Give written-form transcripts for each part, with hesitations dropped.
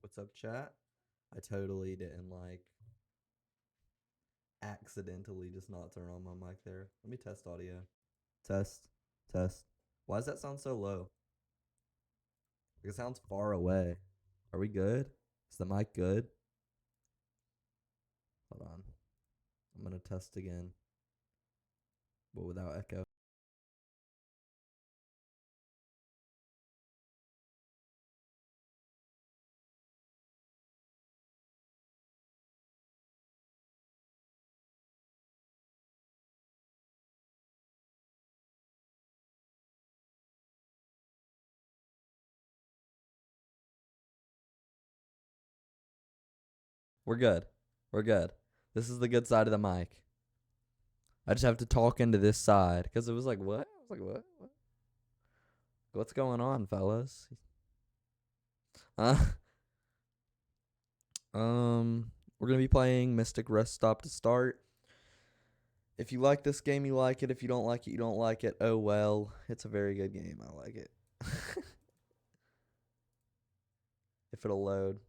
What's up, chat? I totally didn't accidentally just not turn on my mic there. Let me test audio. Test. Test. Why does that sound so low? It sounds far away. Are we good? Is the mic good? Hold on. I'm going to test again, but without echo. We're good. We're good. This is the good side of the mic. I just have to talk into this side because it was like, what? I was like, what? What's going on, fellas? We're going to be playing Mystic Rest Stop to start. If you like this game, you like it. If you don't like it, you don't like it. Oh, well. It's a very good game. I like it. If it'll load.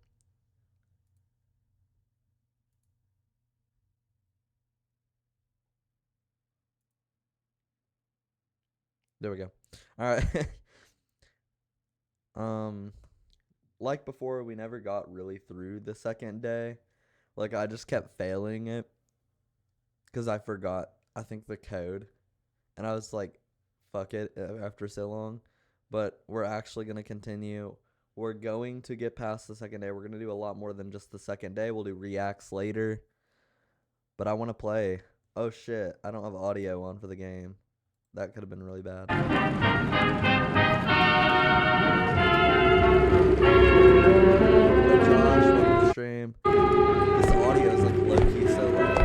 There we go. All right. Like before, we never got really through the second day. Like, I just kept failing it because I forgot, I think, the code. And I was like, fuck it after so long. But we're actually going to continue. We're going to get past the second day. We're going to do a lot more than just the second day. We'll do reacts later. But I want to play. Oh, shit. I don't have audio on for the game. That could have been really bad. Hello, Josh. Welcome to stream. This audio is like low-key so loud.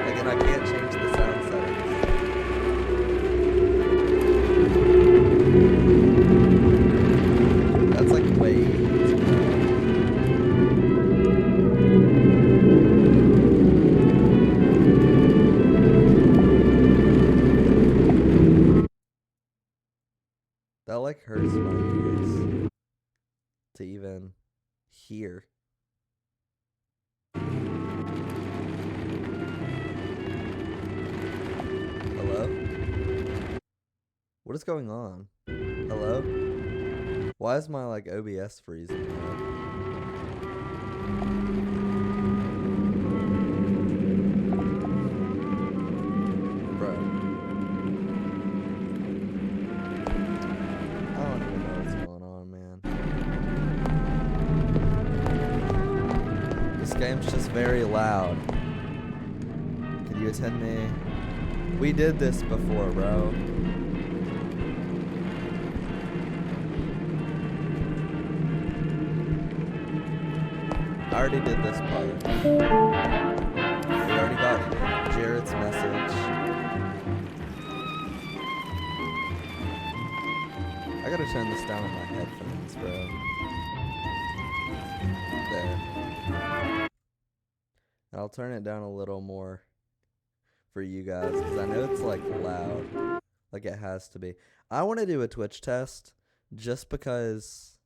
Again, I can't change the sound settings. That's like way too loud. That like hurts my ears to even hear. Hello? What is going on? Hello? Why is my like OBS freezing now? Bro. I don't even know what's going on, man. This game's just very loud. Can you attend me? We did this before, bro. I already did this part. We already got Jarrett's message. I gotta turn this down on my headphones, bro. There. And I'll turn it down a little more for you guys, because I know it's like loud. Like it has to be. I want to do a Twitch test just because...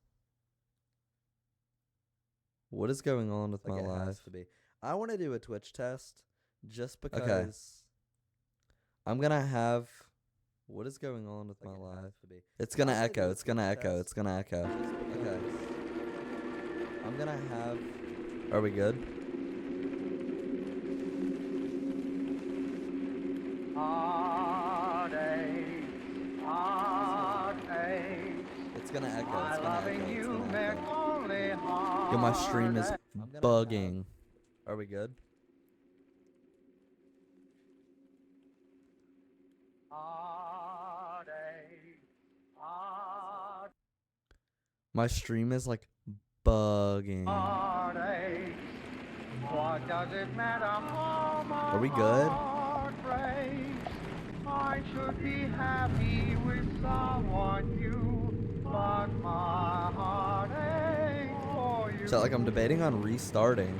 What is going on with my live? I want to do a Twitch test just because... Okay. I'm going to have... What is going on with my live? It's going to echo. It's going to echo. It's going to echo. Okay. I'm going to have... Are we good? It's going to echo. It's going to echo. It's going to echo. Yo, my stream is bugging. Are we good? My stream is like bugging. What does it matter? Are we good? I should be happy with someone new, but my heart aches for you. So like I'm debating on restarting.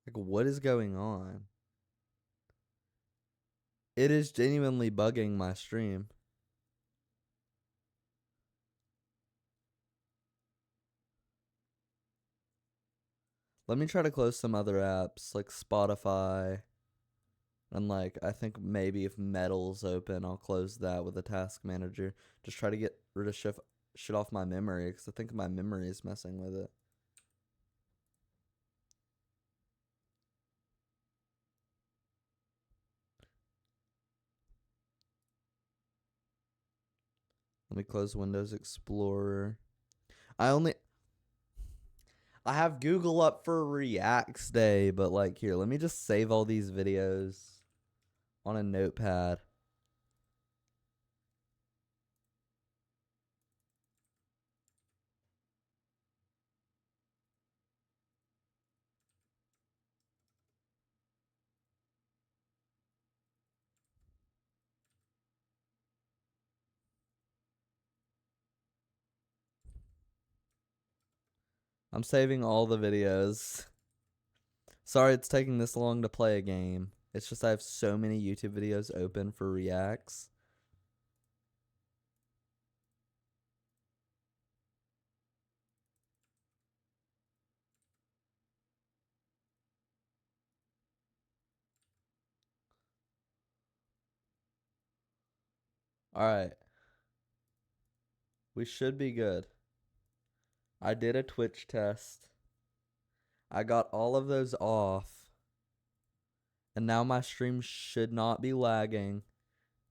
Like what is going on? It is genuinely bugging my stream. Let me try to close some other apps like Spotify. And like, I think maybe if Metal's open, I'll close that with a task manager. Just try to get rid of shit off my memory, because I think my memory is messing with it. Let me close Windows Explorer. I have Google up for Reacts Day, but like, here, let me just save all these videos on a notepad. I'm saving all the videos. Sorry it's taking this long to play a game. It's just I have so many YouTube videos open for reacts. Alright. We should be good. I did a Twitch test. I got all of those off. And now my stream should not be lagging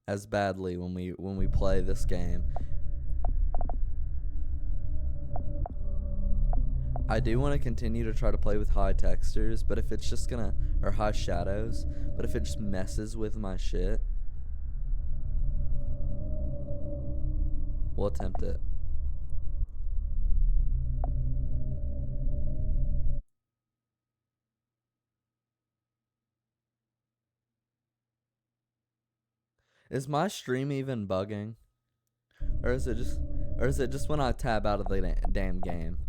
as badly when we play this game. I do want to continue to try to play with high textures, but if it's just gonna, or high shadows, but if it just messes with my shit, we'll attempt it. Is my stream even bugging? Or is it just when I tab out of the damn game?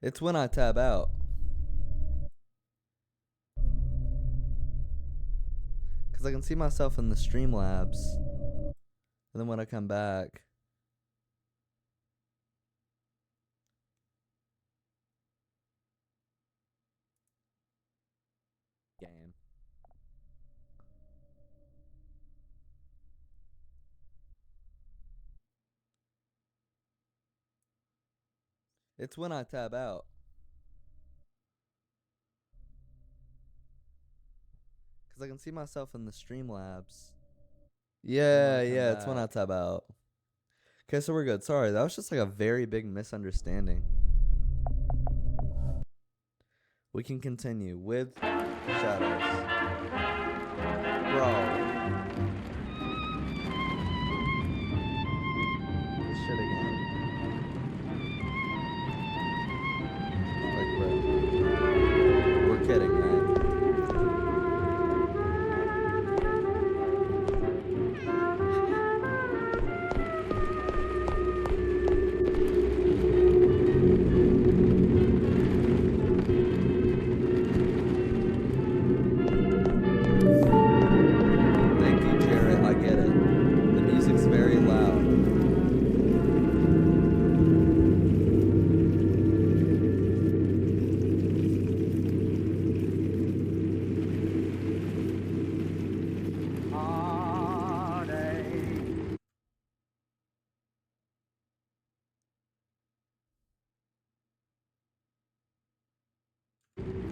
It's when I tab out. Because I can see myself in the Streamlabs. And then when I come back... game. It's when I tab out. Because I can see myself in the Streamlabs. Yeah, it's when I tab out. Okay, so we're good. Sorry, that was just like a very big misunderstanding. We can continue with shadows. Bro. This shit again. Like, bro. We're kidding, man.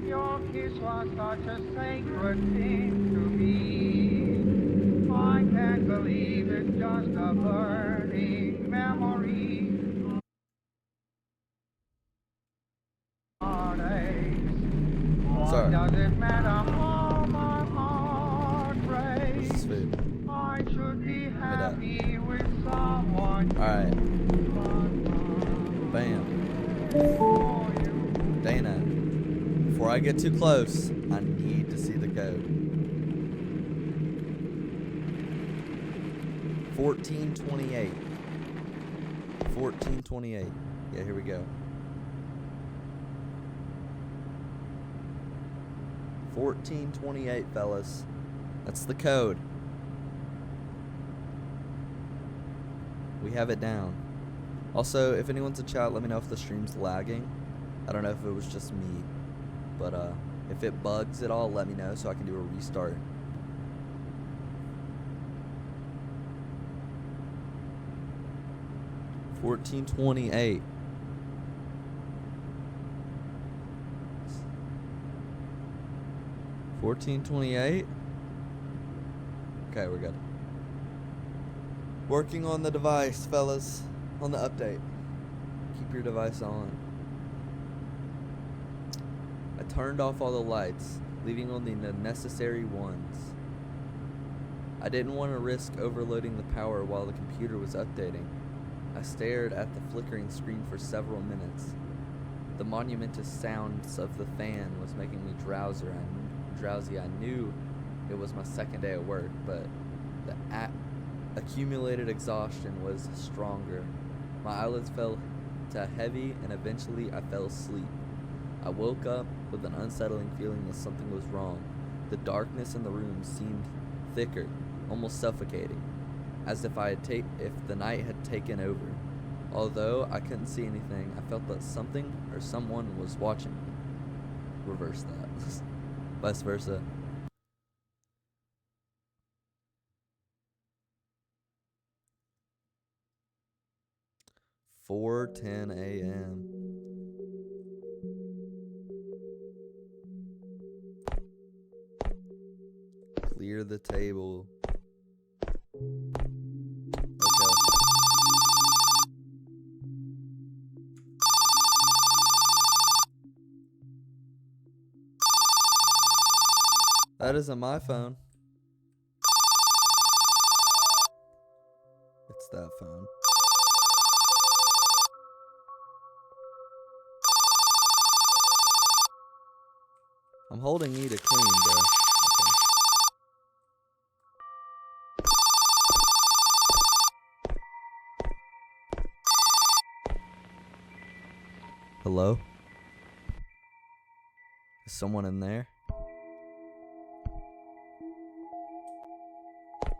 Your kiss was such a sacred thing to me. I can't believe it's just a burning memory. What does it matter how my heart breaks? I should be happy with someone. Alright. Bam. Dana. Before I get too close, I need to see the code. 1428. 1428. Yeah, here we go. 1428, fellas. That's the code. We have it down. Also, if anyone's in chat, let me know if the stream's lagging. I don't know if it was just me, but if it bugs at all, let me know so I can do a restart. $14.28. $14.28. Okay, we're good. Working on the device, fellas. On the update. Keep your device on. I turned off all the lights, leaving only the necessary ones. I didn't want to risk overloading the power while the computer was updating. I stared at the flickering screen for several minutes. The monumentous sounds of the fan was making me drowsy. I knew it was my second day at work, but the accumulated exhaustion was stronger. My eyelids felt heavy, and eventually I fell asleep. I woke up with an unsettling feeling that something was wrong. The darkness in the room seemed thicker, almost suffocating, as if the night had taken over. Although I couldn't see anything, I felt that something or someone was watching me. Reverse that. Vice versa. 4:10 a.m. Clear the table. Okay. That isn't my phone. It's that phone. I'm holding you to clean, bro. Okay. Hello? Is someone in there?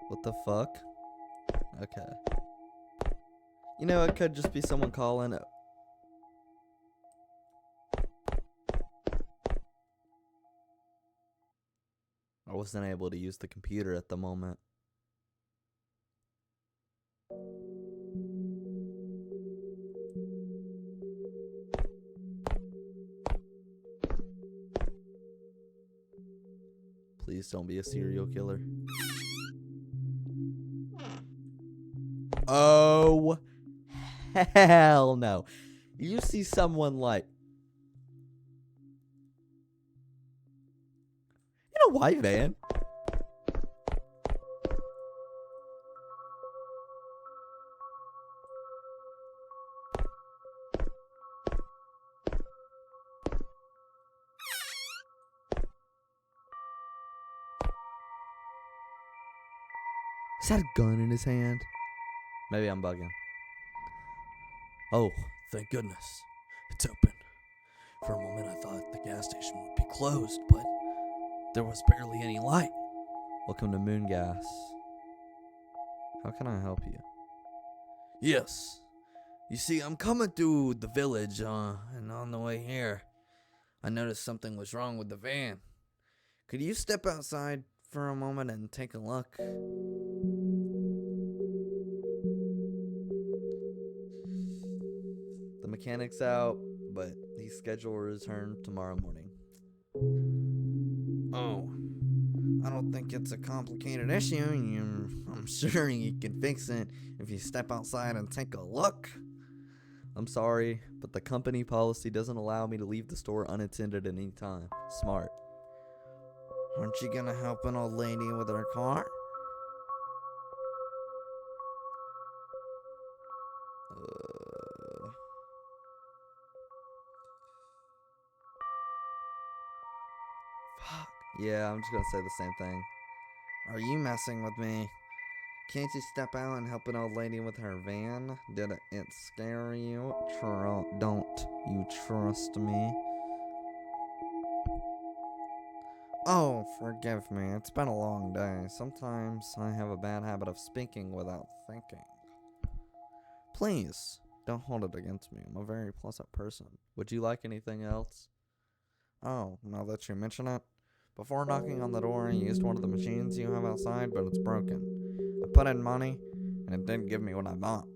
What the fuck? Okay. You know, it could just be someone calling. I wasn't able to use the computer at the moment. Please don't be a serial killer. Oh, hell no. You see someone like... in a white van? Is that a gun in his hand? Maybe I'm bugging. Oh, thank goodness. It's open. For a moment I thought the gas station would be closed, but there was barely any light. Welcome to Moon Gas. How can I help you? Yes. You see, I'm coming through the village, and on the way here, I noticed something was wrong with the van. Could you step outside for a moment and take a look? The mechanic's out, but he's scheduled to return tomorrow morning. Oh, I don't think it's a complicated issue. I'm sure you can fix it if you step outside and take a look. I'm sorry, but the company policy doesn't allow me to leave the store unattended at any time. Smart. Aren't you gonna help an old lady with her car? Fuck. Yeah, I'm just gonna say the same thing. Are you messing with me? Can't you step out and help an old lady with her van? Did it scare you? Don't you trust me? Oh, forgive me. It's been a long day. Sometimes I have a bad habit of speaking without thinking. Please, don't hold it against me. I'm a very pleasant person. Would you like anything else? Oh, now that you mention it. Before knocking on the door, I used one of the machines you have outside, but it's broken. I put in money, and it didn't give me what I bought.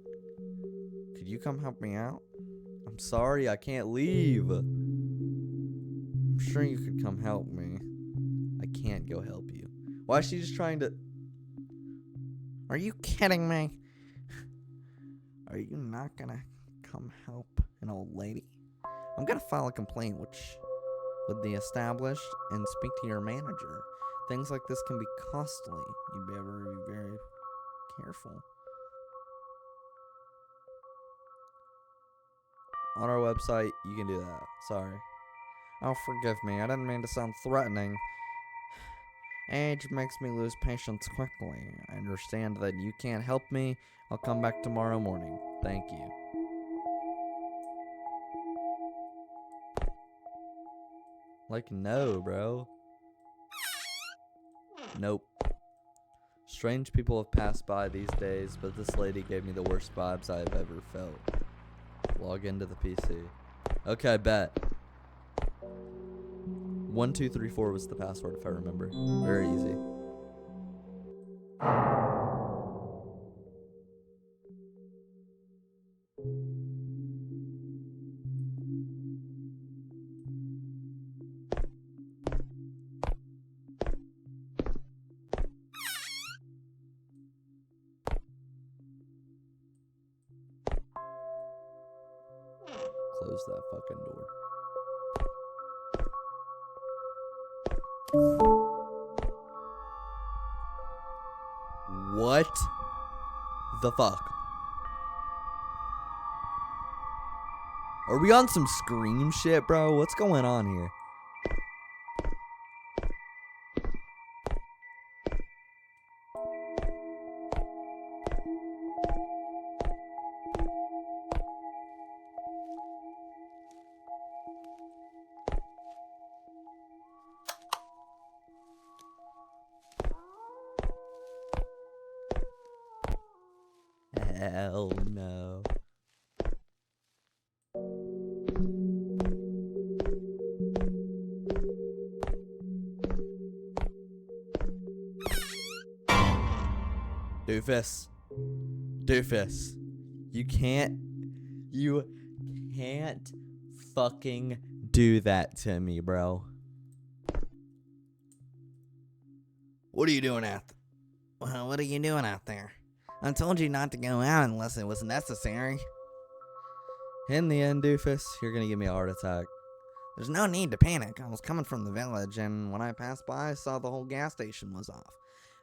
Could you come help me out? I'm sorry, I can't leave. I'm sure you could come help me. I can't go help you. Why is she just trying to... Are you kidding me? Are you not gonna come help an old lady? I'm gonna file a complaint with the established and speak to your manager. Things like this can be costly. You'd better be very careful. On our website, you can do that. Sorry. Oh, forgive me. I didn't mean to sound threatening. Age makes me lose patience quickly. I understand that you can't help me. I'll come back tomorrow morning. Thank you. Like, no, bro. Nope. Strange people have passed by these days, but this lady gave me the worst vibes I have ever felt. Log into the PC. Okay, bet. 1234 was the password, if I remember. Very easy. Close that fucking door. What the fuck? Are we on some Scream shit, bro? What's going on here? Hell no. Doofus. Doofus. You can't fucking do that to me, bro. What are you doing out there? Well, what are you doing out there? I told you not to go out unless it was necessary. In the end, Doofus, you're gonna give me a heart attack. There's no need to panic. I was coming from the village, and when I passed by, I saw the whole gas station was off.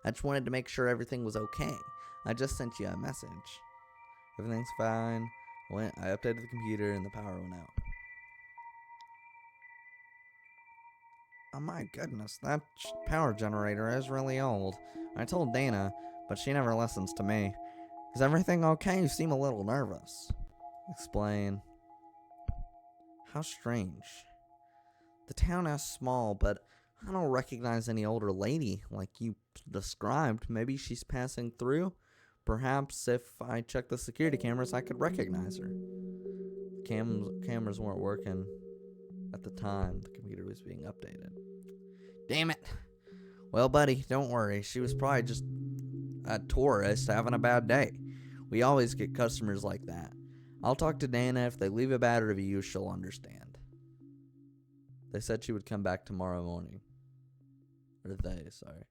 I just wanted to make sure everything was okay. I just sent you a message. Everything's fine. I updated the computer, and the power went out. Oh my goodness, that power generator is really old. I told Dana, but she never listens to me. Is everything okay? You seem a little nervous. Explain. How strange. The town is small, but I don't recognize any older lady like you described. Maybe she's passing through. Perhaps if I check the security cameras, I could recognize her. Cameras weren't working at the time the computer was being updated. Damn it. Well, buddy, don't worry. She was probably just a tourist having a bad day. We always get customers like that. I'll talk to Dana. If they leave a bad review, she'll understand. They said she would come back tomorrow morning. Or they, sorry.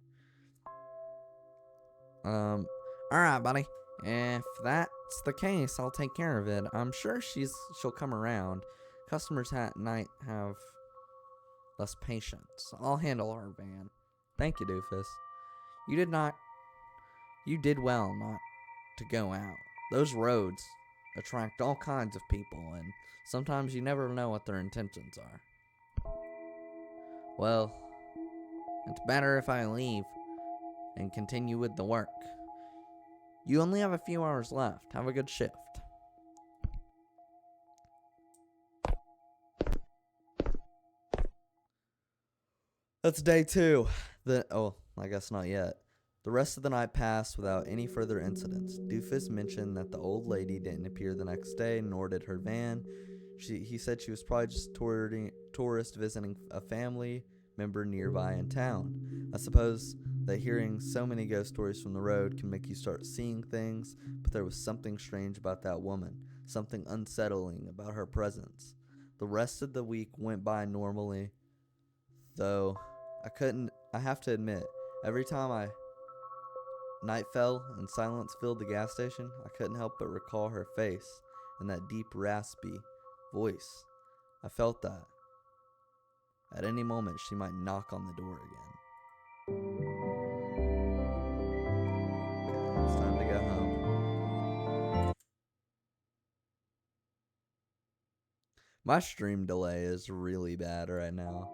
Alright, buddy. If that's the case, I'll take care of it. I'm sure she'll come around. Customers at night have less patience. I'll handle her van. Thank you, Doofus. You did well not to go out. Those roads attract all kinds of people, and sometimes you never know what their intentions are. Well, it's better if I leave and continue with the work. You only have a few hours left. Have a good shift. That's day 2. I guess not yet. The rest of the night passed without any further incidents. Doofus mentioned that the old lady didn't appear the next day, nor did her van. He said she was probably just tourist visiting a family member nearby in town. I suppose that hearing so many ghost stories from the road can make you start seeing things, but there was something strange about that woman, something unsettling about her presence. The rest of the week went by normally, though I have to admit, every time night fell and silence filled the gas station, I couldn't help but recall her face and that deep, raspy voice. I felt that at any moment she might knock on the door again. Okay, it's time to go home. My stream delay is really bad right now.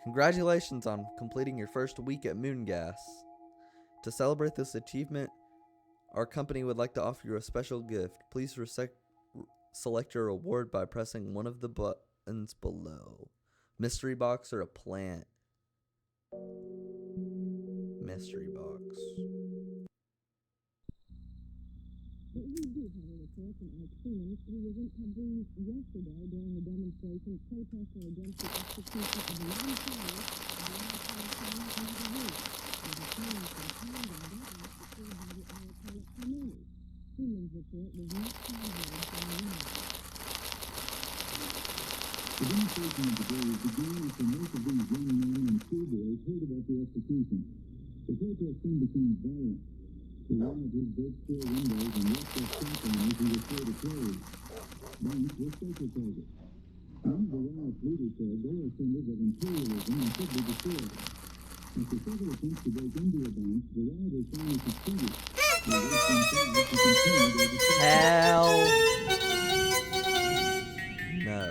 Congratulations on completing your first week at Moongas. To celebrate this achievement, our company would like to offer you a special gift. Please select your reward by pressing one of the buttons below. Mystery box or a plant? Mystery box. But we do have a report from our extremists who was in Kabul yesterday during a demonstration protesting against the execution of the young terrorist in the week. And the claims from Canada that was secured by the Ayatollah Khomeini. Freeman's report was not translated from the United. The demonstration of the day was began after most of these young men and schoolboys heard about the execution. The protest soon became violent. The rioters broke store windows and left their shopping who were afraid to close. Banks were social targets. One of the riot leaders said they are symbols of imperialism and should be destroyed. After several attempts to break into a bank, the rioters finally succeeded. They worked themselves to continue their destruction. Hell no.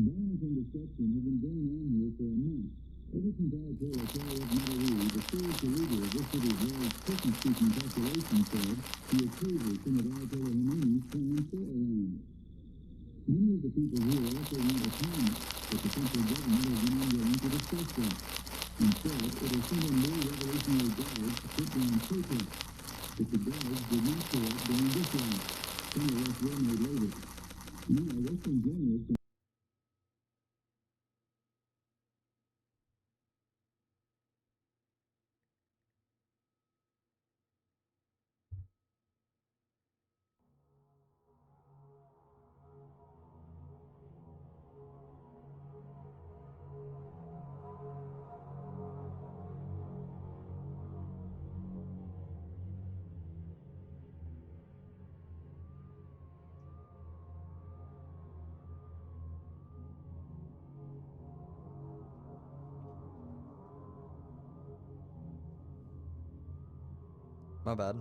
Violence and destruction have been going on here for a month. Ever since Ayatollah Khomeini, the spiritual leader of this city's large Turkish-speaking population, said he opposes some of Ayatollah Khomeini's plans for Iran. Many of the people here also want autonomy, but the central government has been unwilling to discuss that. Instead, it has sent in more revolutionary guards to put down protests. But the guards did not show up during this riot. Some arrests were made later. Now, Western journalists My bad.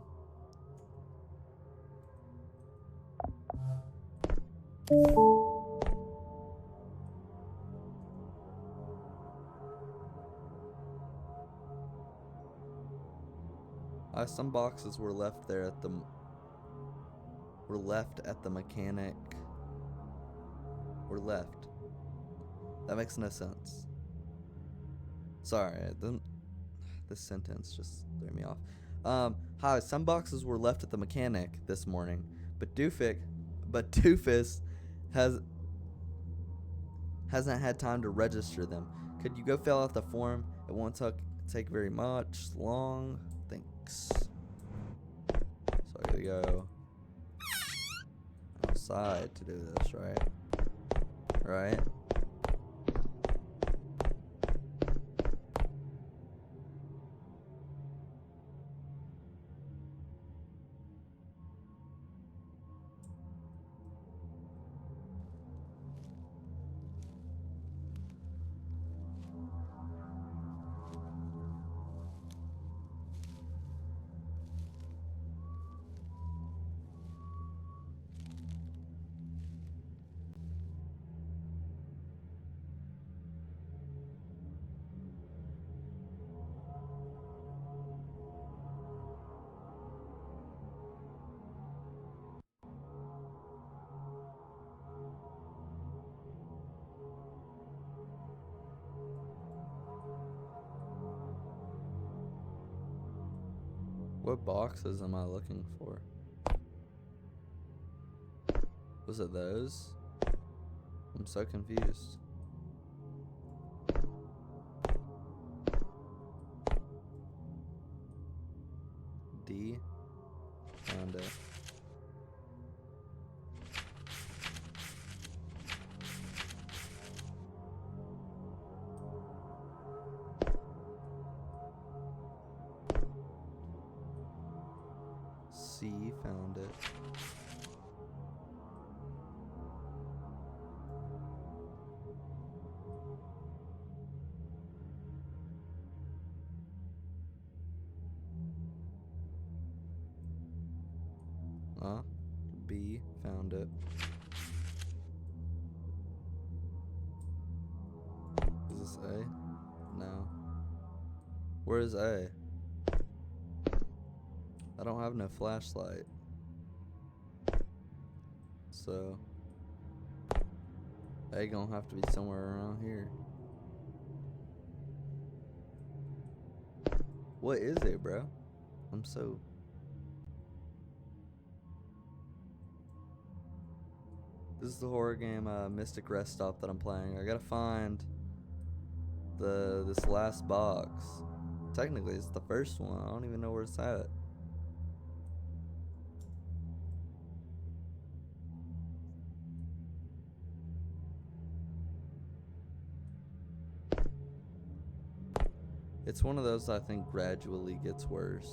Some boxes were left there at the mechanic. Were left. That makes no sense. Sorry, this sentence just threw me off. Hi, some boxes were left at the mechanic this morning, but Doofus hasn't had time to register them. Could you go fill out the form? It won't take very long. Thanks. So I gotta go outside to do this, right? Right? What boxes am I looking for? Was it those? I'm so confused. D. Found it. C. Found it. B. Found it. Is this A? No. Where is A? I don't have no flashlight. So A gonna have to be somewhere around here. What is it, bro? I'm so... This is the horror game Mystic Rest Stop that I'm playing. I gotta find this last box. Technically it's the first one. I don't even know where it's at. It's one of those I think gradually gets worse.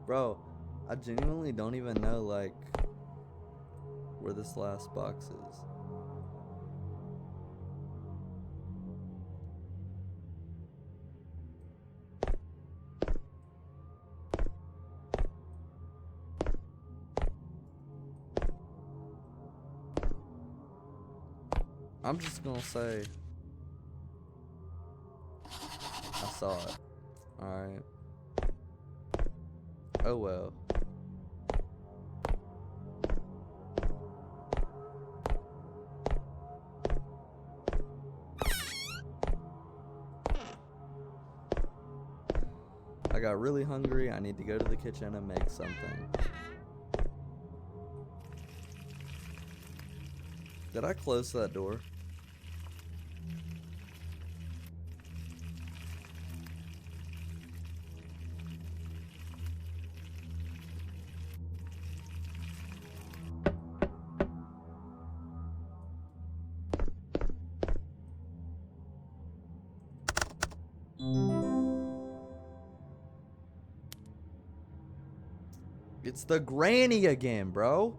Bro, I genuinely don't even know, like, where this last box is. I'm just gonna say I saw it. Alright. Oh well. I got really hungry. I need to go to the kitchen and make something. Did I close that door? It's the granny again, bro.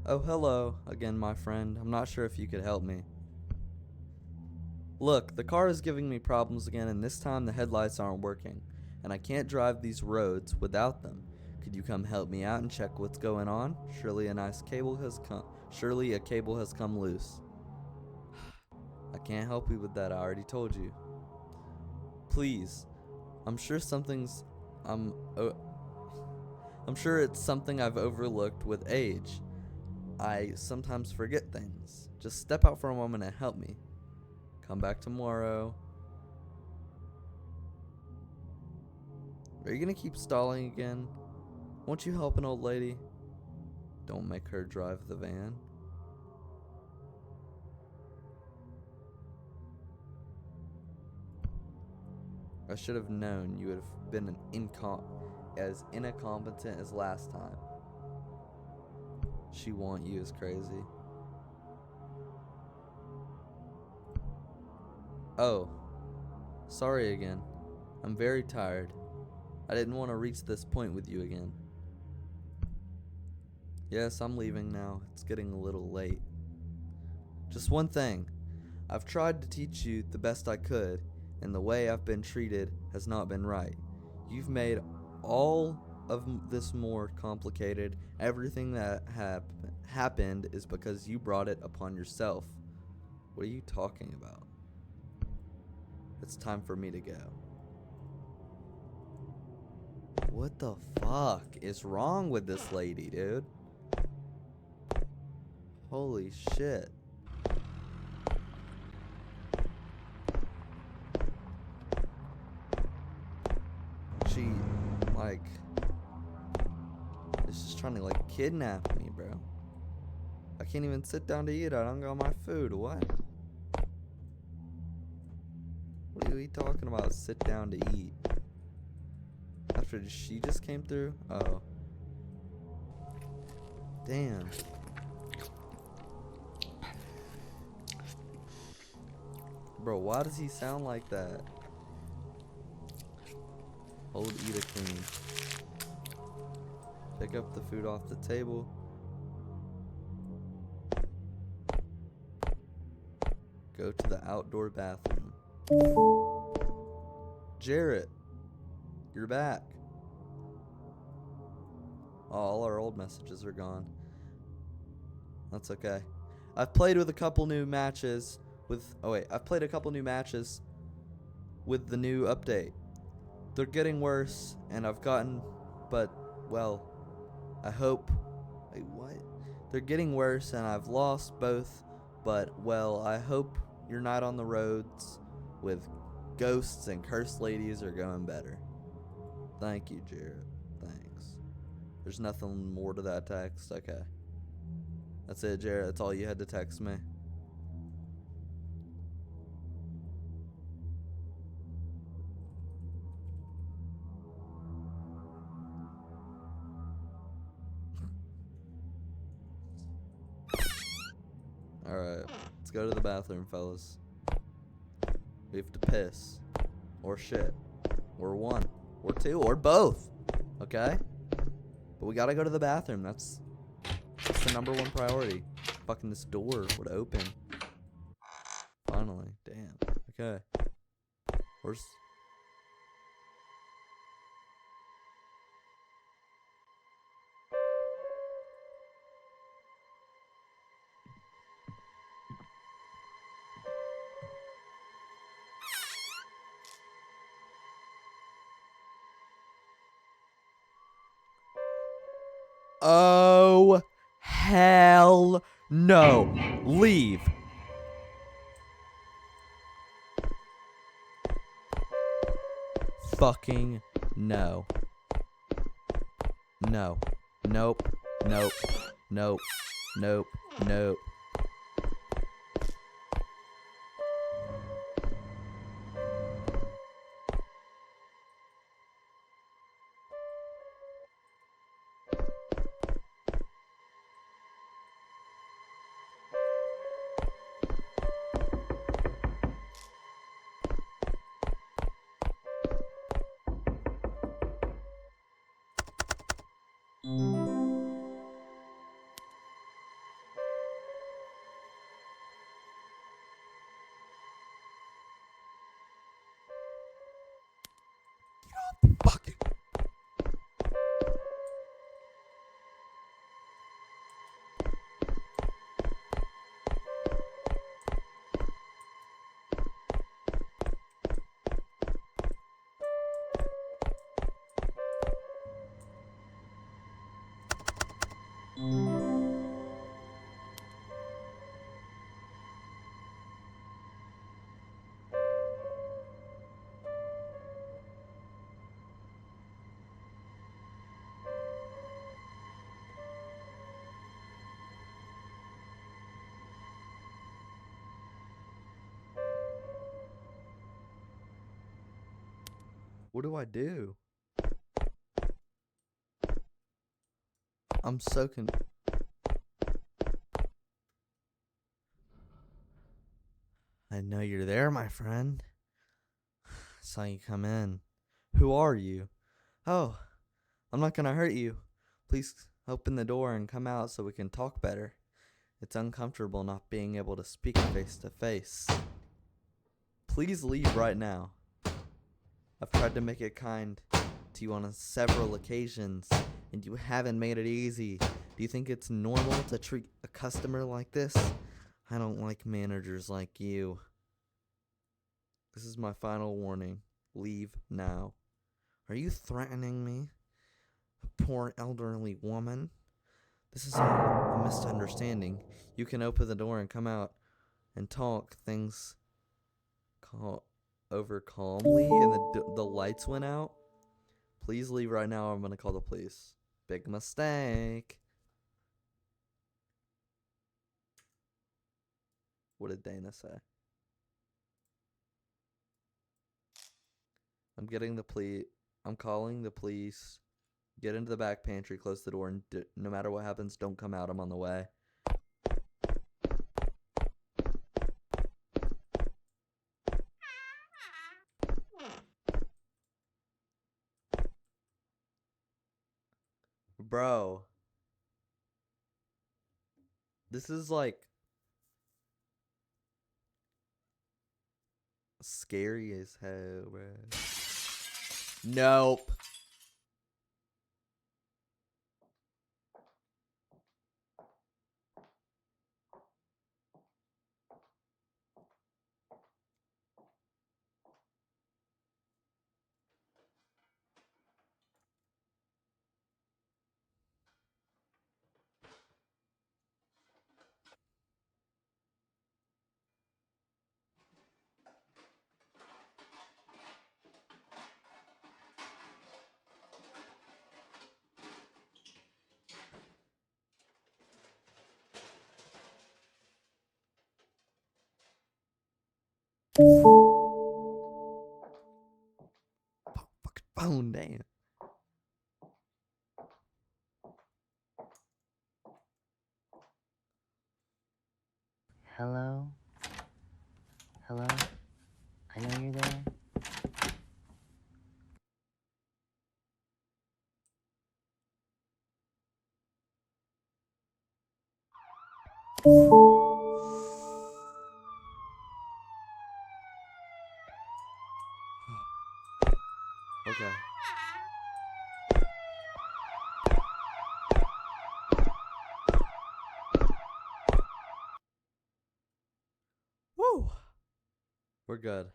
Oh, hello again, my friend. I'm not sure if you could help me. Look, the car is giving me problems again, and this time the headlights aren't working, and I can't drive these roads without them. Could you come help me out and check what's going on? Surely a cable has come loose. I can't help you with that. I already told you. Please. I'm sure it's something I've overlooked with age. I sometimes forget things. Just step out for a moment and help me. Come back tomorrow. Are you gonna keep stalling again? Won't you help an old lady? Don't make her drive the van. I should have known you would have been as incompetent as last time. She want you is crazy. Oh, sorry again. I'm very tired. I didn't want to reach this point with you again. Yes, I'm leaving now. It's getting a little late. Just one thing. I've tried to teach you the best I could, and the way I've been treated has not been right. You've made all this more complicated. Everything that happened is because you brought it upon yourself. What are you talking about? It's time for me to go. What the fuck is wrong with this lady, dude? Holy shit. She, like, is just trying to, like, kidnap me, bro. I can't even sit down to eat. I don't got my food. What? What are you talking about? Sit down to eat. After she just came through? Oh. Damn. Bro, why does he sound like that? Hold eat a clean. Pick up the food off the table. Go to the outdoor bathroom. Jarrett, you're back. Oh, all our old messages are gone. That's okay. I've played with a couple new matches with... Oh, wait. I've played a couple new matches with the new update. They're getting worse, and I've gotten... But, well, I hope... Wait, what? They're getting worse, and I've lost both. But, well, I hope your night on the roads with ghosts and cursed ladies are going better. Thank you, Jarrett. Thanks. There's nothing more to that text. Okay. That's it, Jarrett. That's all you had to text me. Alright. Let's go to the bathroom, fellas. We have to piss. Or shit. Or one. Or two. Or both. Okay? But we gotta go to the bathroom. That's the #1 priority. Fucking this door would open. Finally. Damn. Okay. Where's... Oh, hell no. Leave. Fucking no. No. Nope. Nope. Nope. Nope. Nope. Fucking... What do I do? I'm so I know you're there, my friend. Saw you come in. Who are you? Oh, I'm not gonna hurt you. Please open the door and come out so we can talk better. It's uncomfortable not being able to speak face to face. Please leave right now. I've tried to make it kind, to you on several occasions, and you haven't made it easy. Do you think it's normal to treat a customer like this? I don't like managers like you. This is my final warning. Leave now. Are you threatening me? A poor elderly woman? This is all a misunderstanding. You can open the door and come out and talk. Things over calmly, and the lights went out. Please leave right now, or I'm gonna call the police. Big mistake. What did Dana say? I'm calling the police. Get into the back pantry, close the door, and no matter what happens, don't come out. I'm on the way. Bro. This is like scary as hell, bro. Nope. Fucking phone, damn. Hello? Hello? I know you're there. Okay. Woo! We're good.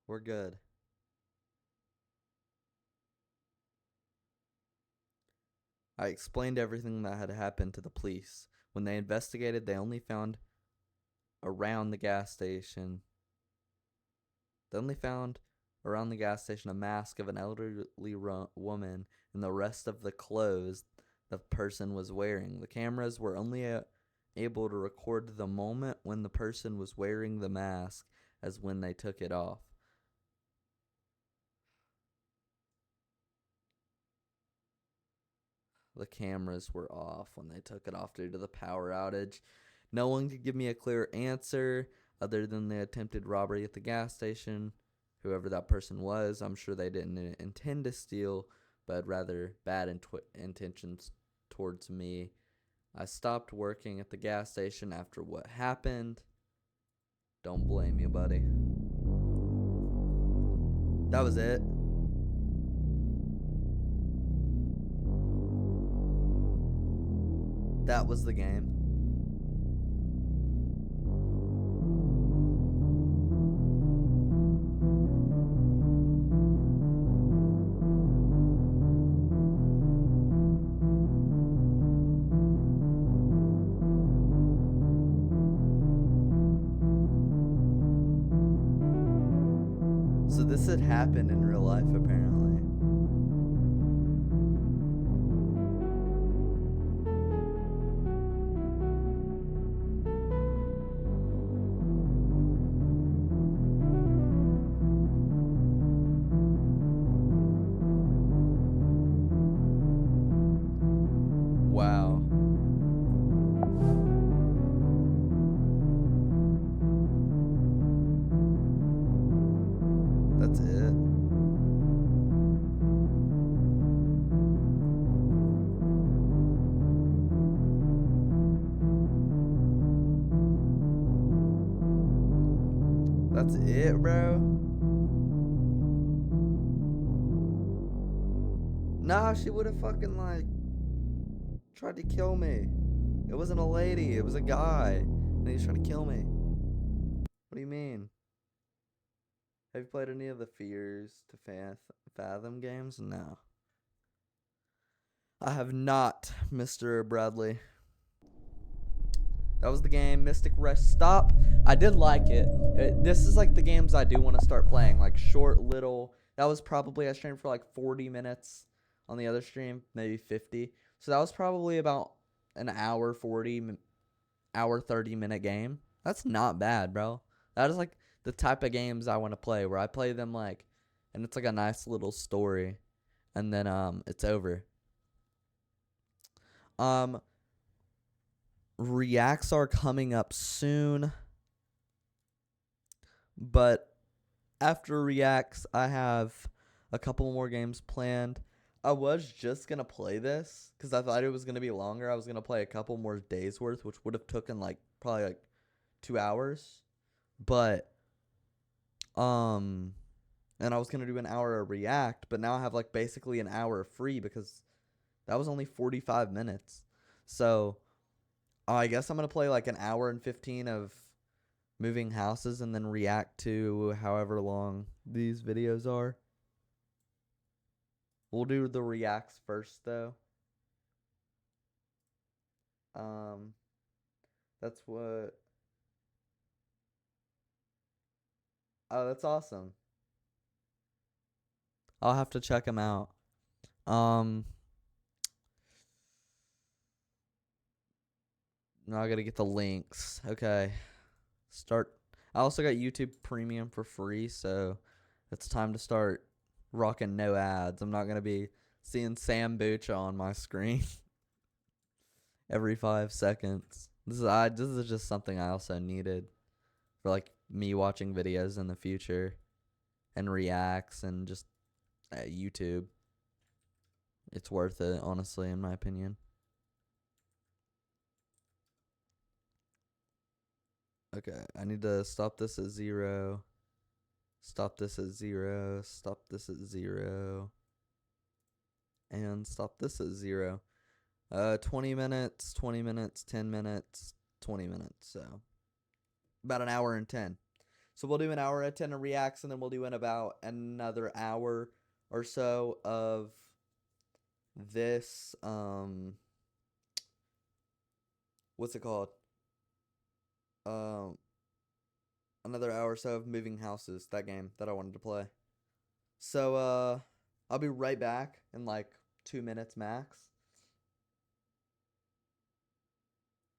We're good. I explained everything that had happened to the police. When they investigated, they only found around the gas station. They only found around the gas station a mask of an elderly woman and the rest of the clothes the person was wearing. The cameras were only able to record the moment when the person was wearing the mask as when they took it off. The cameras were off when they took it off due to the power outage. No one could give me a clear answer other than the attempted robbery at the gas station. Whoever that person was, I'm sure they didn't intend to steal, but rather bad intentions towards me. I stopped working at the gas station after what happened. Don't blame you, buddy. That was it. That was the game. So this had happened in real life, apparently. Wow. That's it. That's it, bro. Nah, she would have fucking like tried to kill me. It wasn't a lady, it was a guy. And he was trying to kill me. What do you mean? Have you played any of the Fears to Fathom games? No. I have not, Mr. Bradley. That was the game, Mystic Rest Stop. I did like it. This is like the games I do want to start playing, like short, little. That was probably, I streamed for like 40 minutes on the other stream, maybe 50. So that was probably about an hour 40, hour 30-minute game. That's not bad, bro. That is like the type of games I want to play, where I play them like, and it's like a nice little story, and then it's over. Reacts are coming up soon, but after Reacts, I have a couple more games planned. I was just gonna play this because I thought it was gonna be longer. I was gonna play a couple more days worth, which would have taken like probably like 2 hours. But and I was gonna do an hour of React, but now I have like basically an hour free because that was only 45 minutes. So I guess I'm gonna play like an hour and 15 of moving houses and then react to however long these videos are. We'll do the reacts first though. That's what. Oh, that's awesome. I'll have to check them out. Now I gotta get the links. Okay. Start. I also got YouTube Premium for free, so it's time to start rocking no ads. I'm not gonna be seeing Sam Bucha on my screen every 5 seconds. This is just something I also needed for like me watching videos in the future and reacts and just YouTube. It's worth it, honestly, in my opinion. Okay, I need to stop this at 0. Stop this at 0. Stop this at 0. And stop this at 0. 20 minutes, 20 minutes, 10 minutes, 20 minutes. So about an hour and 10. So we'll do an hour and 10 of reacts, and then we'll do in about another hour or so of this. What's it called? Another hour or so of moving houses. That game that I wanted to play. So I'll be right back in like 2 minutes max.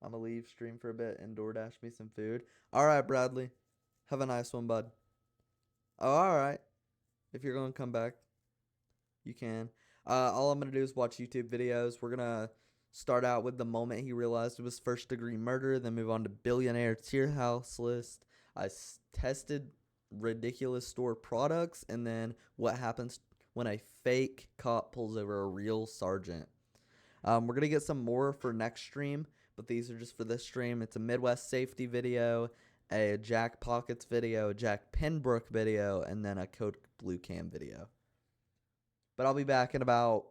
I'm gonna leave stream for a bit and DoorDash me some food. All right, Bradley. Have a nice one, bud. Oh, all right. If you're gonna come back, you can. All I'm gonna do is watch YouTube videos. We're gonna start out with the moment he realized it was first degree murder, then move on to billionaire tier house list. I tested ridiculous store products, and then what happens when a fake cop pulls over a real sergeant. We're gonna get some more for next stream, but these are just for this stream. It's a Midwest safety video, a Jack Pockets video, a Jack Penbrook video, and then a Code Blue Cam video. But I'll be back in about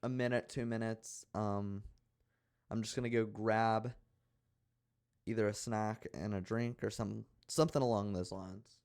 a minute, 2 minutes. I'm just gonna go grab either a snack and a drink or something along those lines.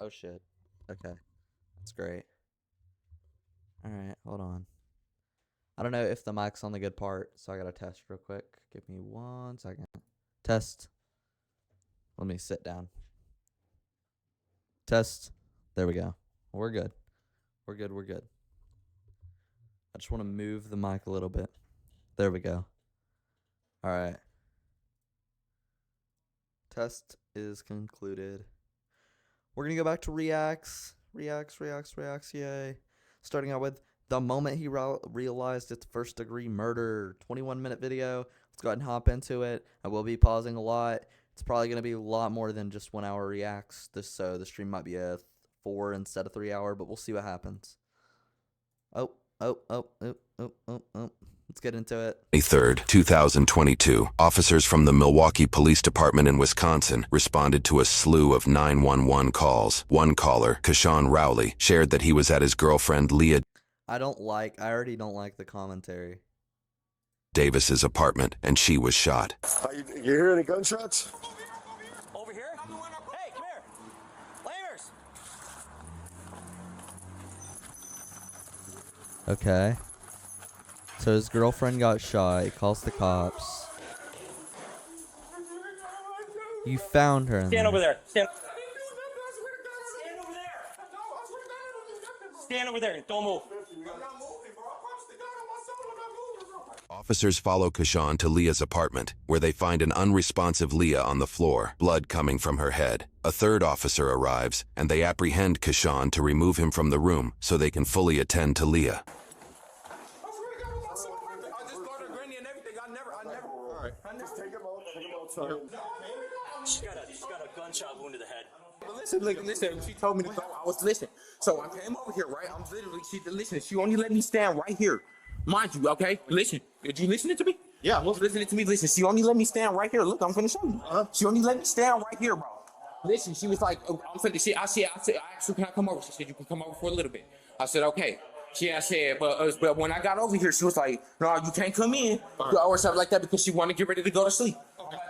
Oh shit. Okay. That's great. Alright, hold on. I don't know if the mic's on the good part, so I gotta test real quick. Give me 1 second. Test. Let me sit down. Test. There we go. We're good. We're good. We're good. I just want to move the mic a little bit. There we go. All right. Test is concluded. We're going to go back to Reacts. Reacts, yay. Starting out with the moment he realized it's first degree murder. 21-minute video. Let's go ahead and hop into it. I will be pausing a lot. It's probably going to be a lot more than just 1 hour reacts. So the stream might be a 4 instead of 3 hour, but we'll see what happens. Oh. Let's get into it. May 3rd, 2022, officers from the Milwaukee Police Department in Wisconsin responded to a slew of 911 calls. One caller, Kashawn Rowley, shared that he was at his girlfriend Leah I already don't like the commentary. Davis's apartment, and she was shot. You hear any gunshots? Over here? Hey, come here. Lamers! Okay. So his girlfriend got shot. He calls the cops. You found her. Stand over there. Stand over there. Stand over there. Don't move. Officers follow Kashawn to Leah's apartment, where they find an unresponsive Leah on the floor, blood coming from her head. A third officer arrives, and they apprehend Kashawn to remove him from the room so they can fully attend to Leah. She's got a gunshot wound to the head. Listen, she told me to go. I was listening. So I came over here, right? I'm literally, she only let me stand right here. Mind you, okay? Listen. Did you listen to me? Yeah. Was listening to me? Listen, she only let me stand right here. Look, I'm finna show you. She only let me stand right here, bro. Listen, she was like, oh, I'm finna, I asked her, can I come over? She said, you can come over for a little bit. I said, okay. I said, but when I got over here, she was like, no, you can't come in. Or something like that because she wanted to get ready to go to sleep.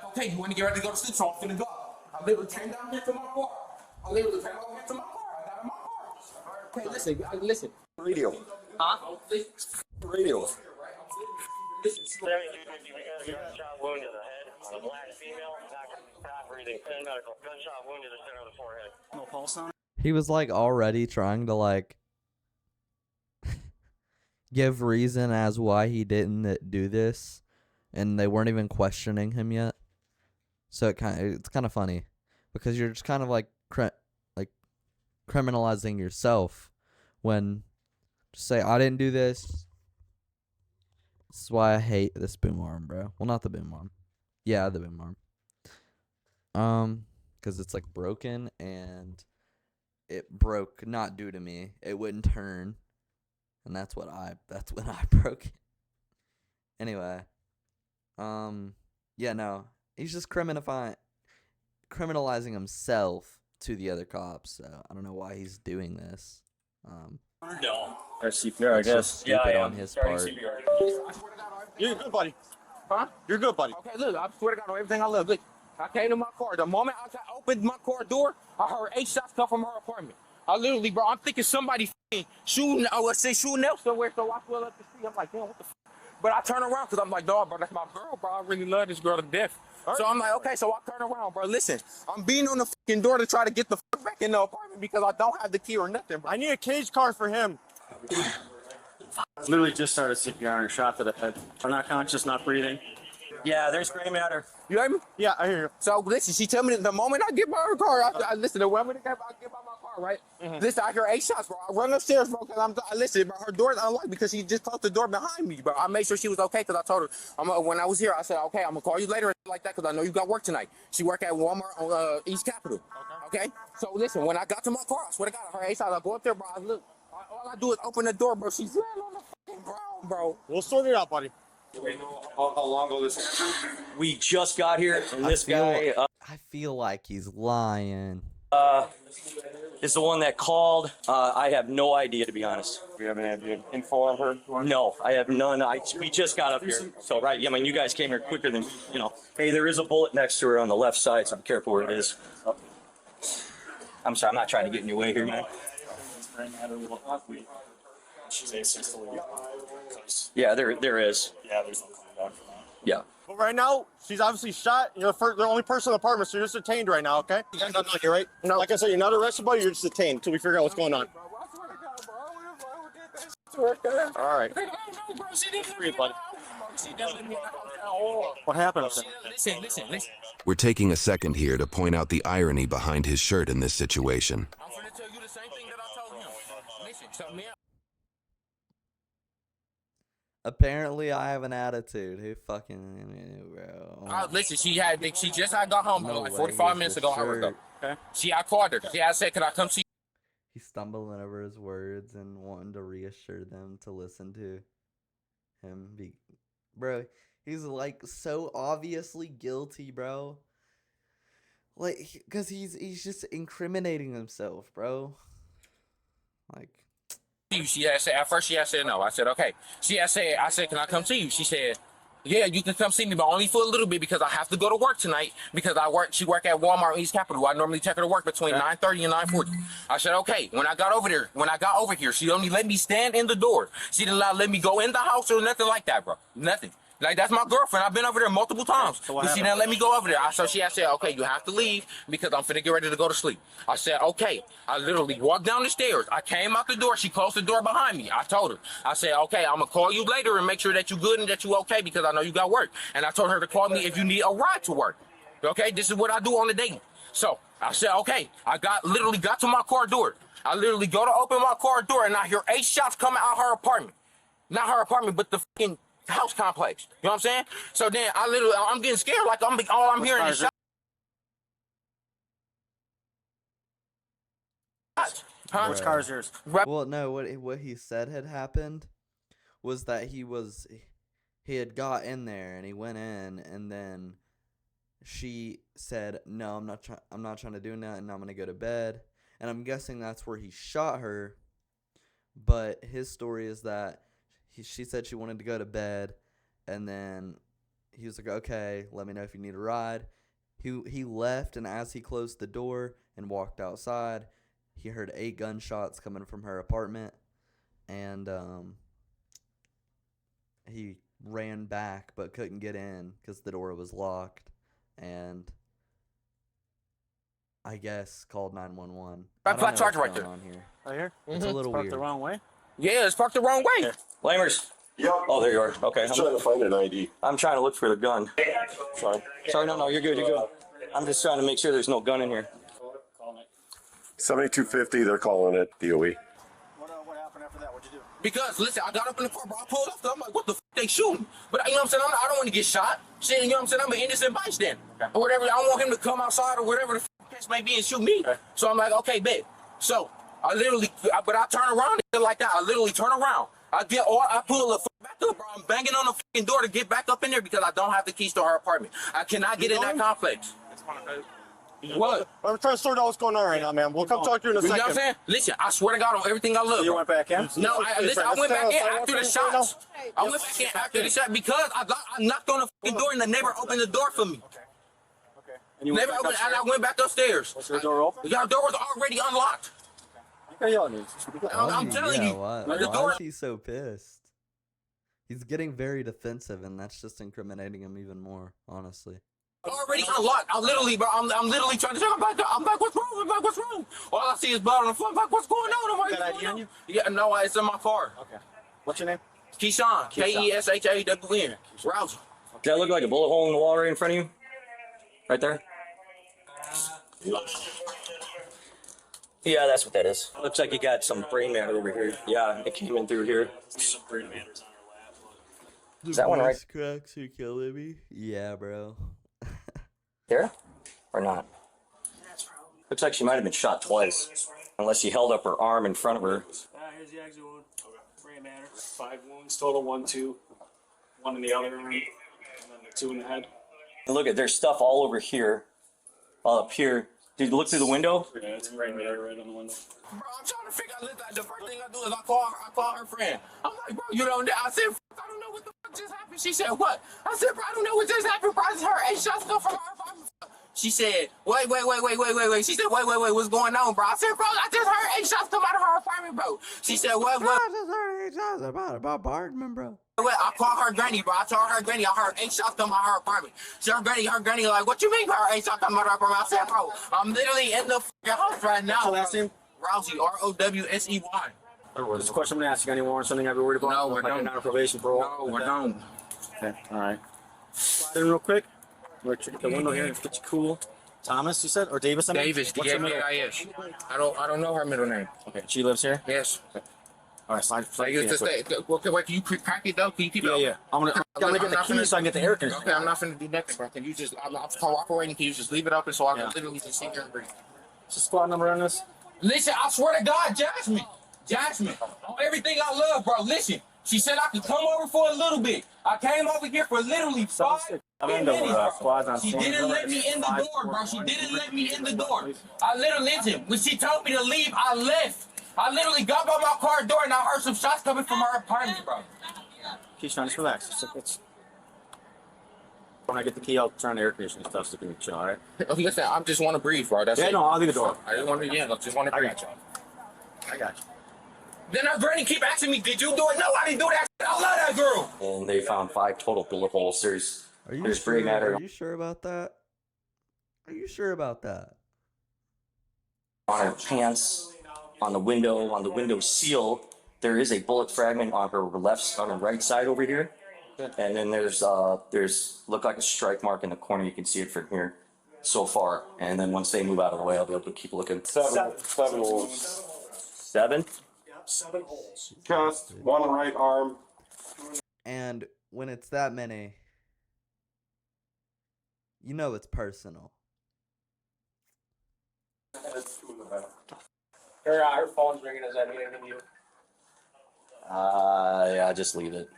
Okay, you want to get ready to go to sleep, so I'm finna go. I literally came down here to my car. I got in my car. Okay, listen. Radio. Huh? Radio. Gunshot wound to the head on a black female. Not breathing. Medical. Gunshot wound to the center of the forehead. No pulse on it. He was like already trying to like give reason as why he didn't do this, and they weren't even questioning him yet. So it's kind of funny because you're just kind of like criminalizing yourself when just say I didn't do this. This is why I hate this boom arm, bro. Well, not the boom arm. Yeah, the boom arm. Because it's like broken and it broke not due to me. It wouldn't turn, and that's when I broke it. Anyway, yeah, no, he's just criminalizing himself to the other cops. So I don't know why he's doing this. No. Or CPR, I guess. Stupid on his part. You're good, buddy. Huh? You're good, buddy. Okay, look, I swear to God on everything I love. Look, I came to my car. The moment I opened my car door, I heard 8 shots come from her apartment. I literally, bro, I'm thinking somebody shooting, shooting else somewhere, so I swell up the street. I'm like, damn, what the But I turn around because I'm like, dog, bro, that's my girl, bro. I really love this girl to death. So I'm like, okay, so I turn around, bro. Listen, I'm beating on the fucking door to try to get the fuck back in the apartment because I don't have the key or nothing, bro. I need a cage car for him. Literally just started CPR and shot to the head. I'm not conscious, not breathing. Yeah, there's gray matter. You hear me? Yeah, I hear you. So listen, she tell me that the moment I get by her car, I listen, the moment I get by my car, right? Listen, I hear 8 shots, bro. I run upstairs, bro, because listen, bro, her door's unlocked because she just closed the door behind me, bro. I made sure she was okay because I told her, when I was here, I said, okay, I'm going to call you later like that because I know you got work tonight. She work at Walmart on East Capitol. Okay? So listen, when I got to my car, I swear to God, I heard 8 shots. I go up there, bro. I look. All I do is open the door, bro. She's laying on the fucking ground, bro. We'll sort it out, buddy. Do we know how long ago this happened? We just got here, and this guy I feel like he's lying. is the one that called. I have no idea, to be honest. We haven't had any info on her? No, I have none. We just got up here. So, right, I mean, you guys came here quicker than, Hey, there is a bullet next to her on the left side, so be careful where it is. I'm sorry, I'm not trying to get in your way here, man. Yeah, there is. Yeah, there's no coming back from that. Yeah. But right now, she's obviously shot. You're the only person in the apartment, so you're just detained right now, okay? You got nothing on you, right? No. Like I said, you're not arrested, buddy. You're just detained until we figure out what's going on. All right. Breathe, buddy. What happened? Listen. We're taking a second here to point out the irony behind his shirt in this situation. I'm gonna tell you the same thing that I told him. Listen, something else. Apparently, I have an attitude. Who fucking bro? Listen, she just got home No like way, 45 it's minutes the ago, hour ago. shirt. Okay. I called her. I said, "Can I come see?" He's stumbling over his words and wanting to reassure them to listen to him. Bro, he's like so obviously guilty, bro. Like, cause he's just incriminating himself, bro. Like, She had said at first. She had said no. I said okay. I said, "Can I come see you?" She said, "Yeah, you can come see me, but only for a little bit because I have to go to work tonight because She work at Walmart East Capitol. I normally take her to work between 9:30 and 9:40." I said, "Okay." When I got over here, she only let me stand in the door. She didn't let me go in the house or nothing like that, bro. Nothing. Like, that's my girlfriend. I've been over there multiple times. So what But she happened? didn't let me go over there. So she had said, okay, you have to leave because I'm finna get ready to go to sleep. I said, okay. I literally walked down the stairs. I came out the door. She closed the door behind me. I told her. I said, okay, I'm going to call you later and make sure that you good and that you okay because I know you got work. And I told her to call me if you need a ride to work. Okay, this is what I do on the daily. So I said, okay. I literally got to my car door. I literally go to open my car door and I hear 8 shots coming out her apartment. Not her apartment, but the fucking house complex. You know what I'm saying? So then I'm getting scared like all I'm hearing is shots. Huh? Which car is yours? well, no, what he said had happened was that he had got in there and he went in and then she said, "No, I'm not trying to do that, and I'm gonna go to bed." And I'm guessing that's where he shot her. But his story is that she said she wanted to go to bed, and then he was like, "Okay, let me know if you need a ride." He left, and as he closed the door and walked outside, he heard 8 gunshots coming from her apartment, and he ran back but couldn't get in because the door was locked, and I guess called 911. Black charger right there. Here. Right here? It's a little Parked weird. the wrong way. Yeah, it's parked the wrong way. Lamers. Yep. Oh, there you are. Okay. I'm trying to find an ID. I'm trying to look for the gun. Sorry. Sorry, no, you're good. I'm just trying to make sure there's no gun in here. 7250, they're calling it DOE. What happened after that? What'd you do? Because, listen, I got up in the car, bro. I pulled up. I'm like, what the f*** they shooting? But, you know what I'm saying? I don't want to get shot. Shit, you know what I'm saying? I'm an innocent bystander. Okay. Or whatever. I don't want him to come outside or whatever the f*** case may be and shoot me. Okay. So I'm like, okay, bet. So I turn around and like that. I literally turn around. I pull the back up, bro. I'm banging on the fucking door to get back up in there because I don't have the keys to her apartment. I cannot get in that complex. What? I'm trying to sort out what's going on right now, man. We'll come talk to you in a You know second. what I'm saying? Listen, I swear to God on everything I love. You went back in? No, I went back in after the shots. I went back in after the shot because I knocked on the fucking door and the neighbor opened the door for me. Okay. And you went Neighbor back opened and I went back upstairs. Was your door open? The door was already unlocked. Okay, yelling at me. I'm telling you. Why the door. is he so pissed? He's getting very defensive, and that's just incriminating him even more, honestly. Already unlocked. I'm literally trying to tell him I'm like, what's wrong? I'm like, what's wrong? All I see is blood on the floor. I'm like, what's going on? I'm like, Got ID on you? Yeah, no, it's in my car. Okay. What's your name? Keyshawn. Keshawn. Rouser. Does that look like a bullet hole in the wall right in front of you? Right there? Yeah, that's what that is. Looks like you got some brain matter over here. Yeah, it came in through here. Some brain matter's on your lap. Is that one right? Cracks are killing me. Yeah, bro. Here? Or not? Looks like she might have been shot twice. Unless she held up her arm in front of her. Here's the exit wound. Brain matter. 5 wounds total, 1, 2. 1 in the other arm, and then the 2 in the head. And look at, there's stuff all over here. All up here. Did you look through the window? Yeah, it's brain matter right on the window. Bro, I'm trying to figure out. The first thing I do is I call her friend. I'm like, bro, you know, I said, I don't know what the fuck just happened. She said, what? I said, bro, I don't know what just happened, bro. I just heard 8 shots come from her apartment. She said, wait. She said, wait, what's going on, bro? I said, bro, I just heard 8 shots come out of her apartment, bro. She said, what? I just heard 8 shots about apartment, bro. I called her granny, bro. I told her granny I heard 8 shots come out of her apartment. So her granny like, what you mean by her 8 shots come out of her apartment? I said, bro, I'm literally in the house right now. So last name? Rousey, Rowsey. There's a question I'm gonna ask you. Any more? Something I'd be worried about? No, we're like done. Not a probation, bro. No, we're done. Okay, all right. Slide in real quick. We're check the window here and get you cool. Thomas, you said, or Davis? I mean? Davis, What's her middle? D-A-V-I-S. I don't know her middle name. Okay, she lives here. Yes. All right, slide. I used to stay. Okay, wait, can you crack it though? Can you keep it Yeah, open? yeah. I'm gonna get the key so I can get the air conditioner. Okay, I'm not finna do nothing, bro. Can you just, I'm cooperating. Can you just leave it open so I can literally just sit here and breathe? What's the squad number on this? Listen, I swear to God, Jasmine, on everything I love, bro. Listen, she said I could come over for a little bit. I came over here for literally 5 minutes, bro. She didn't let me in the door, bro. She didn't let me in the door. I literally, listen, when she told me to leave, I left. I literally got by my car door and I heard some shots coming from her apartment, bro. Keyshawn, just relax. When I get the key, I'll turn on the air conditioning stuff so you can chill, all right? Listen, I just want to breathe, bro. That's it. No, I'll leave the door. I just want to, just want to breathe. I got you. Then her granny keep asking me, did you do it? No, I didn't do that. I love that girl. And they found 5 total bullet holes. There's gray matter. Are you sure about that? Are you sure about that? On her pants, on the window seal. There is a bullet fragment on her on the right side over here. And then there's look like a strike mark in the corner. You can see it from here so far. And then once they move out of the way, I'll be able to keep looking. 7 holes. 7? 7 holes. Chest, 1 right arm. And when it's that many, you know it's personal. Her phone's ringing. Does that mean anything to you? Yeah, just leave it.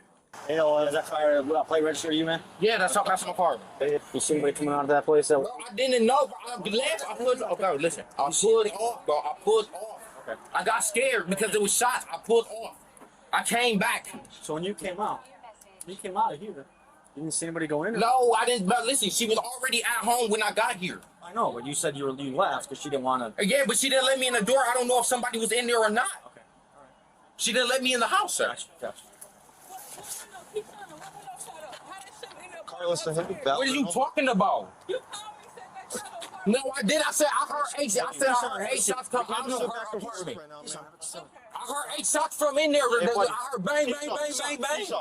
Hey, is that fire play register you, man? Yeah, that's my car. You see anybody coming out of that place? Bro, I didn't know, bro. Okay, listen. I pulled off, bro. I pulled off. Okay. I got scared because there was shots. I pulled off. I came back. So when you came out of here, you didn't see anybody go in? No, I didn't. But listen, she was already at home when I got here. I know, but you said you left because she didn't want to. Yeah, but she didn't let me in the door. I don't know if somebody was in there or not. Okay, all right. She didn't let me in the house, sir. Gotcha. Carlos, what are you talking about? No, I did. I said I heard 8 shots. I said I heard 8 shots come out of her apartment. I heard 8 shots from in there. I heard bang, bang, bang, bang, bang. Come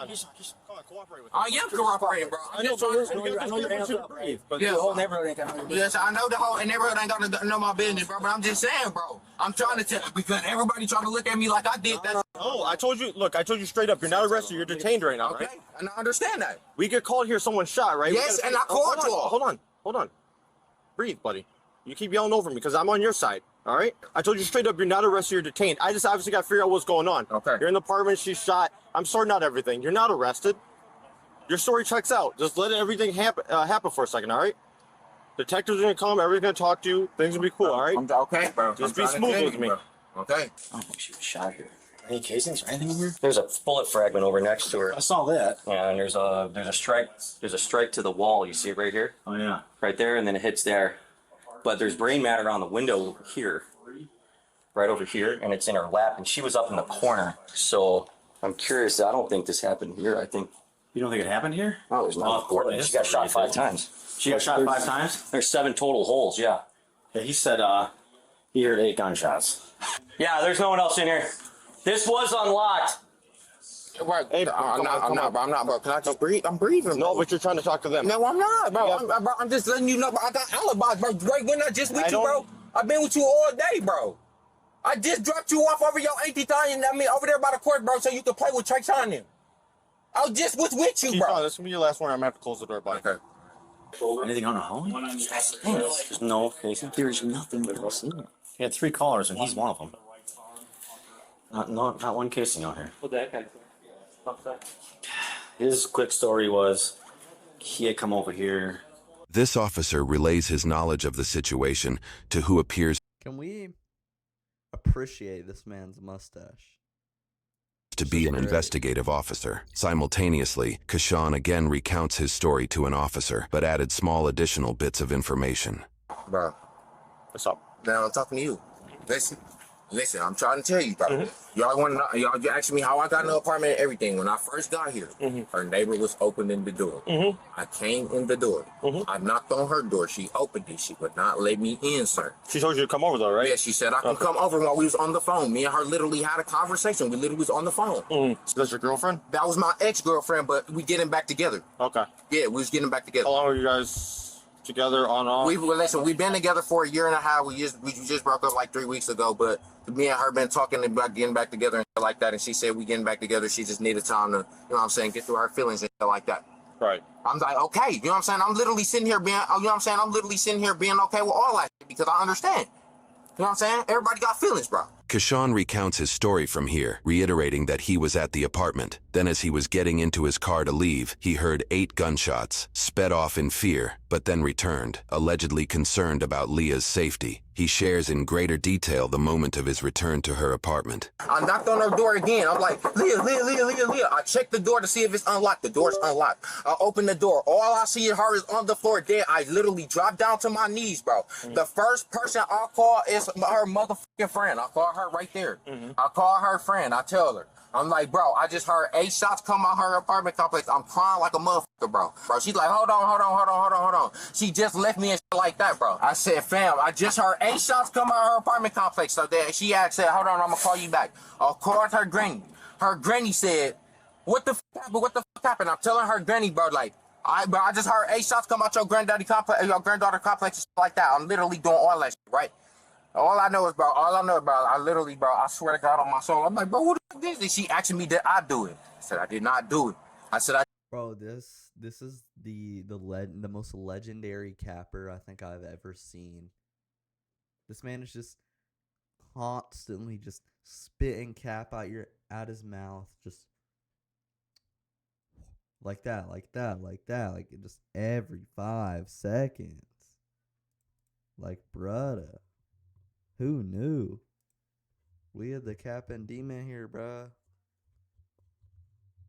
on, cooperate with me. I am cooperating, bro. I know your hands up, but Yeah. the whole neighborhood ain't got no. Yes, I know the whole neighborhood ain't got to know my business, bro. But I'm just saying, bro. I'm trying to tell because everybody trying to look at me like I did that. No, I told you. Look, I told you straight up. You're not arrested. You're detained right now. Okay, Right? and I understand that. We get called here. Someone shot, right? Yes, and I called you all. Hold on. Breathe, buddy. You keep yelling over me because I'm on your side. All right? I told you straight up. You're not arrested. You're detained. I just obviously got to figure out what's going on. Okay. You're in the apartment. She's shot. I'm sorting out everything. You're not arrested. Your story checks out. Just let everything happen for a second. All right? Detectives are gonna come. Everybody's gonna talk to you. Things will be cool. All right? Okay, bro. Just be smooth with me. Bro. Okay. I don't think she was shot here. Any casings or anything in here? There's a bullet fragment over next to her. I saw that. Yeah, and there's a strike to the wall. You see it right here? Oh yeah. Right there, and then it hits there. But there's brain matter on the window here, right over here, and it's in her lap, and she was up in the corner. So I'm curious. I don't think this happened here. I think. You don't think it happened here? Oh, there's no. She got shot 5 times. She got shot 5 times? There's 7 total holes. Yeah. Yeah, he said he heard 8 gunshots. Yeah, there's no one else in here. This was unlocked. Right. Hey, I'm not, bro. Can I just breathe? I'm breathing. No, but you're trying to talk to them. No, I'm not, bro. Yeah. I'm just letting you know, bro. I got alibis, bro. Right when I just with you, bro. I've been with you all day, bro. I just dropped you off over your auntie Tanya, over there by the court, bro, so you can play with Trey on them. I was just with you, bro. This is gonna be your last one. I'm gonna have to close the door, buddy. Okay. Anything on the home? There's no casing. There's nothing but what's in it. He had 3 callers, and he's one of them. Not one casing out here. What that guy? His quick story was he had come over here. This officer relays his knowledge of the situation to who appears Can we appreciate this man's mustache? to be an investigative officer. Simultaneously, Kashan again recounts his story to an officer, but added small additional bits of information. Bro. What's up? Now I'm talking to you. Listen, I'm trying to tell you, bro. Y'all want to know, y'all asking me how I got in the apartment and everything. When I first got here, her neighbor was opening the door. I came in the door. I knocked on her door. She opened it. She would not let me in, sir. She told you to come over though, right? Yeah, she said I can come over while we was on the phone. Me and her literally had a conversation. We literally was on the phone. So that's your girlfriend? That was my ex-girlfriend, but we getting back together. Okay. Yeah, we was getting back together. How long were you guys together on off? We've been together for a year and a half. We just broke up like 3 weeks ago, but me and her been talking about getting back together and stuff like that. And she said we getting back together. She just needed time to, you know what I'm saying, get through her feelings and stuff like that. Right. I'm like, okay, you know what I'm saying? I'm literally sitting here being, you know what I'm saying? I'm literally sitting here being okay with all that shit because I understand. You know what I'm saying? Everybody got feelings, bro. Kashawn recounts his story from here, reiterating that he was at the apartment. Then as he was getting into his car to leave, he heard 8 gunshots, sped off in fear, but then returned, allegedly concerned about Leah's safety. He shares in greater detail the moment of his return to her apartment. I knocked on her door again. I'm like, Leah. I checked the door to see if it's unlocked. The door's unlocked. I open the door. All I see of her is on the floor dead. I literally dropped down to my knees, bro. The first person I call is her motherfucking friend. I call her right there. I call her friend. I tell her. I'm like, bro, I just heard 8 shots come out her apartment complex. I'm crying like a motherfucker, bro. She's like, hold on. She just left me and shit like that, bro. I said, fam, I just heard 8 shots come out her apartment complex. So then she said, hold on, I'm gonna call you back. I called her granny. Her granny said, what the fuck happened? What the fuck happened? I'm telling her granny, bro, like, I just heard 8 shots come out your granddaddy complex, your granddaughter complex and shit like that. I'm literally doing all that shit, right? All I know is, I literally, bro, I swear to God on my soul. I'm like, bro, who the fuck is this? She asking me, did I do it? I said, I did not do it. I said, Bro, this is the most legendary capper I think I've ever seen. This man is just constantly just spitting cap out his mouth, just like that, like just every 5 seconds. Like, brother. Who knew? We had the cap and demon here, bruh.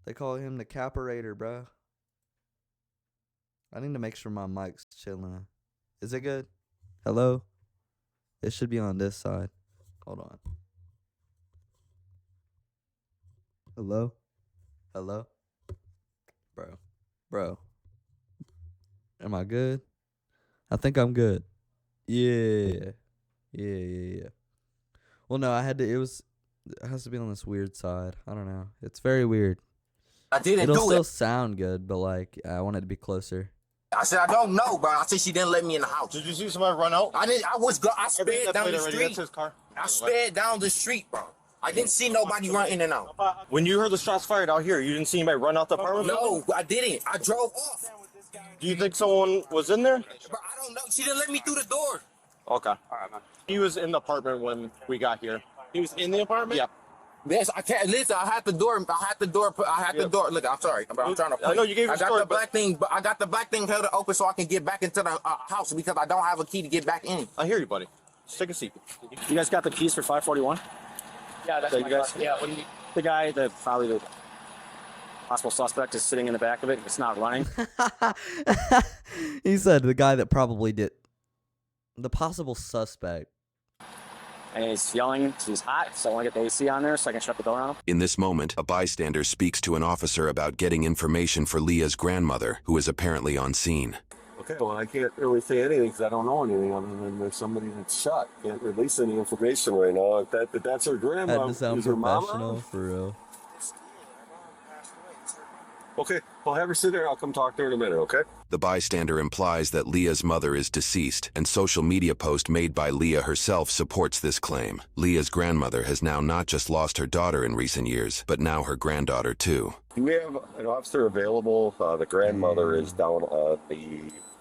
They call him the caperator, bruh. I need to make sure my mic's chilling. Is it good? Hello? It should be on this side. Hold on. Hello? Hello? Bro. Am I good? I think I'm good. Yeah. Well, no, it has to be on this weird side. I don't know. It's very weird. I didn't It'll do still it. sound good, but like, I want it to be closer. I said, I don't know, bro. I said she didn't let me in the house. Did you see somebody run out? I sped down the street. That's his car. I sped down the street, bro. I didn't see nobody run in and out. When you heard the shots fired out here, you didn't see anybody run out the apartment? No, I didn't. I drove off. Do you think someone was in there? Bro, I don't know. She didn't let me through the door. Okay. All right, man. He was in the apartment when we got here. He was in the apartment? Yeah. Yes, I can't. Listen, I had the door. Look, I'm sorry. I'm trying to. I know you gave your story, I got the black thing, but I got the black thing held open so I can get back into the house because I don't have a key to get back in. I hear you, buddy. Just take a seat. You guys got the keys for 541? Yeah, that's you guys. Yeah, what do you need? The guy, probably the possible suspect is sitting in the back of it. It's not running. He said the guy that probably did. The possible suspect. And he's yelling because he's hot, so I want to get the AC on there so I can shut the door on him. In this moment, a bystander speaks to an officer about getting information for Leah's grandmother, who is apparently on scene. Okay, well, I can't really say anything because I don't know anything other than there's somebody that's shot. Can't release any information right now. If that's her grandma, Had to sound is her mama? professional, for real. Okay, well, have her sit there. I'll come talk to her in a minute, okay? The bystander implies that Leah's mother is deceased, and social media post made by Leah herself supports this claim. Leah's grandmother has now not just lost her daughter in recent years, but now her granddaughter too. Do we have an officer available? The grandmother is down on the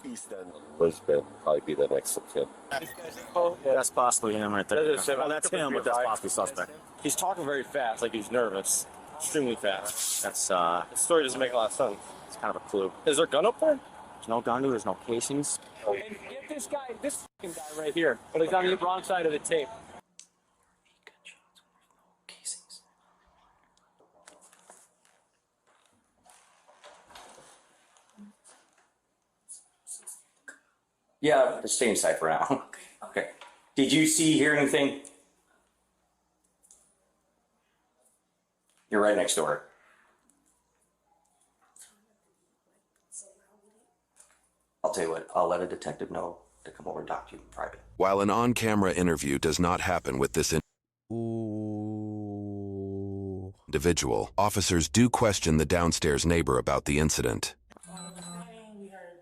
east end of Lisbon. Probably be the next of kin. Yeah, that's possibly him right there. Well, that's him, but that's possibly suspect. He's talking very fast, like he's nervous. Extremely fast. That's, The story doesn't make a lot of sense. it's kind of a clue. Is there a gun up there? There's no gun, there's no casings. And get this fucking guy right here. But he's on the wrong side of the tape. Yeah, stay inside for now. Okay. Did you hear anything? You're right next door. I'll tell you what, I'll let a detective know to come over and talk to you in private. While an on-camera interview does not happen with this Ooh. individual, officers do question the downstairs neighbor about the incident. We heard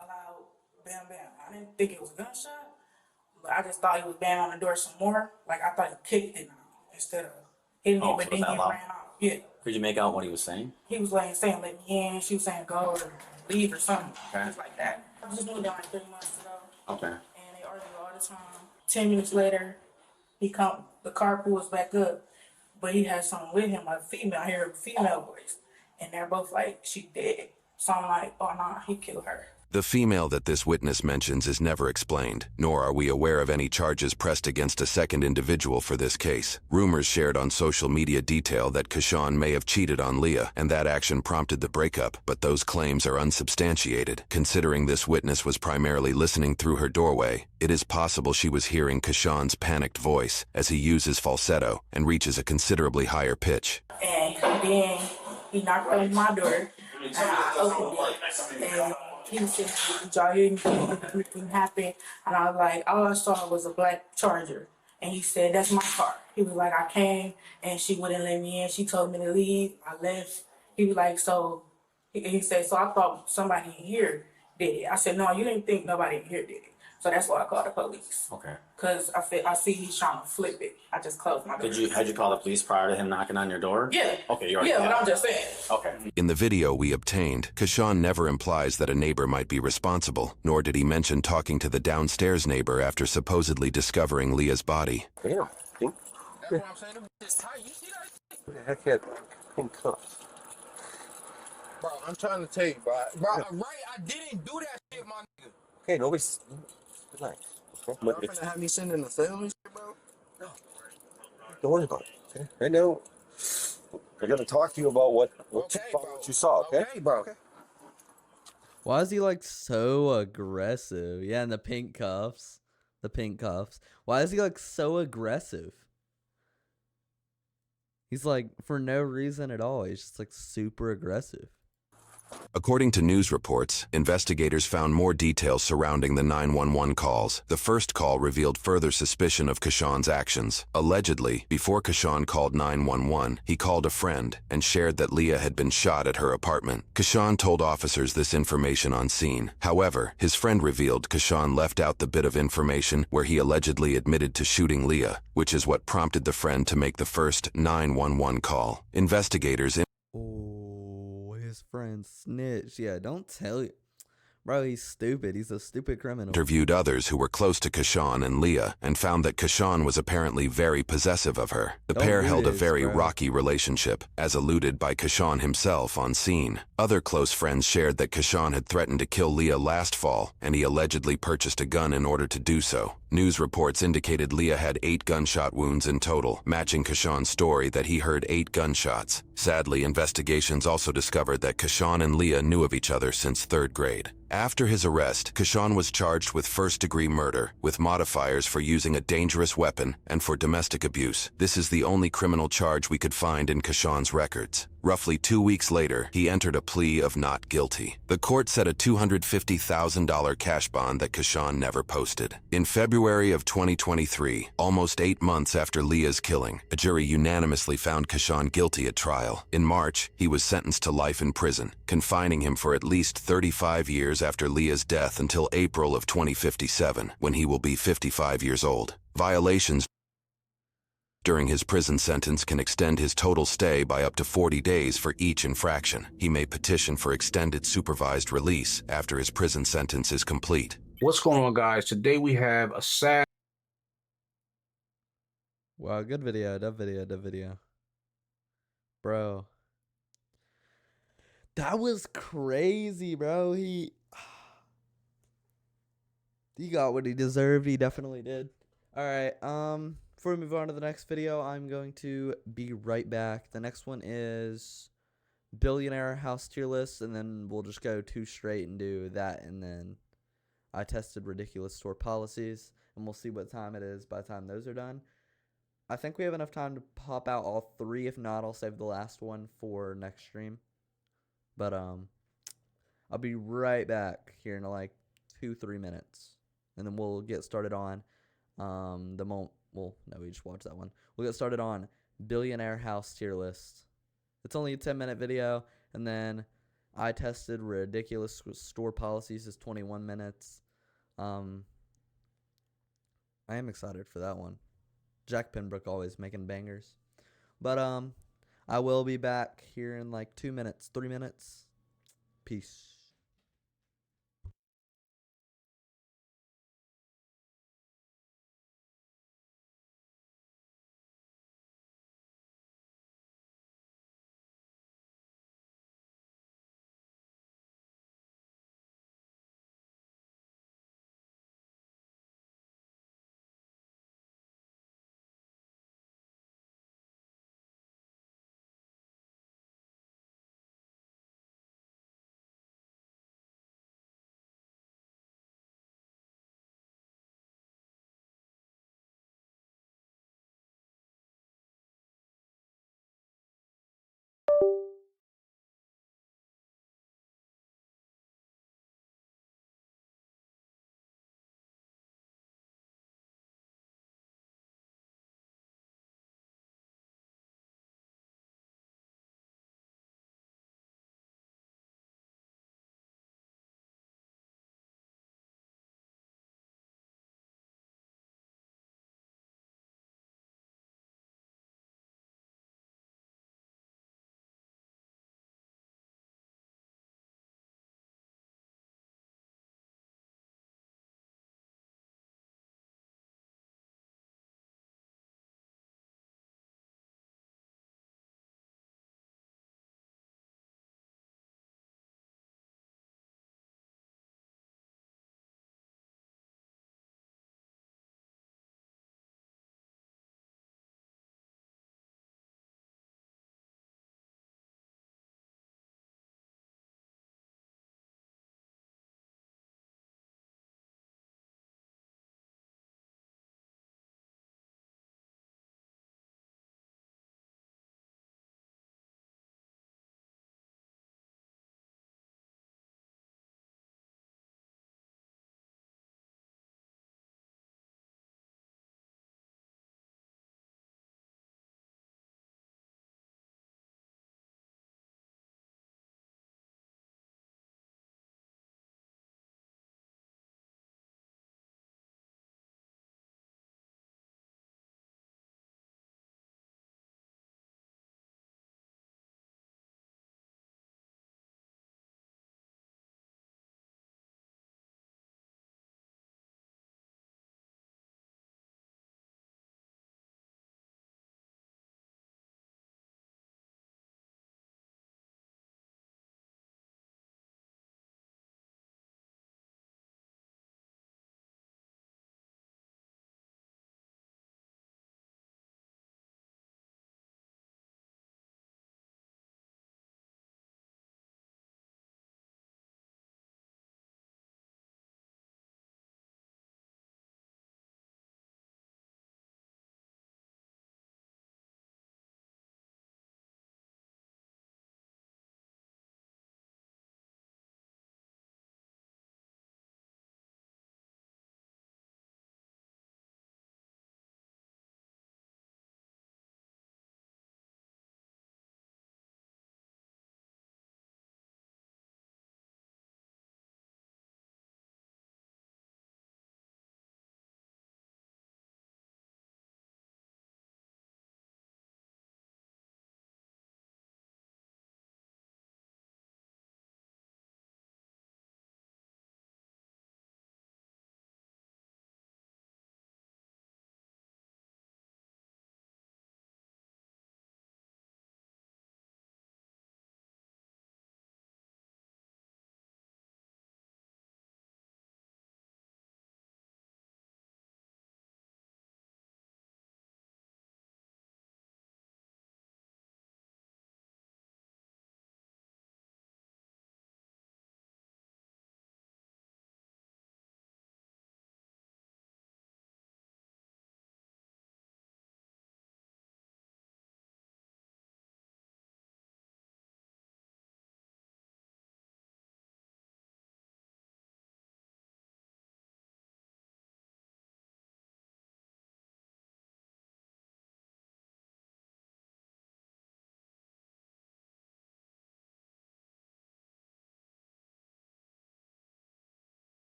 a loud bam bam. I didn't think it was a gunshot, but I just thought he was banging on the door some more. Like I thought he kicked it instead of hitting it, but then he ran off. Yeah. Could you make out what he was saying? He was like saying let me in. She was saying go or leave or something. Okay. Just like that. I just moved down like 3 months ago. Okay. And they argue all the time. 10 minutes later, the car pulls back up, but he has someone with him, a female. I hear a female voice, and they're both like, she dead. So I'm like, oh no, he killed her. The female that this witness mentions is never explained, nor are we aware of any charges pressed against a second individual for this case. Rumors shared on social media detail that Kashawn may have cheated on Leah, and that action prompted the breakup, but those claims are unsubstantiated. Considering this witness was primarily listening through her doorway, it is possible she was hearing Kashawn's panicked voice as he uses falsetto and reaches a considerably higher pitch. And then he knocked on my door, and I opened it, and he said, did y'all hear anything happen? And I was like, all I saw was a black Charger. And he said, that's my car. He was like, I came, and she wouldn't let me in. She told me to leave. I left. He was like, so, he said, so I thought somebody in here did it. I said, no, you didn't think nobody in here did it. So that's why I called the police. Okay. Because I see he's trying to flip it. I just closed my door. Had you call the police prior to him knocking on your door? Yeah. Okay, you already Yeah, had. but I'm just saying. Okay. In the video we obtained, Kashawn never implies that a neighbor might be responsible, nor did he mention talking to the downstairs neighbor after supposedly discovering Leah's body. Damn. That's what I'm saying. It's tight. You see that? Who the heck had pink cuffs? Bro, I'm trying to tell you, bro. Right, I didn't do that shit, my nigga. Okay, nobody's. Relax. Okay? Y'all finna have me sending the film and shit, bro? Don't worry about it. Okay? Right now, they're gonna talk to you about what you saw. Okay? Okay, bro. Okay. Why is he like so aggressive? Yeah, and the pink cuffs. The pink cuffs. Why is he like so aggressive? He's like, for no reason at all. He's just like super aggressive. According to news reports, investigators found more details surrounding the 911 calls. The first call revealed further suspicion of Kashawn's actions. Allegedly, before Kashawn called 911, he called a friend and shared that Leah had been shot at her apartment. Kashawn told officers this information on scene. However, his friend revealed Kashawn left out the bit of information where he allegedly admitted to shooting Leah, which is what prompted the friend to make the first 911 call. Investigators His friend snitch. Yeah, don't tell you. Bro, he's stupid. He's a stupid criminal. interviewed others who were close to Kashawn and Leah and found that Kashawn was apparently very possessive of her. The pair held a very rocky relationship, as alluded by Kashawn himself on scene. Other close friends shared that Kashawn had threatened to kill Leah last fall, and he allegedly purchased a gun in order to do so. News reports indicated Leah had 8 gunshot wounds in total, matching Kashawn's story that he heard 8 gunshots. Sadly, investigations also discovered that Kashawn and Leah knew of each other since 3rd grade. After his arrest, Kashawn was charged with first-degree murder, with modifiers for using a dangerous weapon and for domestic abuse. This is the only criminal charge we could find in Kashawn's records. Roughly 2 weeks later, he entered a plea of not guilty. The court set a $250,000 cash bond that Kashawn never posted. In February of 2023, almost 8 months after Leah's killing, a jury unanimously found Kashawn guilty at trial. In March, he was sentenced to life in prison, confining him for at least 35 years after Leah's death until April of 2057, when he will be 55 years old. Violations during his prison sentence can extend his total stay by up to 40 days for each infraction. He may petition for extended supervised release after his prison sentence is complete. What's going on, guys? Today we have a sad... Wow, good video. That video. Bro. That was crazy, bro. He got what he deserved. He definitely did. All right. Before we move on to the next video, I'm going to be right back. The next one is billionaire house tier list, and then we'll just go 2 straight and do that, and then I tested ridiculous store policies, and we'll see what time it is by the time those are done. I think we have enough time to pop out all 3. If not, I'll save the last one for next stream. But I'll be right back here in like 2-3 minutes, and then we'll get started on well, no, we just watched that one. We'll get started on billionaire house tier list. It's only a 10-minute video, and then I tested ridiculous store policies is 21 minutes. I am excited for that one. Jack Penbrook always making bangers. But I will be back here in like 2 minutes, 3 minutes. Peace.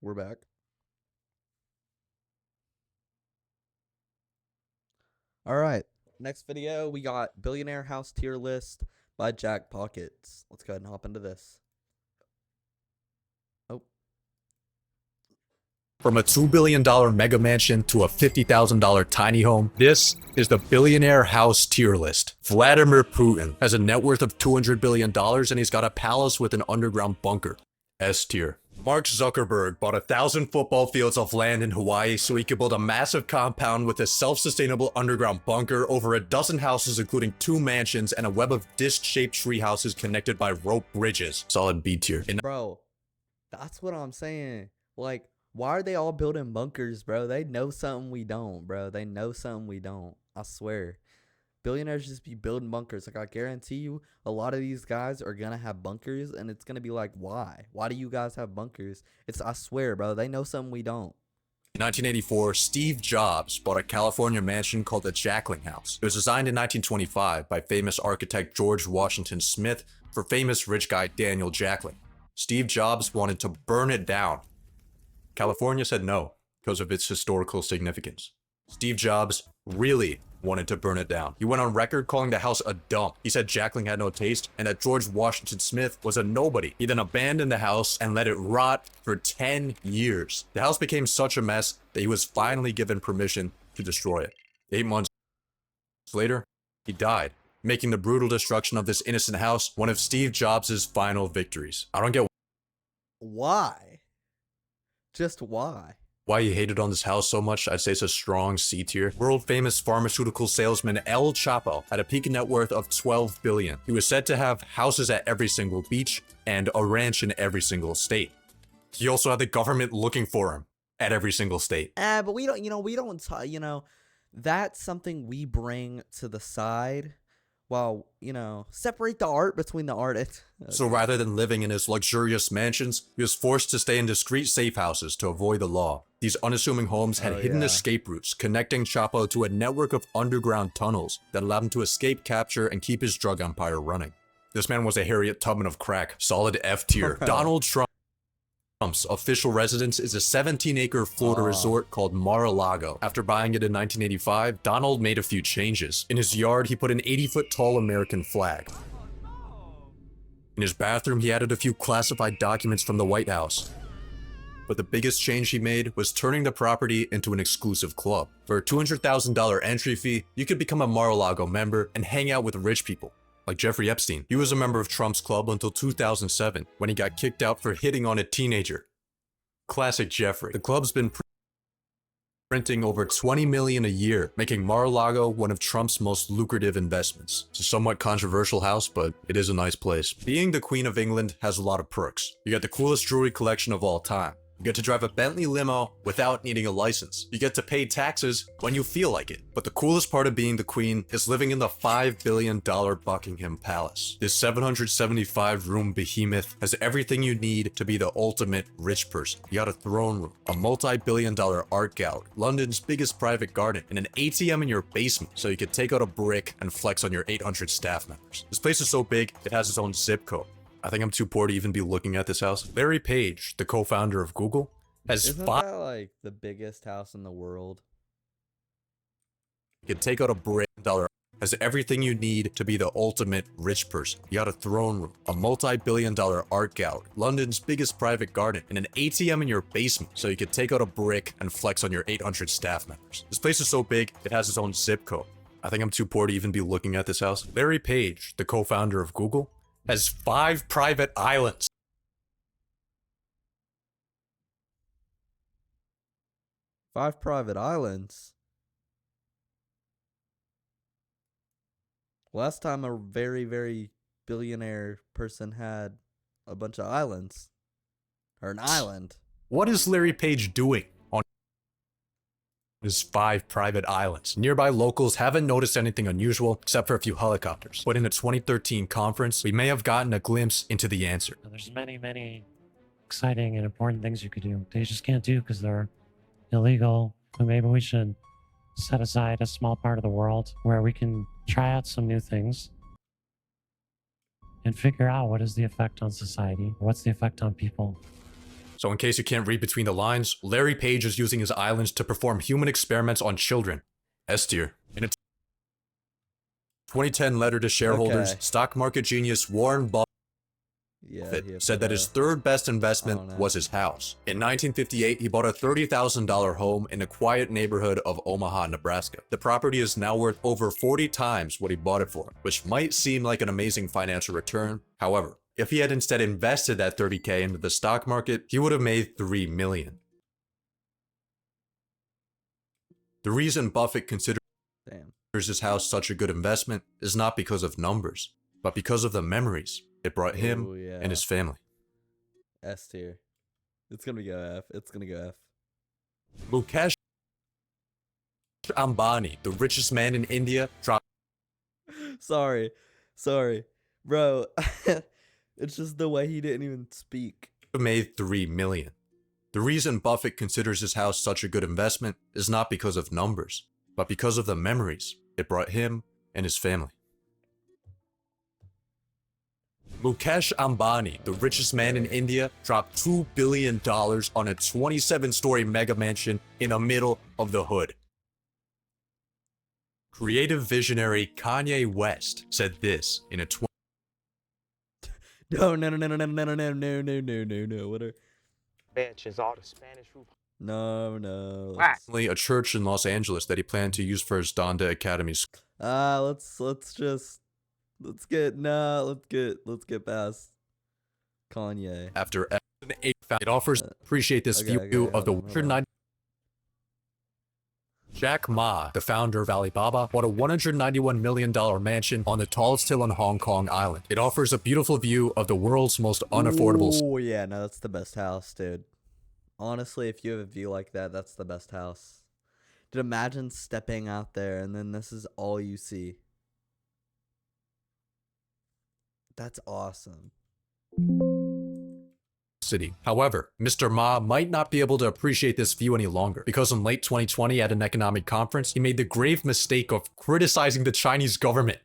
We're back. All right. Next video, we got Billionaire House Tier List by Jack Pockets. Let's go ahead and hop into this. Oh. From a $2 billion mega mansion to a $50,000 tiny home, this is the Billionaire House Tier List. Vladimir Putin has a net worth of $200 billion and he's got a palace with an underground bunker. S tier. Mark Zuckerberg bought 1,000 football fields of land in Hawaii so he could build a massive compound with a self-sustainable underground bunker, over a dozen houses including 2 mansions, and a web of disc-shaped tree houses connected by rope bridges. Solid B tier. Bro, that's what I'm saying. Like, why are they all building bunkers, bro? They know something we don't, bro. They know something we don't. I swear. Billionaires just be building bunkers. Like, I guarantee you, a lot of these guys are going to have bunkers, and it's going to be like, why? Why do you guys have bunkers? I swear, bro. They know something we don't. In 1984, Steve Jobs bought a California mansion called the Jackling House. It was designed in 1925 by famous architect George Washington Smith for famous rich guy Daniel Jackling. Steve Jobs wanted to burn it down. California said no because of its historical significance. Steve Jobs really wanted to burn it down. He went on record calling the house a dump. He said Jackling had no taste and that George Washington Smith was a nobody. He then abandoned the house and let it rot for 10 years. The house became such a mess that he was finally given permission to destroy it. 8 months later, he died, making the brutal destruction of this innocent house one of Steve Jobs' final victories. I don't get why. Just why? Why you hated on this house so much. I'd say it's a strong C tier. World famous pharmaceutical salesman El Chapo had a peak net worth of $12 billion. He was said to have houses at every single beach and a ranch in every single state. He also had the government looking for him at every single state. But we don't, that's something we bring to the side while, separate the art between the artists. So rather than living in his luxurious mansions, he was forced to stay in discreet safe houses to avoid the law. These unassuming homes had hidden escape routes, connecting Chapo to a network of underground tunnels that allowed him to escape capture and keep his drug empire running. This man was a Harriet Tubman of crack. Solid F tier. Donald Trump's official residence is a 17-acre Florida resort called Mar-a-Lago. After buying it in 1985, Donald made a few changes. In his yard, he put an 80-foot-tall American flag. In his bathroom, he added a few classified documents from the White House. But the biggest change he made was turning the property into an exclusive club. For a $200,000 entry fee, you could become a Mar-a-Lago member and hang out with rich people, like Jeffrey Epstein. He was a member of Trump's club until 2007, when he got kicked out for hitting on a teenager. Classic Jeffrey. The club's been printing over $20 million a year, making Mar-a-Lago one of Trump's most lucrative investments. It's a somewhat controversial house, but it is a nice place. Being the Queen of England has a lot of perks. You get the coolest jewelry collection of all time. You get to drive a Bentley limo without needing a license. You get to pay taxes when you feel like it. But the coolest part of being the queen is living in the $5 billion Buckingham Palace. This 775-room behemoth has everything you need to be the ultimate rich person. You got a throne room, a multi-billion-dollar art gallery, London's biggest private garden, and an ATM in your basement so you can take out a brick and flex on your 800 staff members. This place is so big, it has its own zip code. I think I'm too poor to even be looking at this house. Larry Page, the co-founder of Google, has Isn't that like the biggest house in the world? You can take out a brick dollar. Has everything you need to be the ultimate rich person. You got a throne room, a multi-billion-dollar art gallery, London's biggest private garden, and an ATM in your basement so you can take out a brick and flex on your 800 staff members. This place is so big, it has its own zip code. I think I'm too poor to even be looking at this house. Larry Page, the co-founder of Google, has 5 private islands. 5 private islands? Last time a very, very billionaire person had a bunch of islands. Or an island. What is Larry Page doing on his 5 private islands? Nearby locals haven't noticed anything unusual except for a few helicopters. But in a 2013 conference, we may have gotten a glimpse into the answer. There's many exciting and important things you could do. They just can't do because they're illegal. But maybe we should set aside a small part of the world where we can try out some new things and figure out what is the effect on society, what's the effect on people. So in case you can't read between the lines, Larry Page is using his islands to perform human experiments on children. S tier. In a 2010 letter to shareholders, Okay. stock market genius Warren Buffett said that his third best investment was his house. In 1958, he bought a $30,000 home in a quiet neighborhood of Omaha, Nebraska. The property is now worth over 40 times what he bought it for, which might seem like an amazing financial return. However, if he had instead invested that $30K into the stock market, he would have made $3 million. The reason Buffett considers his house such a good investment is not because of numbers, but because of the memories it brought him and his family. S tier. It's gonna go F. It's gonna go F. Mukesh Ambani, the richest man in India, dropped. Sorry, bro. It's just the way he didn't even speak. Made $3 million. The reason Buffett considers his house such a good investment is not because of numbers, but because of the memories it brought him and his family. Mukesh Ambani, the richest man in India, dropped $2 billion on a 27-story mega mansion in the middle of the hood. Creative visionary Kanye West said this in a No. What are Mansions, all the Spanish roof. No. a church in Los Angeles that he planned to use for his Donda Academy school. Let's get past Kanye. After it offers appreciate this view of the 190. Jack Ma, the founder of Alibaba, bought a $191 million mansion on the tallest hill on Hong Kong Island. It offers a beautiful view of the world's most unaffordable. Oh yeah, no, that's the best house, dude. Honestly, if you have a view like that, that's the best house. Dude, imagine stepping out there and then this is all you see. That's awesome. City. However, Mr. Ma might not be able to appreciate this view any longer because in late 2020 at an economic conference, he made the grave mistake of criticizing the Chinese government.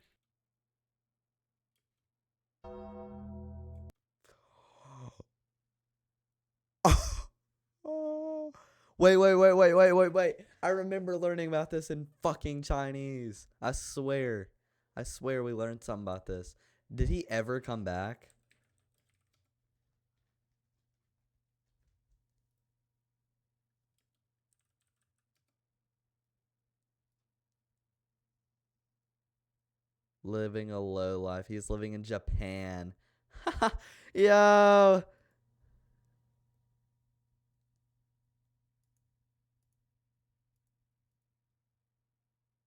Wait. I remember learning about this in fucking Chinese. I swear we learned something about this. Did he ever come back? Living a low life. He's living in Japan. Yo.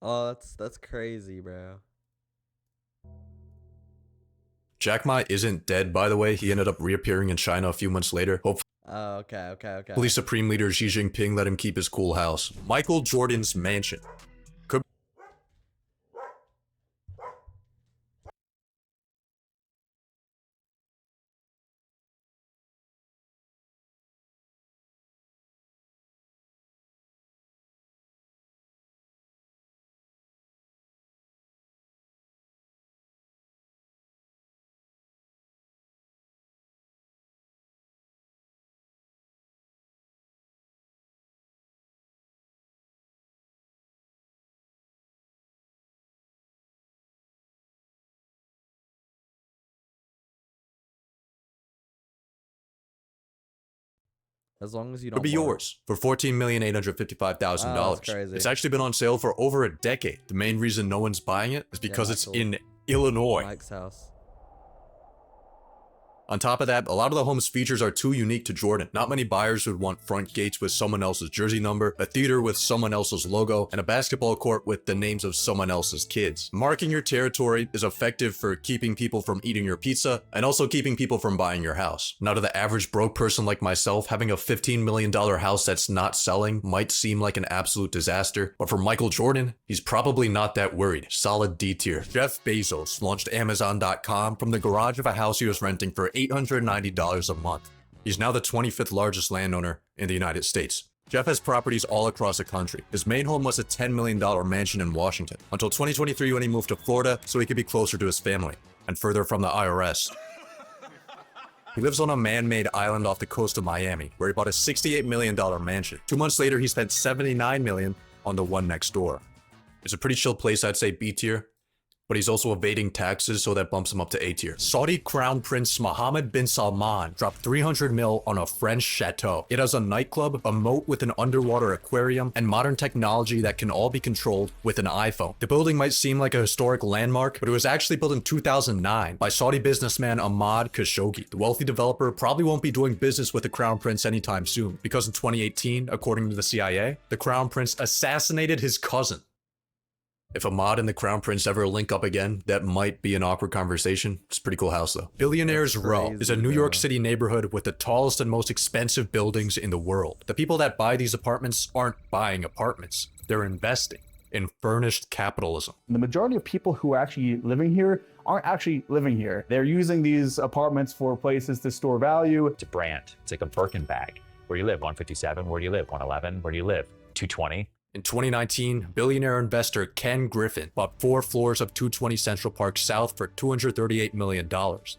Oh, that's crazy, bro. Jack Ma isn't dead, by the way. He ended up reappearing in China a few months later. Oh, okay. Hopefully Supreme Leader Xi Jinping let him keep his cool house. Michael Jordan's mansion. As long as you Could don't be bark. yours for $14,855,000. Oh, that's crazy. It's actually been on sale for over a decade. The main reason no one's buying it is because it's in Illinois. Mike's house. On top of that, a lot of the home's features are too unique to Jordan. Not many buyers would want front gates with someone else's jersey number, a theater with someone else's logo, and a basketball court with the names of someone else's kids. Marking your territory is effective for keeping people from eating your pizza and also keeping people from buying your house. Now, to the average broke person like myself, having a $15 million house that's not selling might seem like an absolute disaster, but for Michael Jordan, he's probably not that worried. Solid D tier. Jeff Bezos launched Amazon.com from the garage of a house he was renting for $890 a month. He's now the 25th largest landowner in the United States. Jeff has properties all across the country. His main home was a $10 million mansion in Washington, until 2023 when he moved to Florida so he could be closer to his family, and further from the IRS. He lives on a man-made island off the coast of Miami, where he bought a $68 million mansion. 2 months later, he spent $79 million on the one next door. It's a pretty chill place, I'd say B tier, but he's also evading taxes, so that bumps him up to A tier. Saudi Crown Prince Mohammed bin Salman dropped 300 mil on a French chateau. It has a nightclub, a moat with an underwater aquarium, and modern technology that can all be controlled with an iPhone. The building might seem like a historic landmark, but it was actually built in 2009 by Saudi businessman Ahmad Khashoggi. The wealthy developer probably won't be doing business with the Crown Prince anytime soon, because in 2018, according to the CIA, the Crown Prince assassinated his cousin. If Ahmad and the Crown Prince ever link up again, that might be an awkward conversation. It's a pretty cool house though. Billionaires Row is a New York City neighborhood with the tallest and most expensive buildings in the world. The people that buy these apartments aren't buying apartments. They're investing in furnished capitalism. The majority of people who are actually living here aren't actually living here. They're using these apartments for places to store value. It's a brand. It's like a Birkin bag. Where do you live? 157. Where do you live? 111. Where do you live? 220. In 2019, billionaire investor Ken Griffin bought 4 floors of 220 Central Park South for $238 million,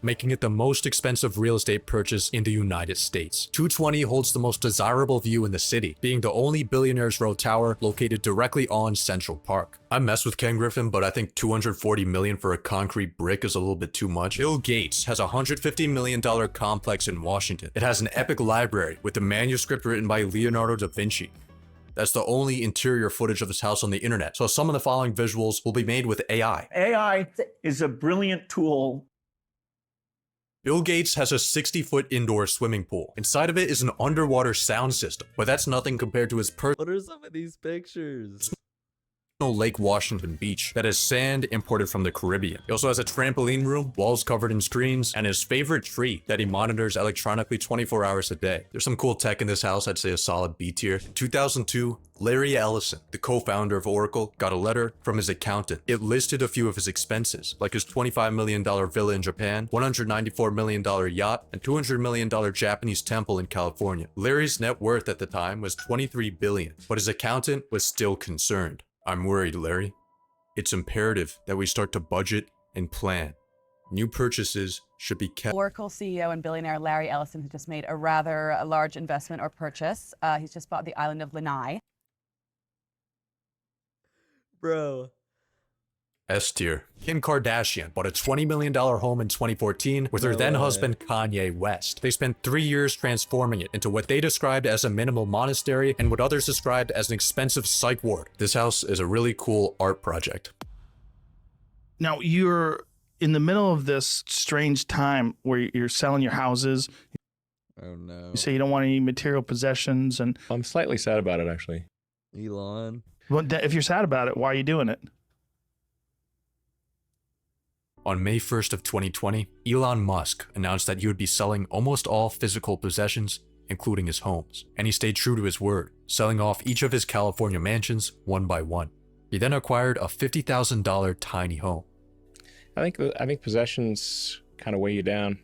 making it the most expensive real estate purchase in the United States. 220 holds the most desirable view in the city, being the only Billionaires Row tower located directly on Central Park. I mess with Ken Griffin, but I think $240 million for a concrete brick is a little bit too much. Bill Gates has a $150 million complex in Washington. It has an epic library with a manuscript written by Leonardo da Vinci. That's the only interior footage of his house on the internet, so some of the following visuals will be made with AI. AI is a brilliant tool. Bill Gates has a 60-foot indoor swimming pool. Inside of it is an underwater sound system, but that's nothing compared to his What are some of these pictures? Lake Washington Beach that has sand imported from the Caribbean. He also has a trampoline room, walls covered in screens, and his favorite tree that he monitors electronically 24 hours a day. There's some cool tech in this house, I'd say a solid B tier. In 2002, Larry Ellison, the co-founder of Oracle, got a letter from his accountant. It listed a few of his expenses, like his $25 million villa in Japan, $194 million yacht, and $200 million Japanese temple in California. Larry's net worth at the time was $23 billion, but his accountant was still concerned. I'm worried, Larry. It's imperative that we start to budget and plan. New purchases should be kept. Oracle CEO and billionaire Larry Ellison has just made a rather large investment or purchase. He's just bought the island of Lanai. Bro. S tier. Kim Kardashian bought a $20 million home in 2014 with her then husband Kanye West. They spent 3 years transforming it into what they described as a minimal monastery and what others described as an expensive psych ward. This house is a really cool art project. Now you're in the middle of this strange time where you're selling your houses. Oh no. You say you don't want any material possessions, and I'm slightly sad about it actually. Elon. Well, if you're sad about it, why are you doing it? On May 1st of 2020, Elon Musk announced that he would be selling almost all physical possessions, including his homes. And he stayed true to his word, selling off each of his California mansions one by one. He then acquired a $50,000 tiny home. I think possessions kind of weigh you down.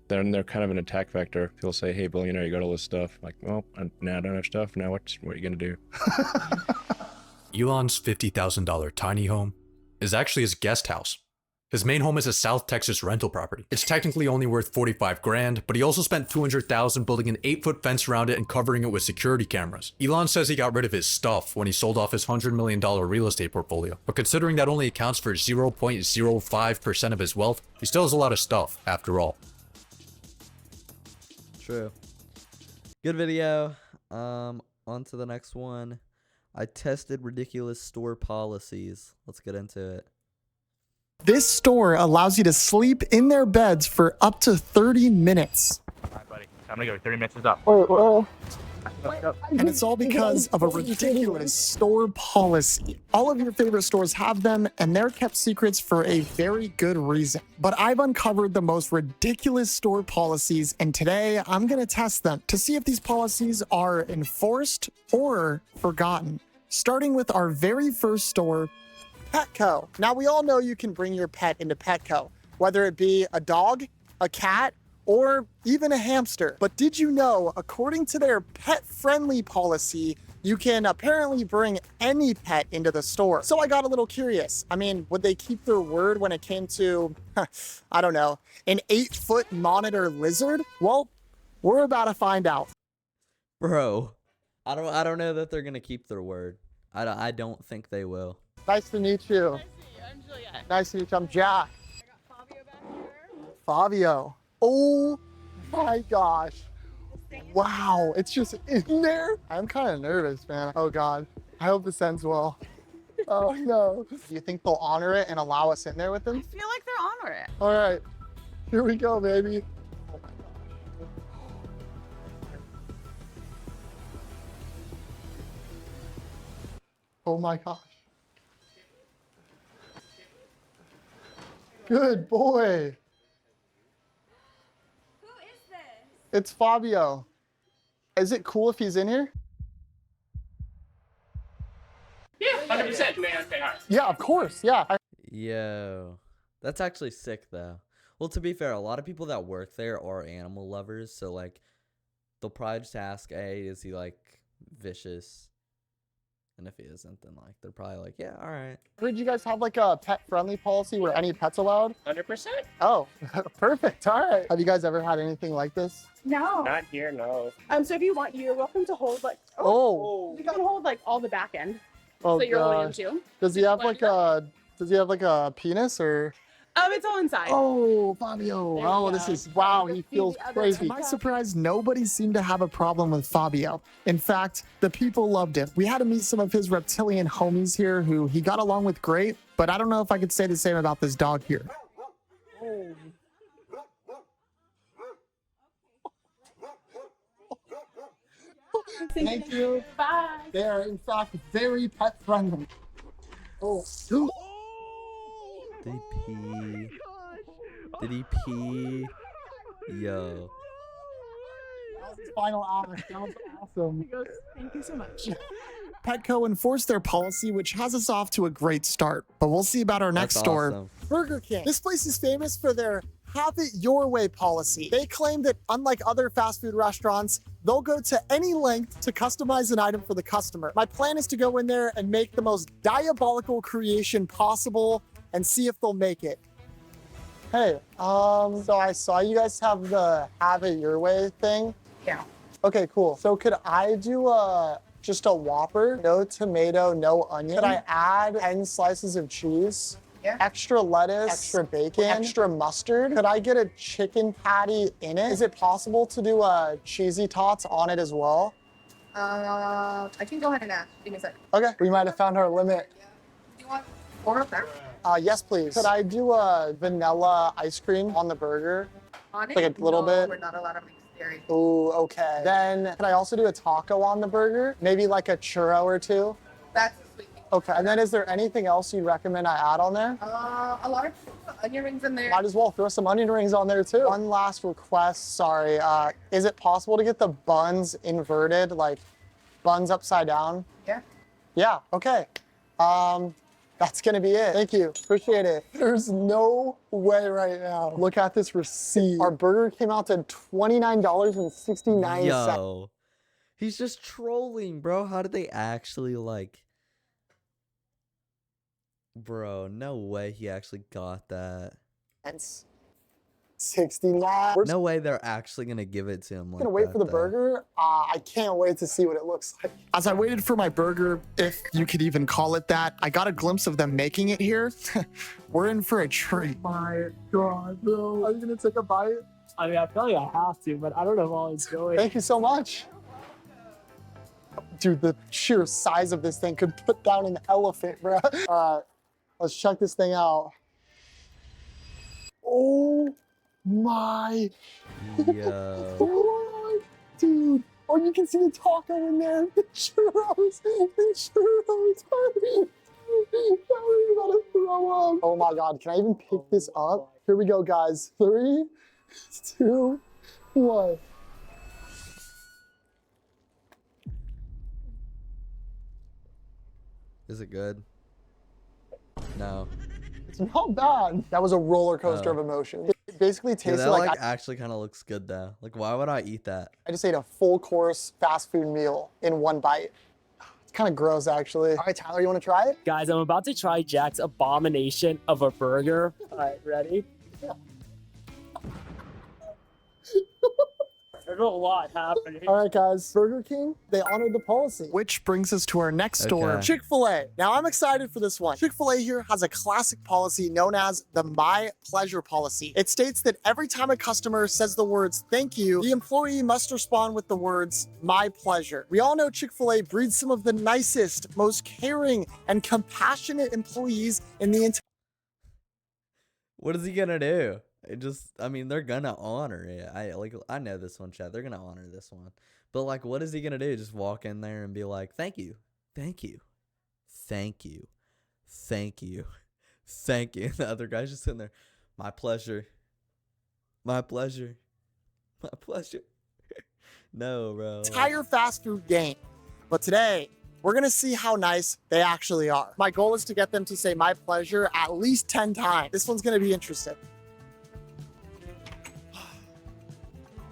Then they're kind of an attack vector. People say, "Hey, billionaire, you got all this stuff." Like, well, now I don't have stuff. Now what are you gonna do? Elon's $50,000 tiny home is actually his guest house. His main home is a South Texas rental property. It's technically only worth $45 grand, but he also spent $200,000 building an 8-foot fence around it and covering it with security cameras. Elon says he got rid of his stuff when he sold off his $100 million real estate portfolio, but considering that only accounts for 0.05% of his wealth, he still has a lot of stuff after all. True. Good video. On to the next one. I tested ridiculous store policies. Let's get into it. This store allows you to sleep in their beds for up to 30 minutes. All right, buddy. I'm gonna go. 30 minutes is up. And it's all because of a ridiculous store policy. All of your favorite stores have them, and they're kept secrets for a very good reason. But I've uncovered the most ridiculous store policies, and today I'm going to test them to see if these policies are enforced or forgotten. Starting with our very first store, Petco. Now, we all know you can bring your pet into Petco, whether it be a dog, a cat, or even a hamster. But did you know, according to their pet-friendly policy, you can apparently bring any pet into the store. So I got a little curious. I mean, would they keep their word when it came to, I don't know, an 8-foot monitor lizard? Well, we're about to find out. Bro, I don't know that they're gonna keep their word. I don't think they will. Nice to meet you. Nice to meet you. I'm Juliet. Nice to meet you. I'm Jack. I got Fabio back here. Fabio. Oh my gosh. Wow, it's just in there. I'm kind of nervous, man. Oh God. I hope this ends well. Oh no. Do you think they'll honor it and allow us in there with them? I feel like they'll honor it. All right. Here we go, baby. Oh my gosh. Good boy. Who is this? It's Fabio. Is it cool if he's in here? Yeah, 100%. Man, okay, all right. Yeah, of course. Yeah. Yo, that's actually sick though. Well, to be fair, a lot of people that work there are animal lovers, so like they'll probably just ask, hey, is he like vicious? And if he isn't, then like they're probably like, yeah, all right. Heard you guys have like a pet-friendly policy where any pets allowed? 100%. Oh, perfect. All right. Have you guys ever had anything like this? No. Not here, no. So if you want, you're welcome to hold like. Oh. You can hold like all the back end. Oh, So you're willing gosh. to. Does he have like a? Does he have like a penis or? It's all inside. Oh, Fabio. There Oh, you this go. is, wow, he feels the other crazy. one. To my surprise, nobody seemed to have a problem with Fabio. In fact, the people loved him. We had to meet some of his reptilian homies here who he got along with great, but I don't know if I could say the same about this dog here. Thank you. Bye. They are, in fact, very pet friendly. Oh. Did he pee? Did he pee? Yo. That was his final act. That was awesome. He goes, thank you so much. Petco enforced their policy, which has us off to a great start. But we'll see about our next That's store. awesome. Burger King. This place is famous for their have it your way policy. They claim that unlike other fast food restaurants, they'll go to any length to customize an item for the customer. My plan is to go in there and make the most diabolical creation possible and see if they'll make it. Hey, so I saw you guys have the have it your way thing. Yeah. Okay, cool. So could I do just a Whopper? No tomato, no onion. Could I add 10 slices of cheese? Yeah. Extra lettuce, extra bacon, extra mustard. Could I get a chicken patty in it? Is it possible to do cheesy tots on it as well? I can go ahead and ask. Give me a second. Okay, we might have found our limit. Do you want 4 of them? Yes, please. Could I do a vanilla ice cream on the burger? On it? Like a little bit? We're not allowed to mix dairy. Ooh, okay. Then could I also do a taco on the burger? Maybe like a churro or two? That's sweet. Okay, and then is there anything else you'd recommend I add on there? A large onion rings in there. Might as well throw some onion rings on there too. One last request, sorry. Is it possible to get the buns inverted, like buns upside down? Yeah. Yeah, okay. That's gonna be it. Thank you, appreciate it. There's no way right now. Look at this receipt. Our burger came out to $29.69. Yo. He's just trolling, bro. How did they actually like... Bro, no way he actually got that. That's 69. We're No way they're actually gonna give it to him like gonna wait that, for the though. burger. I can't wait to see what it looks like. As I waited for my burger, if you could even call it that, I got a glimpse of them making it here. We're in for a treat. My God, bro. Are you gonna take a bite? I mean, I feel like I have to, but I don't know if I'll enjoy it. Thank you so much. Dude, the sheer size of this thing could put down an elephant, bro. All right, let's check this thing out. Oh my. Yo. What? Dude. Oh, you can see the taco in there. The churros. The churros. Now we're about to throw up. Oh my God. Can I even pick this up? Here we go, guys. 3, 2, 1. Is it good? No. It's not bad. That was a roller coaster of emotion. basically Yeah, tasted that like, like actually kind of looks good though. Like, why would I eat that? I just ate a full course fast food meal in one bite. It's kind of gross, actually. All right, Tyler, you want to try it? Guys, I'm about to try Jack's abomination of a burger. All right, ready? There's a lot happening. All right, guys. Burger King, they honored the policy. Which brings us to our next store, Okay. Chick-fil-A. Now, I'm excited for this one. Chick-fil-A here has a classic policy known as the My Pleasure policy. It states that every time a customer says the words thank you, the employee must respond with the words my pleasure. We all know Chick-fil-A breeds some of the nicest, most caring, and compassionate employees in the entire. What is he gonna do? It just, I mean, they're gonna honor it. I know this one, Chad. They're gonna honor this one. But like, what is he gonna do? Just walk in there and be like, thank you, thank you, thank you, thank you, thank you. And the other guy's just sitting there, my pleasure, my pleasure, my pleasure. No, bro. Entire fast food game. But today, we're gonna see how nice they actually are. My goal is to get them to say my pleasure at least 10 times. This one's gonna be interesting.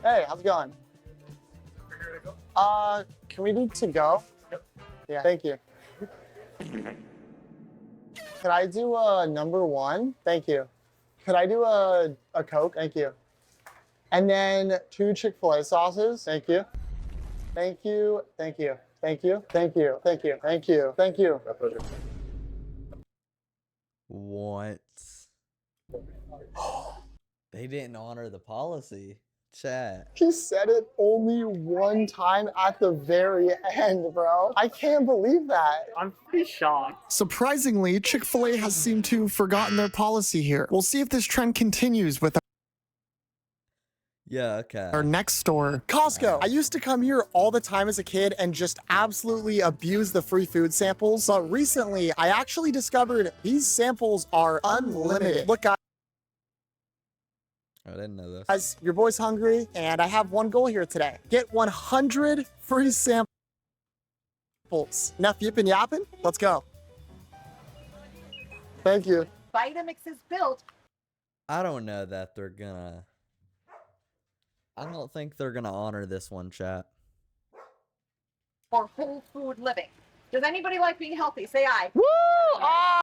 Hey, how's it going? Can we do to go? Yep. Yeah, thank you. Could I do number one? Thank you. Could I do a Coke? Thank you. And then 2 Chick-fil-A sauces. Thank you. Thank you. Thank you. Thank you. Thank you. Thank you. Thank you. Thank you. My pleasure. What? They didn't honor the policy. Chat. He said it only one time at the very end, bro. I can't believe that. I'm pretty shocked. Surprisingly, Chick-fil-A has seemed to have forgotten their policy here. We'll see if this trend continues with Yeah, okay. our next store, Costco. I used to come here all the time as a kid and just absolutely abuse the free food samples. But recently, I actually discovered these samples are unlimited. Look, I didn't know this. guys, your boy's hungry, and I have one goal here today. Get 100 free samples. Enough yipping yapping? Let's go. Thank you. Vitamix is built I don't know that they're gonna. I don't think they're gonna honor this one, chat. for whole food living. Does anybody like being healthy? Say aye. Woo! Ah!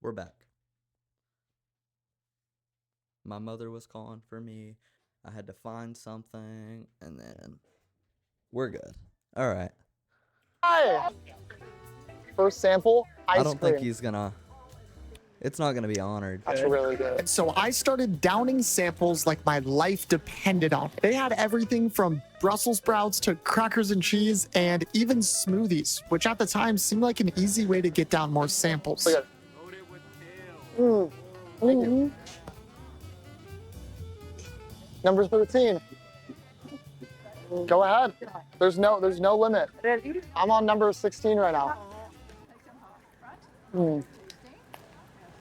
We're back. My mother was calling for me. I had to find something, and then we're good. All right. Hi. First sample, ice I don't cream. think he's gonna. It's not gonna be honored. That's really good. So I started downing samples like my life depended on it. They had everything from Brussels sprouts to crackers and cheese and even smoothies, which at the time seemed like an easy way to get down more samples. Number 13. Go ahead. There's no limit. I'm on number 16 right now.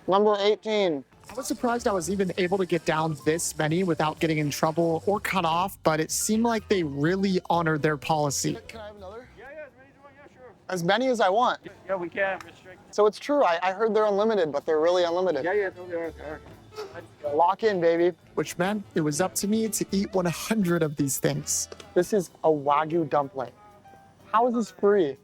Number 18. I was surprised I was even able to get down this many without getting in trouble or cut off, but it seemed like they really honored their policy. Can I have another? Yeah, sure. As many as I want. Yeah, we can restrict. So it's true. I heard they're unlimited, but they're really unlimited. Yeah, no, they are. Lock in, baby. Which meant it was up to me to eat 100 of these things. This is a Wagyu dumpling. How is this free?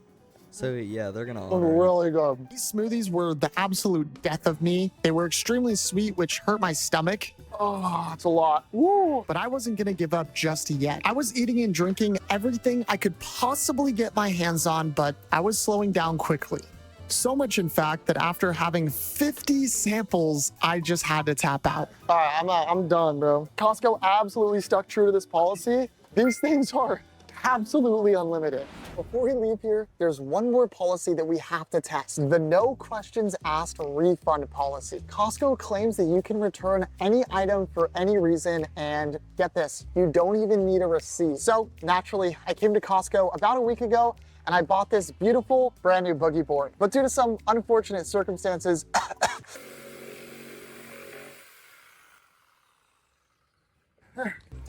So yeah, they're gonna It's honor it. really good. These smoothies were the absolute death of me. They were extremely sweet, which hurt my stomach. Oh, it's a lot. Woo. But I wasn't gonna give up just yet. I was eating and drinking everything I could possibly get my hands on, but I was slowing down quickly. So much, in fact, that after having 50 samples, I just had to tap out. All right, I'm done, bro. Costco absolutely stuck true to this policy. These things are absolutely unlimited. Before we leave here, there's one more policy that we have to test. The no questions asked refund policy. Costco claims that you can return any item for any reason, and get this, you don't even need a receipt. So naturally, I came to Costco about a week ago and I bought this beautiful brand new boogie board. But due to some unfortunate circumstances,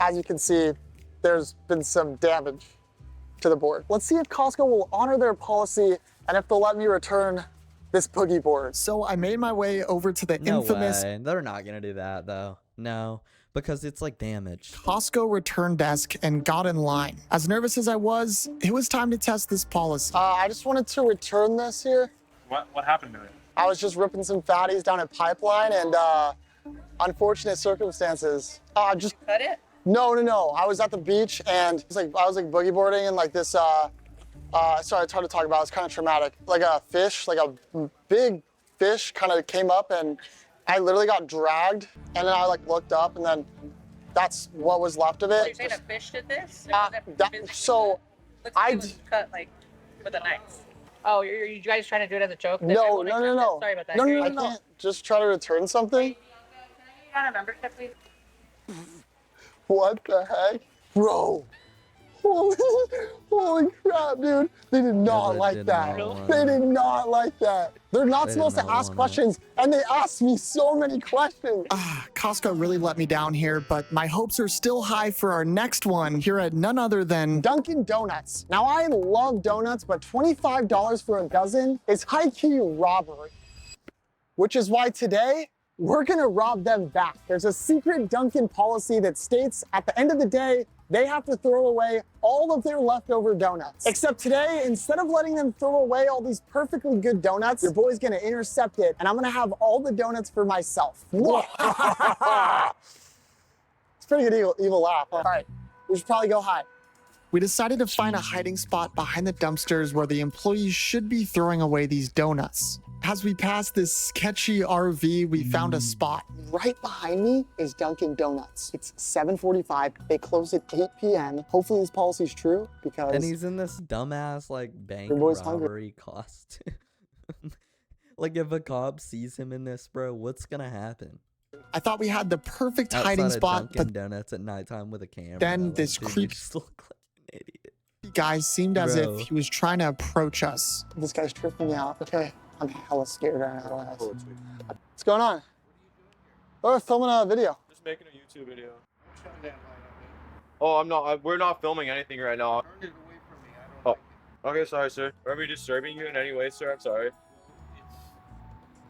as you can see, there's been some damage to the board. Let's see if Costco will honor their policy and if they'll let me return this boogie board. So I made my way over to the infamous way. They're not gonna do that though. No, because it's like damaged. Costco return desk and got in line. As nervous as I was, it was time to test this policy. I just wanted to return this here. What happened to it? I was just ripping some fatties down at Pipeline and unfortunate circumstances. Just cut it? No. I was at the beach and it's like I was like boogie boarding and like this sorry, it's hard to talk about. It's kind of traumatic. Like a fish, like a big fish kind of came up and I literally got dragged and then I like looked up and then that's what was left of So it. you're saying a fish did this? So looks like it was cut like with a knife. Oh, you guys trying to do it as a joke? No. Sorry about that. No. I can't just try to return something. On a membership, please. What the heck? Bro. Holy crap, dude. They did not like that. They did not like that. They're not supposed to ask questions, and they asked me so many questions. Costco really let me down here, but my hopes are still high for our next one here at none other than Dunkin' Donuts. Now, I love donuts, but $25 for a dozen is high-key robbery. Which is why today, we're gonna rob them back. There's a secret Dunkin' policy that states at the end of the day, they have to throw away all of their leftover donuts. Except today, instead of letting them throw away all these perfectly good donuts, your boy's gonna intercept it and I'm gonna have all the donuts for myself. It's pretty good evil laugh. All right, we should probably go hide. we decided to find a hiding spot behind the dumpsters where the employees should be throwing away these donuts. As we passed this sketchy RV, we found a spot. Right behind me is Dunkin' Donuts. It's 7:45. They close at 8 p.m. Hopefully this policy's true because... And he's in this dumbass like bank Your boy's robbery costume. Like if a cop sees him in this, bro, what's gonna happen? I thought we had the perfect Outside hiding of spot, Dunkin' but Donuts at nighttime with a camera. then like, this dude, you creep just look like an idiot. guy seemed as Bro. if he was trying to approach us. This guy's tripping me out. Okay, I'm hella scared right now. What's going on? Oh, we're filming a video. Just making a YouTube video. Oh, I'm not. We're not filming anything right now. Turn it away from me. I don't like it. Okay, sorry, sir. Are we disturbing you in any way, sir? I'm sorry.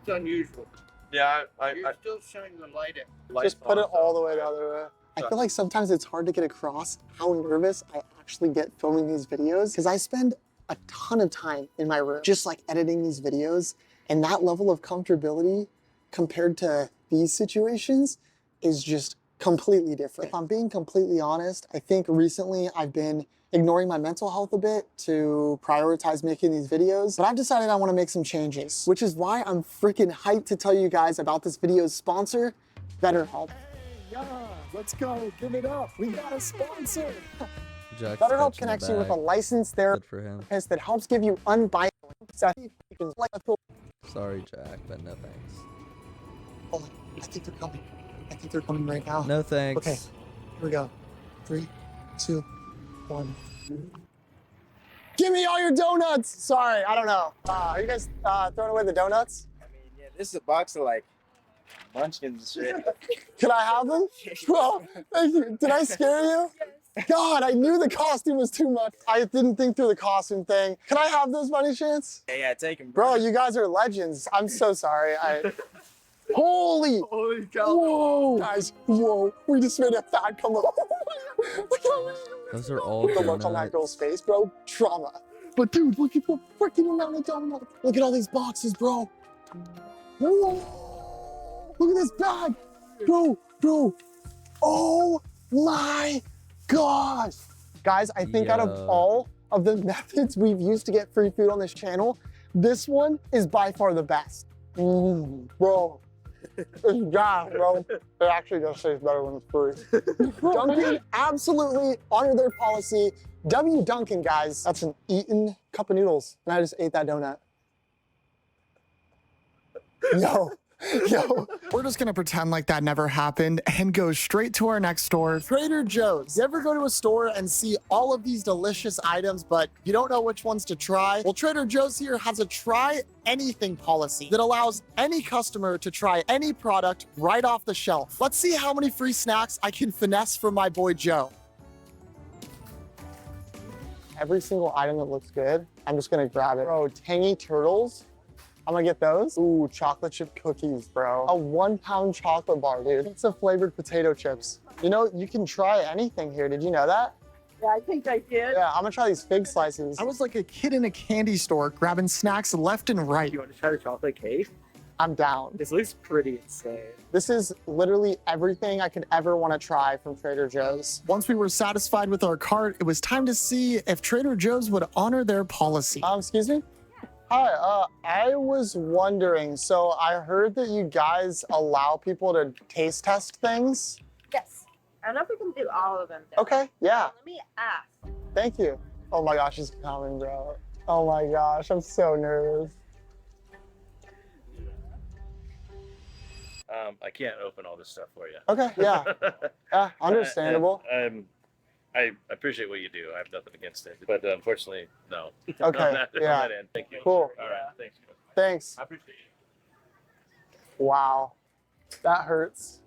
It's unusual. Yeah, You're still shining the light at. Just put it all the way the other way. I feel like sometimes it's hard to get across how nervous I actually get filming these videos because I spend a ton of time in my room just like editing these videos, and that level of comfortability compared to these situations is just completely different. If I'm being completely honest, I think recently I've been ignoring my mental health a bit to prioritize making these videos, but I've decided I want to make some changes, which is why I'm freaking hyped to tell you guys about this video's sponsor, BetterHelp. Yeah, let's go. Give it up. We got a sponsor. Jack's BetterHelp touching connects the you with a bag. licensed Good for him. therapist that helps give you unbiased Sorry, Jack, but no thanks. Hold on. I think they're coming. I think they're coming right now. No thanks. Okay, here we go. 3, 2, 1. Give me all your donuts! Sorry, I don't know. Are you guys throwing away the donuts? Yeah, this is a box of like Munchkins shit. Can I have them? Bro, thank you. Did I scare you? God, I knew the costume was too much. I didn't think through the costume thing. Can I have those by any chance? Yeah, take him, Bro, you guys are legends. I'm so sorry. Holy cow. Whoa. Guys, whoa. We just made a fat come up. Look how Those are all the look on that donuts. girl's face, bro. Trauma. But dude, look at the freaking amount of donuts. Look at all these boxes, bro. Whoa. Look at this bag. Bro. Oh my gosh. Guys, I think out of all of the methods we've used to get free food on this channel, this one is by far the best. Bro. It's gas, bro. It actually does taste better when it's free. Dunkin' absolutely honor their policy. W Dunkin', guys. That's an eaten cup of noodles. And I just ate that donut. Yo. We're just gonna pretend like that never happened and go straight to our next store, Trader Joe's. You ever go to a store and see all of these delicious items, but you don't know which ones to try? Well, Trader Joe's here has a try anything policy that allows any customer to try any product right off the shelf. Let's see how many free snacks I can finesse from my boy Joe. Every single item that looks good, I'm just gonna grab it. Bro, tangy turtles. I'm gonna get those. Ooh, chocolate chip cookies, bro. A 1 pound chocolate bar, dude. It's a flavored potato chips. You know, you can try anything here. Did you know that? Yeah, I think I did. Yeah, I'm gonna try these fig slices. I was like a kid in a candy store grabbing snacks left and right. You want to try the chocolate cake? I'm down. This looks pretty insane. This is literally everything I could ever want to try from Trader Joe's. Once we were satisfied with our cart, it was time to see if Trader Joe's would honor their policy. Excuse me? Hi, I was wondering, so I heard that you guys allow people to taste test things? Yes. I don't know if we can do all of them, though. Okay, yeah. Let me ask. Thank you. Oh my gosh, he's coming, bro. Oh my gosh, I'm so nervous. I can't open all this stuff for you. Okay, yeah. Yeah, understandable. I appreciate what you do. I have nothing against it, but unfortunately, no. Okay, On that yeah. end, thank you. Cool. All right, thanks. Thanks. I appreciate it. Wow, that hurts.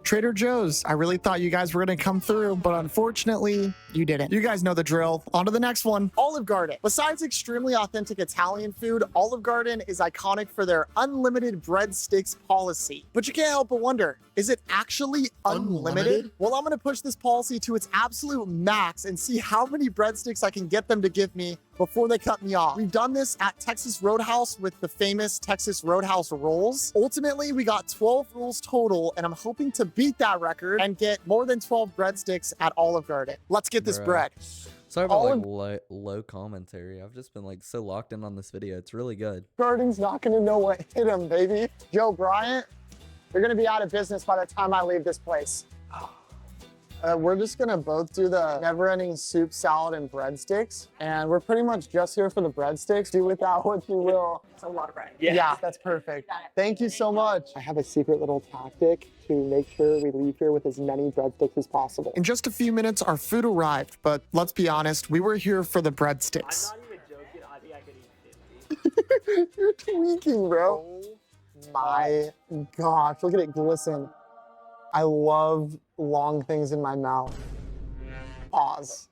Trader Joe's. I really thought you guys were gonna come through, but unfortunately, you didn't. You guys know the drill. On to the next one, Olive Garden. Besides extremely authentic Italian food, Olive Garden is iconic for their unlimited breadsticks policy. But you can't help but wonder, is it actually unlimited? Well, I'm gonna push this policy to its absolute max and see how many breadsticks I can get them to give me before they cut me off. We've done this at Texas Roadhouse with the famous Texas Roadhouse rolls. Ultimately, we got 12 rolls total, and I'm hoping to beat that record and get more than 12 breadsticks at Olive Garden. Let's get this Bruh. bread. Sorry about low commentary. I've just been like so locked in on this video. It's really good. Garden's not gonna know what hit him, baby. Joe Bryant, you're gonna be out of business by the time I leave this place. We're just gonna both do the never-ending soup, salad, and breadsticks. And we're pretty much just here for the breadsticks. Do with that what you will. It's a lot of bread. Yeah, that's perfect. Thank you so much. I have a secret little tactic to make sure we leave here with as many breadsticks as possible. In just a few minutes, our food arrived, but let's be honest, we were here for the breadsticks. I'm not even joking. I think I could eat 50. You're tweaking, bro. Oh my gosh, look at it glisten. I love long things in my mouth. Pause.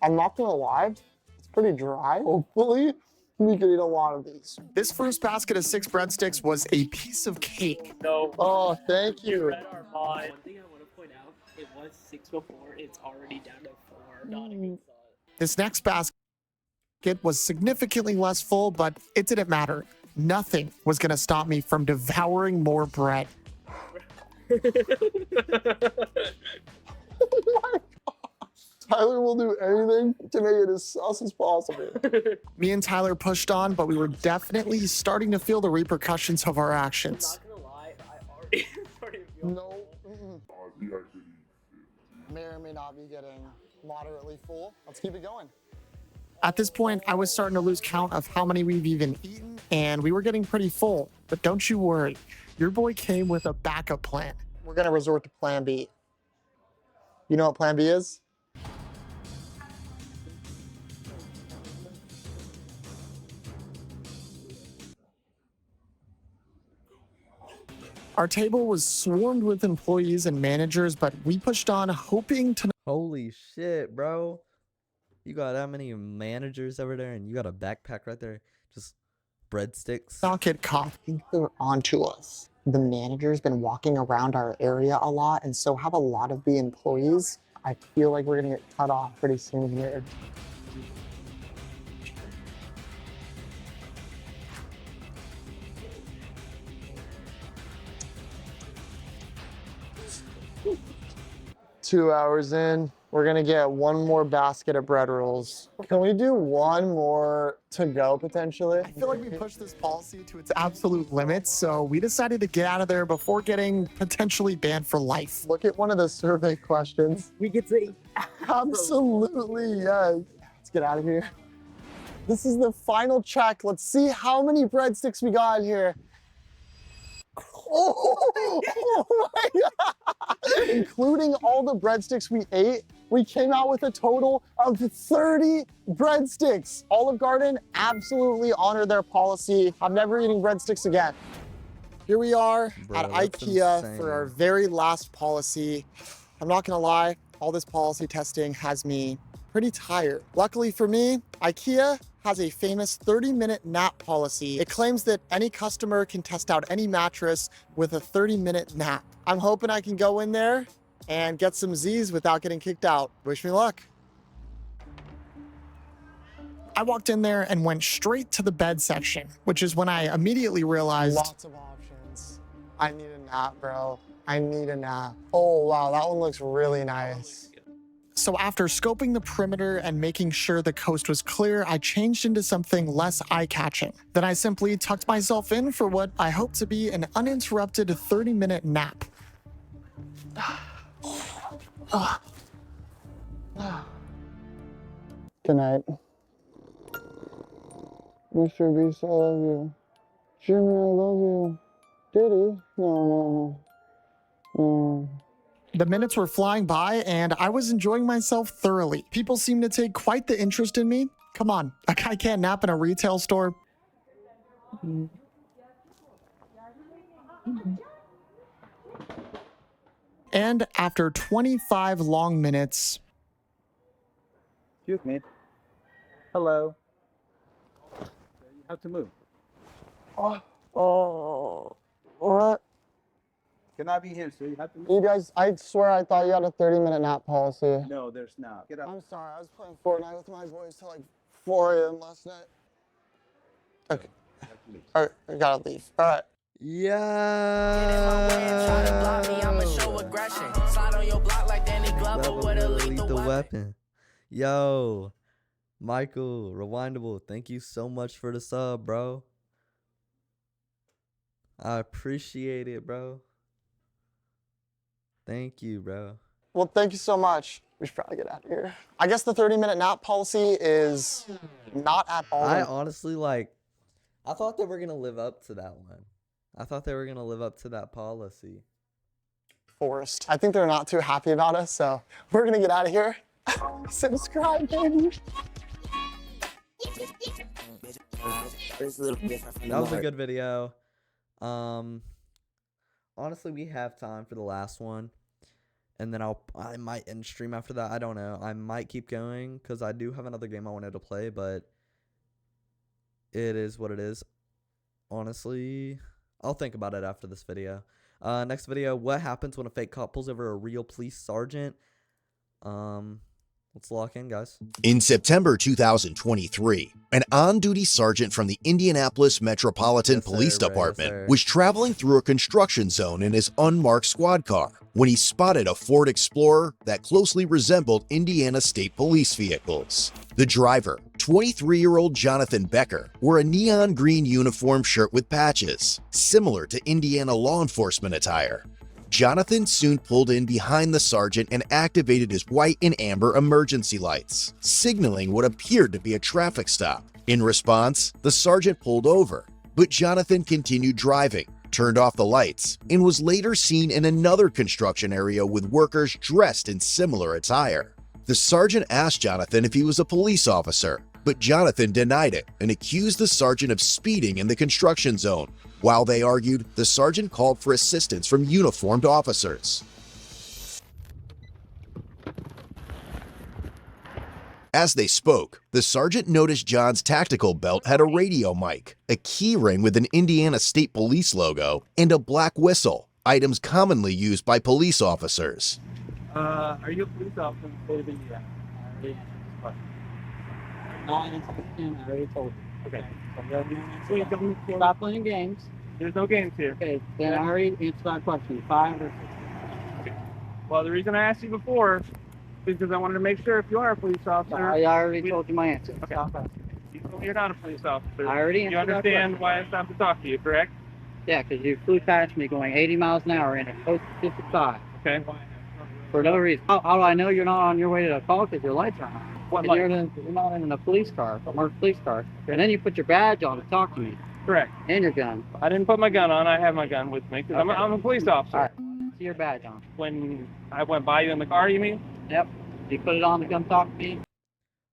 I'm not gonna lie, it's pretty dry. Hopefully, we can eat a lot of these. This first basket of 6 breadsticks was a piece of cake. No. Oh, thank you. Read our mind. One thing I want to point out, it was 6 before. It's already down to 4. Not a good sign. This next basket was significantly less full, but it didn't matter. Nothing was gonna stop me from devouring more bread. Oh my gosh. Tyler will do anything to make it as sus as possible. Me and Tyler pushed on, but we were definitely starting to feel the repercussions of our actions. I'm not gonna lie, I already started feeling No. May or may not be getting moderately full. Let's keep it going. At this point, I was starting to lose count of how many we've even eaten, and we were getting pretty full. But don't you worry, your boy came with a backup plan. We're gonna resort to plan B. You know what plan B is? Our table was swarmed with employees and managers, but we pushed on, hoping to. Holy shit, bro. You got that many managers over there, and you got a backpack right there. Just breadsticks. Not get caught. I think they're onto us. The manager's been walking around our area a lot, and so have a lot of the employees. I feel like we're gonna get cut off pretty soon here. Two hours in, we're gonna get one more basket of bread rolls. Can we do one more to go potentially? I feel like we pushed this policy to its absolute limits, so we decided to get out of there before getting potentially banned for life. Look at one of the survey questions. We get to eat. Absolutely, yes. Let's get out of here. This is the final check. Let's see how many breadsticks we got in here. Oh my God. Including all the breadsticks we ate, we came out with a total of 30 breadsticks. Olive Garden absolutely honored their policy. I'm never eating breadsticks again. Here we are at IKEA for our very last policy. I'm not gonna lie, all this policy testing has me pretty tired. Luckily for me, IKEA has a famous 30-minute nap policy. It claims that any customer can test out any mattress with a 30-minute nap. I'm hoping I can go in there and get some Z's without getting kicked out. Wish me luck. I walked in there and went straight to the bed section, which is when I immediately realized. Lots of options. I need a nap, bro. I need a nap. Oh, wow, that one looks really nice. So after scoping the perimeter and making sure the coast was clear, I changed into something less eye-catching. Then I simply tucked myself in for what I hope to be an uninterrupted 30-minute nap. Good night. Mr. Beast, I love you. Jimmy, I love you. Diddy? No. The minutes were flying by, and I was enjoying myself thoroughly. People seemed to take quite the interest in me. Come on, a guy can't nap in a retail store. And after 25 long minutes... Excuse me. Hello. You have to move. Oh, what? Cannot be him, so you have to move. You guys, I swear I thought you had a 30-minute nap policy. No, there's not. Get up. I'm sorry, I was playing Fortnite with my boys till like 4 a.m. last night. Okay. All right, I gotta leave. All right. Yeah. Lethal weapon. Yo, Michael, Rewindable, thank you so much for the sub, bro. I appreciate it, bro. Thank you, bro. Well, thank you so much. We should probably get out of here. I guess the 30-minute nap policy is not at all. I honestly, I thought they were going to live up to that one. I thought they were going to live up to that policy. Forced. I think they're not too happy about us, so we're going to get out of here. Subscribe, baby. That was a good video. Honestly, we have time for the last one, and then I might end stream after that. I don't know. I might keep going because I do have another game I wanted to play, but it is what it is. Honestly, I'll think about it after this video. Next video: what happens when a fake cop pulls over a real police sergeant? Let's lock in, guys. In September 2023, an on-duty sergeant from the Indianapolis Metropolitan Police Department was traveling through a construction zone in his unmarked squad car when he spotted a Ford Explorer that closely resembled Indiana State Police vehicles. The driver, 23-year-old Jonathan Becker, wore a neon green uniform shirt with patches, similar to Indiana law enforcement attire. Jonathan soon pulled in behind the sergeant and activated his white and amber emergency lights, signaling what appeared to be a traffic stop. In response, the sergeant pulled over, but Jonathan continued driving, turned off the lights, and was later seen in another construction area with workers dressed in similar attire. The sergeant asked Jonathan if he was a police officer, but Jonathan denied it and accused the sergeant of speeding in the construction zone. While they argued, the sergeant called for assistance from uniformed officers. As they spoke, the sergeant noticed John's tactical belt had a radio mic, a key ring with an Indiana State Police logo, and a black whistle, items commonly used by police officers. Are you a police officer in the state of Indiana? I already told you. Okay. Please don't stop playing games. There's no games here. Okay, then I already answered that question. 5 or 6. Okay. Well, the reason I asked you before is because I wanted to make sure if you are a police officer. I already told you my answer. Okay. You told me you're not a police officer. I already answered. You understand why I stopped to talk to you, correct? Yeah, because you flew past me going 80 miles an hour in a Coast 55. Okay. For no reason. How do I know you're not on your way to the call because your lights are on? What light? You're not in a police car, a marked police car. Okay. And then you put your badge on to talk to me. Correct. And your gun. I didn't put my gun on. I have my gun with me because I'm a police officer. All right. See your badge on. When I went by you in the car, you mean? Yep. You put it on to come talk to me.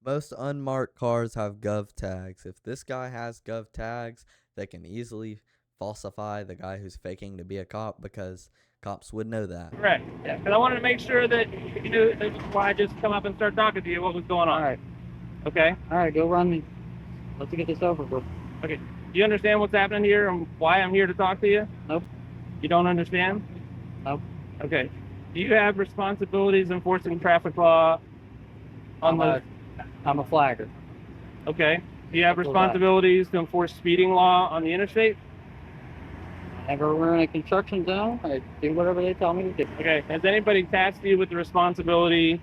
Most unmarked cars have gov tags. If this guy has gov tags, they can easily falsify the guy who's faking to be a cop because cops would know that. Correct. Yeah. Because I wanted to make sure that you knew that's why I just come up and start talking to you. What was going on? All right. Okay. All right. Go run me. Let's get this over with. Okay. Do you understand what's happening here and why I'm here to talk to you? Nope. You don't understand? Nope. Okay. Do you have responsibilities enforcing traffic law on I'm a flagger. Okay. Do you have responsibilities to enforce speeding law on the interstate? Whenever we're in a construction zone, I do whatever they tell me to do. Okay. Has anybody tasked you with the responsibility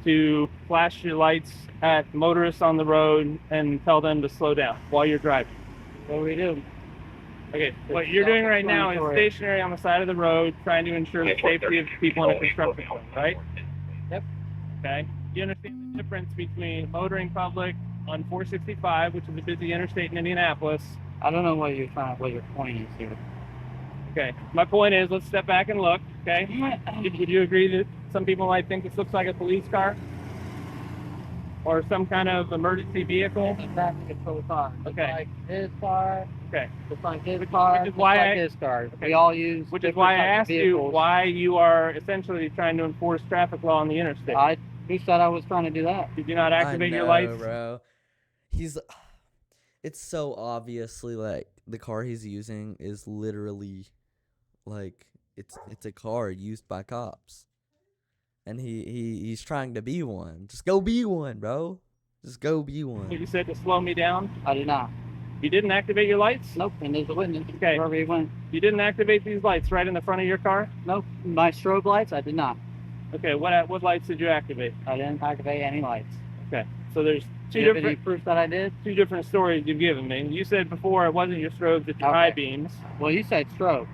to flash your lights at motorists on the road and tell them to slow down while you're driving? What do we do? Okay, what you're doing right now is stationary on the side of the road, trying to ensure the safety of people in a construction zone, right? Yep. Okay. Do you understand the difference between motoring public on 465, which is a busy interstate in Indianapolis? I don't know what your point is here. Okay. My point is, let's step back and look. Okay. Would you agree that some people might think this looks like a police car? Or some kind of emergency vehicle? It's a traffic control car. Okay. It's like his car. Okay. It's like his car. Which is why his car. Okay. We all use. Which is why I asked you why you are essentially trying to enforce traffic law on the interstate. Who said I was trying to do that? Did you not activate your lights? Bro. It's so obviously like the car he's using is literally like it's a car used by cops. And he's trying to be one. Just go be one, bro. Just go be one. You said to slow me down? I did not. You didn't activate your lights? Nope, and there's a witness. Okay. Wherever he went. You didn't activate these lights right in the front of your car? Nope. My strobe lights, I did not. Okay, what lights did you activate? I didn't activate any lights. Okay, so there's two different... any proof that I did? Two different stories you've given me. You said before it wasn't your strobes, it's your high beams. Well, you said strobes.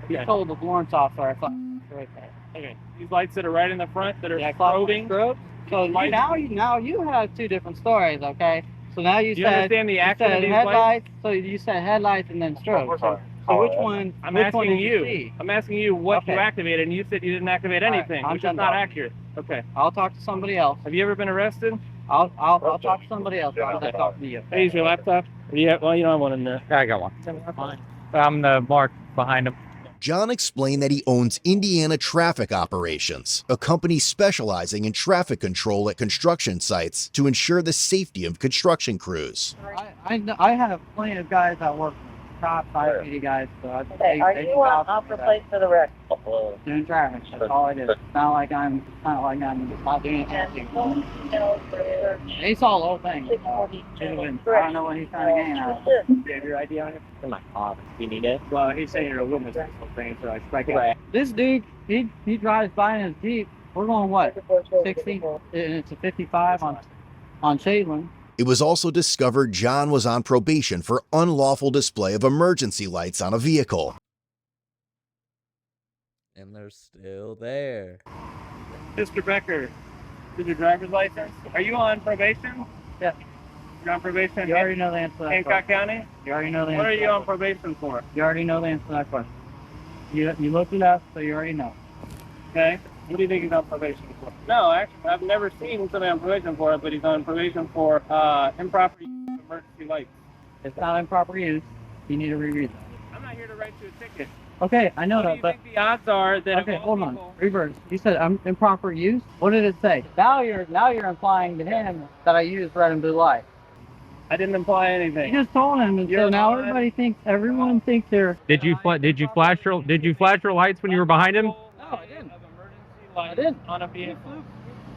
Okay. You told the Florence officer I thought right there. Okay, these lights that are right in the front that are strobing. So now you have two different stories, okay? So now you understand the action of these headlights. So you said headlights and then strobes. So which one? I'm asking you. I'm asking you what you activated, and you said you didn't activate anything, which is not accurate. Okay. I'll talk to somebody else. Have you ever been arrested? I'll talk to somebody else. I'll talk to you. Hey, is your laptop? Well, you don't have one in there. Yeah, I got one. Fine. I'm the mark behind him. John explained that he owns Indiana Traffic Operations, a company specializing in traffic control at construction sites to ensure the safety of construction crews. I have plenty of guys that work top 580 guys. So are you on offer place for the wreck? Doing traffic. That's all I do. It's not like I'm not doing anything. He saw the whole thing. I don't know what he's trying to gain out of it. Do you have your ID on it? In my car. You need it? Well, he's saying you're a witness or something, so I expect it. This dude, he drives by in his Jeep. We're going what? 60? And it's a 55 on Shadeland. It was also discovered John was on probation for unlawful display of emergency lights on a vehicle. And they're still there. Mr. Becker, is your driver's license? Are you on probation? Yeah. You're on probation? You already know the answer to that question. Hancock County? You already know the answer. What are you on probation for? You already know the answer to that question. You looked it up, so you already know. Okay. What do you think he's on probation for? No, actually, I've never seen somebody on probation for it, but he's on probation for improper use of emergency lights. It's not improper use. You need to reread that. I'm not here to write you a ticket. Okay, I know What do that, you but think the odds are that okay, of all hold on. people- Reverse. You said improper use. What did it say? Now you're implying to him that I used red and blue light. I didn't imply anything. You just told him, and so now everyone thinks they're. Did you flash your lights when you were behind him? No, I didn't. I didn't. On a vehicle.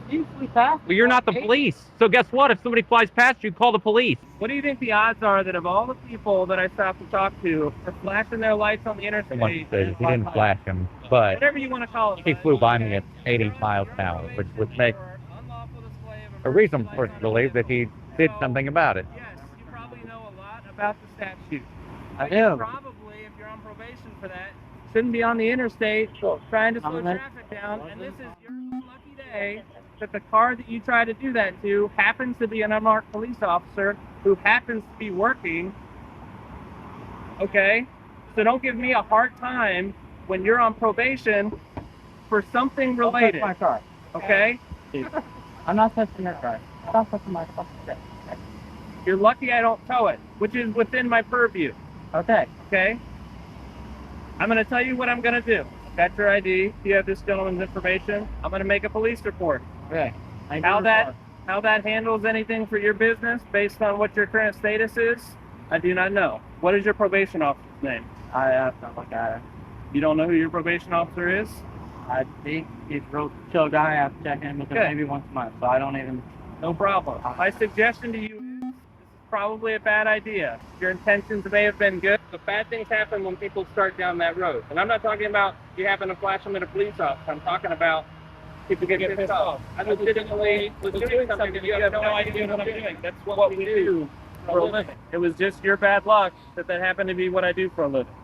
You flew past. Well, you're not the police. So guess what? If somebody flies past you, call the police. What do you think the odds are that of all the people that I stopped to talk to are flashing their lights on the interstate? He didn't flash him, but Whatever you want to call it. he flew by me at 80 miles an hour, which would make a reason for us to believe that he did something about it. Yes, you probably know a lot about the statute. I do. Probably, if you're on probation for that, shouldn't be on the interstate trying to slow traffic down. And this is your unlucky day that the car that you try to do that to happens to be an unmarked police officer who happens to be working. Okay? So don't give me a hard time when you're on probation for something related. Don't touch my car. Okay? I'm not touching your car. Stop touching my fucking car. You're lucky I don't tow it, which is within my purview. Okay. Okay? I'm going to tell you what I'm going to do. Got your ID. You have this gentleman's information. I'm going to make a police report. Okay. How that handles anything for your business based on what your current status is, I do not know. What is your probation officer's name? I have to look at it. You don't know who your probation officer is? I think he's a real chill guy. I have to check in with him maybe once a month, so I don't even. No problem. My suggestion to you is this is probably a bad idea. Your intentions may have been good, but bad things happen when people start down that road. And I'm not talking about you happen to flash them at a police officer. I'm talking about people get pissed off. I legitimately was doing something that you have no idea what I'm doing. That's what we do for a living. It was just your bad luck that happened to be what I do for a living.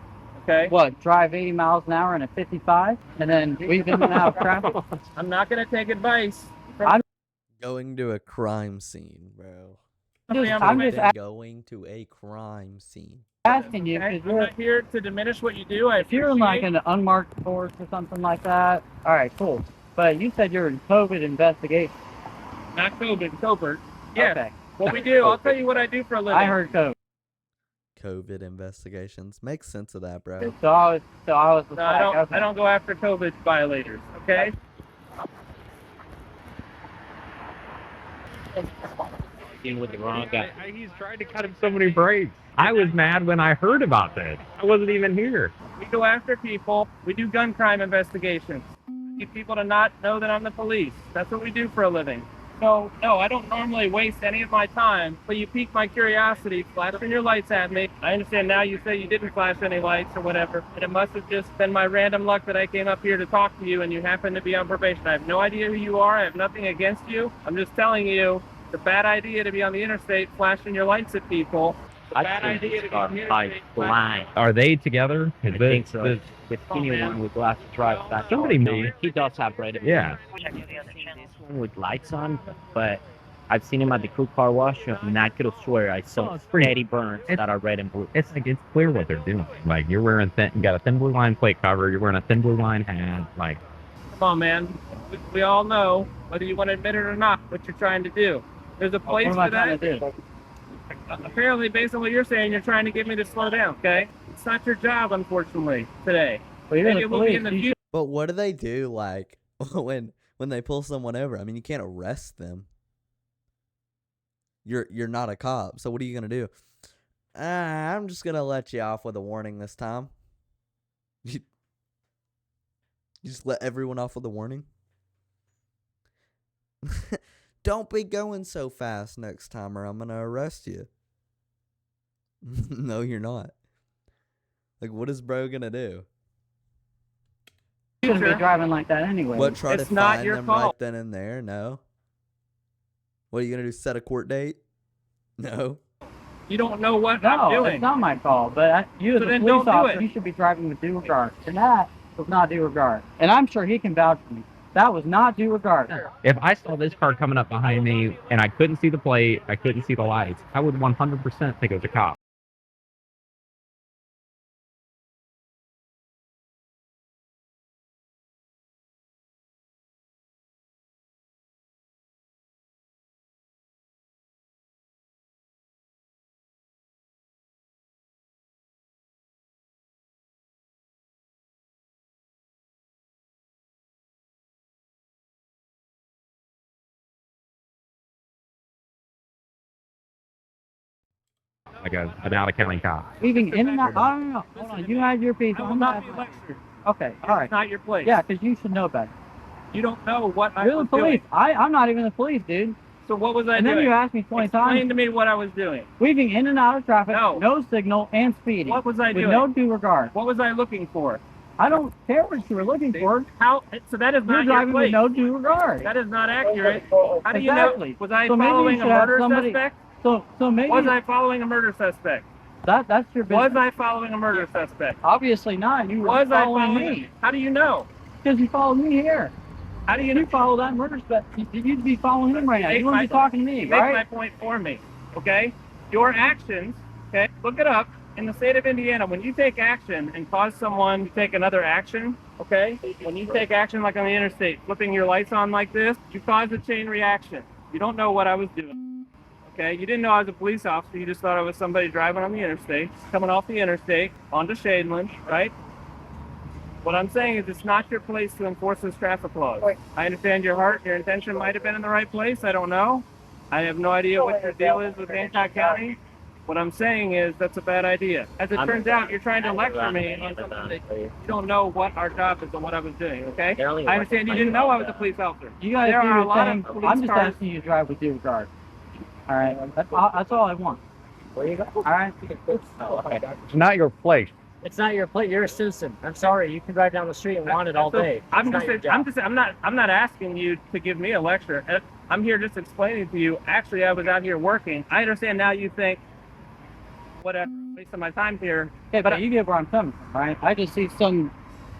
Okay? What, drive 80 miles an hour in a 55 and then weave in and out of traffic? I'm not going to take advice from Going to a crime scene, bro. I'm just going to a crime scene. asking you. I'm not here to diminish what you do. If you're in like an unmarked force or something like that, all right, cool. But you said you're in COVID investigation. Not COVID, covert. Yeah. Okay. What we do, I'll tell you what I do for a living. I heard COVID. COVID investigations. Makes sense of that, bro. So I was. No, I don't go after COVID violators. Okay. With the wrong guy. He's trying to cut him so many breaks. I was mad when I heard about this. I wasn't even here. We go after people. We do gun crime investigations. We need people to not know that I'm the police. That's what we do for a living. So, no, I don't normally waste any of my time, but you piqued my curiosity, flashing your lights at me. I understand now you say you didn't flash any lights or whatever, and it must have just been my random luck that I came up here to talk to you and you happen to be on probation. I have no idea who you are. I have nothing against you. I'm just telling you, it's a bad idea to be on the interstate flashing your lights at people. It's a bad idea to be on the interstate flashing. Are they together? I think so. The skinny one with glasses drives that. Somebody moved. He does have red. Yeah. I've seen this one with lights on, but I've seen him at the crew car wash, and I could swear I saw steady burns that are red and blue. It's like it's clear what they're doing. Like you're wearing you got a thin blue line plate cover. You're wearing a thin blue line hat. Like, come on, man. We all know whether you want to admit it or not what you're trying to do. There's a place for that. Apparently, based on what you're saying, you're trying to get me to slow down. Okay, it's not your job, unfortunately, today. Maybe it will be in the future. But what do they do, like, when they pull someone over? I mean, you can't arrest them. You're not a cop, so what are you gonna do? I'm just gonna let you off with a warning this time. You just let everyone off with a warning? Don't be going so fast next time or I'm gonna arrest you. No, you're not. Like, what is bro gonna do? You shouldn't be driving like that anyway. What, try it's to not find your them fault. right then and there? No. What are you gonna do, set a court date? No. You don't know what I'm doing. It's not my fault, but you as a police officer, you should be driving with due regard. And that was not due regard. And I'm sure he can vouch for me. That was not due regard. if I saw this car coming up behind me and I couldn't see the plate, I couldn't see the lights, I would 100% think it was a cop. like an out-of-county cop. Leaving in and out. Oh, no. Hold on. You had your piece. I will not be lectured. Okay. All right. It's not your place. Yeah, because you should know better. You don't know what I was doing. You're the police. I'm not even the police, dude. So what was I doing? And then you asked me 20 times. Explain to me what I was doing. Weaving in and out of traffic. No signal and speeding. What was I doing? With no due regard. What was I looking for? I don't care what you were looking for. How? So that is not your place. You're driving with no due regard. That is not accurate. How do you know? Was I following a murder suspect? So maybe. Was I following a murder suspect? That's your business. Was I following a murder suspect? Obviously not. You were following me. How do you know? Because you followed me here. How do you know? You follow that murder suspect? You'd be following him right now. You wouldn't be talking to me, right? Make my point for me, okay? Your actions, okay? Look it up. In the state of Indiana, when you take action and cause someone to take another action, okay? When you take action like on the interstate, flipping your lights on like this, you cause a chain reaction. You don't know what I was doing, okay? You didn't know I was a police officer. You just thought I was somebody driving on the interstate, coming off the interstate onto Shadeland, right? What I'm saying is it's not your place to enforce this traffic laws. I understand your heart, your intention might have been in the right place. I don't know. I have no idea what your deal is with Hancock County. What I'm saying is that's a bad idea. As it turns out, you're trying to lecture me on something that you don't know what our job is and what I was doing, okay? I understand you didn't know I was a police officer. You guys there are a lot of police I'm just asking you to drive with due regard. All right? That's all I want. Where you go? All right? It's not your place. It's not your plate. You're a citizen. I'm sorry. You can drive down the street and want it all day. I'm not asking you to give me a lecture. I'm here just explaining to you. Actually, I was out here working. I understand now. You think, whatever, wasting my time here. Okay, but you get where I'm coming from, right? I just see some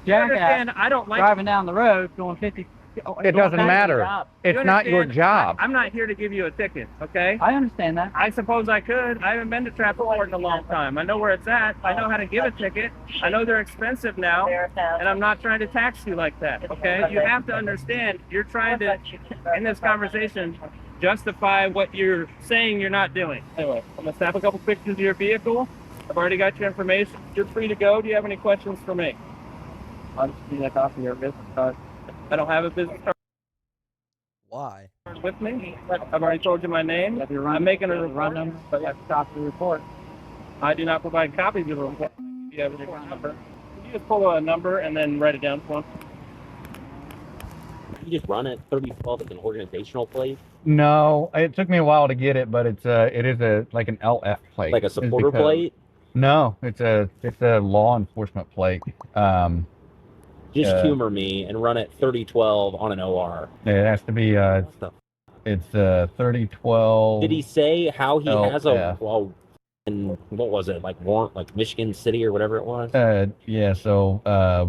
jackass driving down the road going 50. It doesn't matter. It's not your job. I'm not here to give you a ticket, okay? I understand that. I suppose I could. I haven't been to traffic court in a long time. I know where it's at. I know how to give a ticket. I know they're expensive now, and I'm not trying to tax you like that, okay? You have to understand, you're trying to, in this conversation, justify what you're saying you're not doing. Anyway, I'm gonna snap a couple pictures of your vehicle. I've already got your information. You're free to go. Do you have any questions for me? I'll just need a copy of your business card. I don't have a business card. Why? With me. I've already told you my name. I'm making a run number, but you have to copy the report. I do not provide copies of the report. You have a number. Can you just pull a number and then write it down for me? You just run it 3012 as an organizational plate? No, it took me a while to get it, but it is like an LF plate. Like a supporter plate? No, it's a law enforcement plate. Just humor me and run it 3012 on an OR. It has to be it's 3012. Did he say how he has and what was it, like Warren, like Michigan City or whatever it was? Yeah, so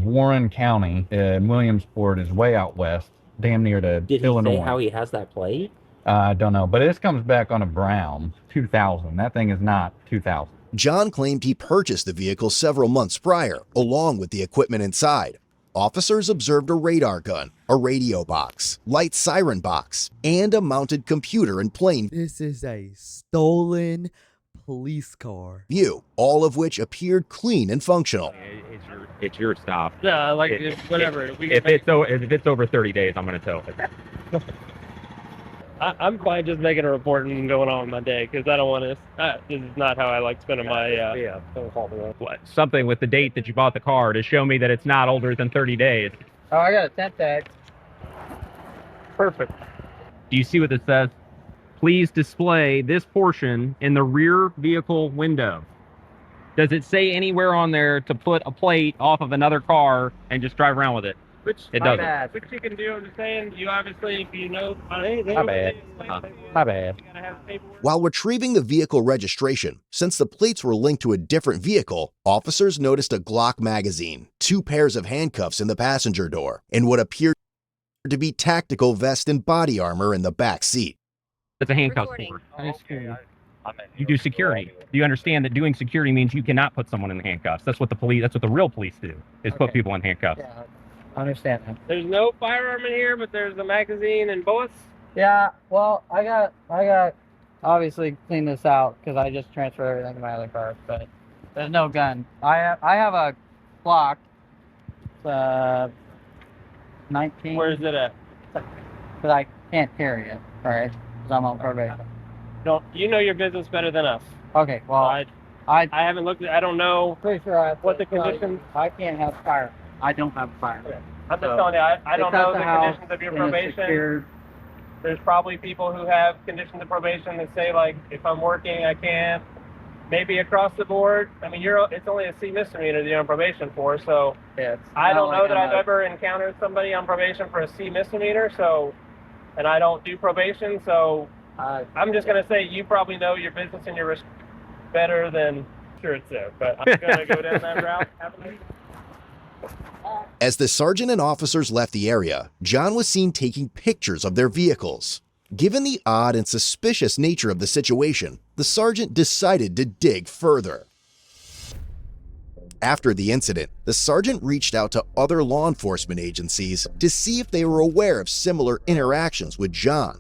Warren County in Williamsport is way out west, damn near to Illinois. Did he say how he has that plate? I don't know, but this comes back on a Brown 2000. That thing is not 2000. John claimed he purchased the vehicle several months prior, along with the equipment inside. Officers observed a radar gun, a radio box, light siren box, and a mounted computer in plain This is a stolen police car view, all of which appeared clean and functional. It's your stop. Yeah, like whatever. If it's over 30 days, I'm gonna tow it. I'm fine just making a report and going on with my day because I don't want to. This is not how I like spending my. Something with the date that you bought the car to show me that it's not older than 30 days. Oh, I got a tent tag. Perfect. Do you see what it says? Please display this portion in the rear vehicle window. Does it say anywhere on there to put a plate off of another car and just drive around with it? It doesn't. Which you can do. I'm just saying, you obviously, if you know. My bad. My bad. While retrieving the vehicle registration, since the plates were linked to a different vehicle, officers noticed a Glock magazine, 2 pairs of handcuffs in the passenger door, and what appeared to be tactical vest and body armor in the back seat. It's a handcuff cord. You do security. Do you understand that doing security means you cannot put someone in handcuffs? That's what the real police do, is put people in handcuffs. Yeah. I understand that. There's no firearm in here, but there's a magazine and bullets. Yeah, well, I got obviously clean this out because I just transferred everything to my other car, but there's no gun. I have a Glock. 19. Where is it at? But I can't carry it, right? Because I'm on probation. You know your business better than us. Okay, well, I haven't looked at. I don't know pretty sure I what the conditions. I can't have fire. I don't have fire. I'm just telling you, I don't know the conditions of your probation. There's probably people who have conditions of probation that say, like, if I'm working, I can't. Maybe across the board. I mean, it's only a C misdemeanor that you're on probation for, so Yeah, I don't know that I've ever encountered somebody on probation for a C misdemeanor, so, and I don't do probation, so I'm just going to say you probably know your business and your risk better than sure it's there, but I'm going to go down that route. As the sergeant and officers left the area, John was seen taking pictures of their vehicles. Given the odd and suspicious nature of the situation, the sergeant decided to dig further. After the incident, the sergeant reached out to other law enforcement agencies to see if they were aware of similar interactions with John.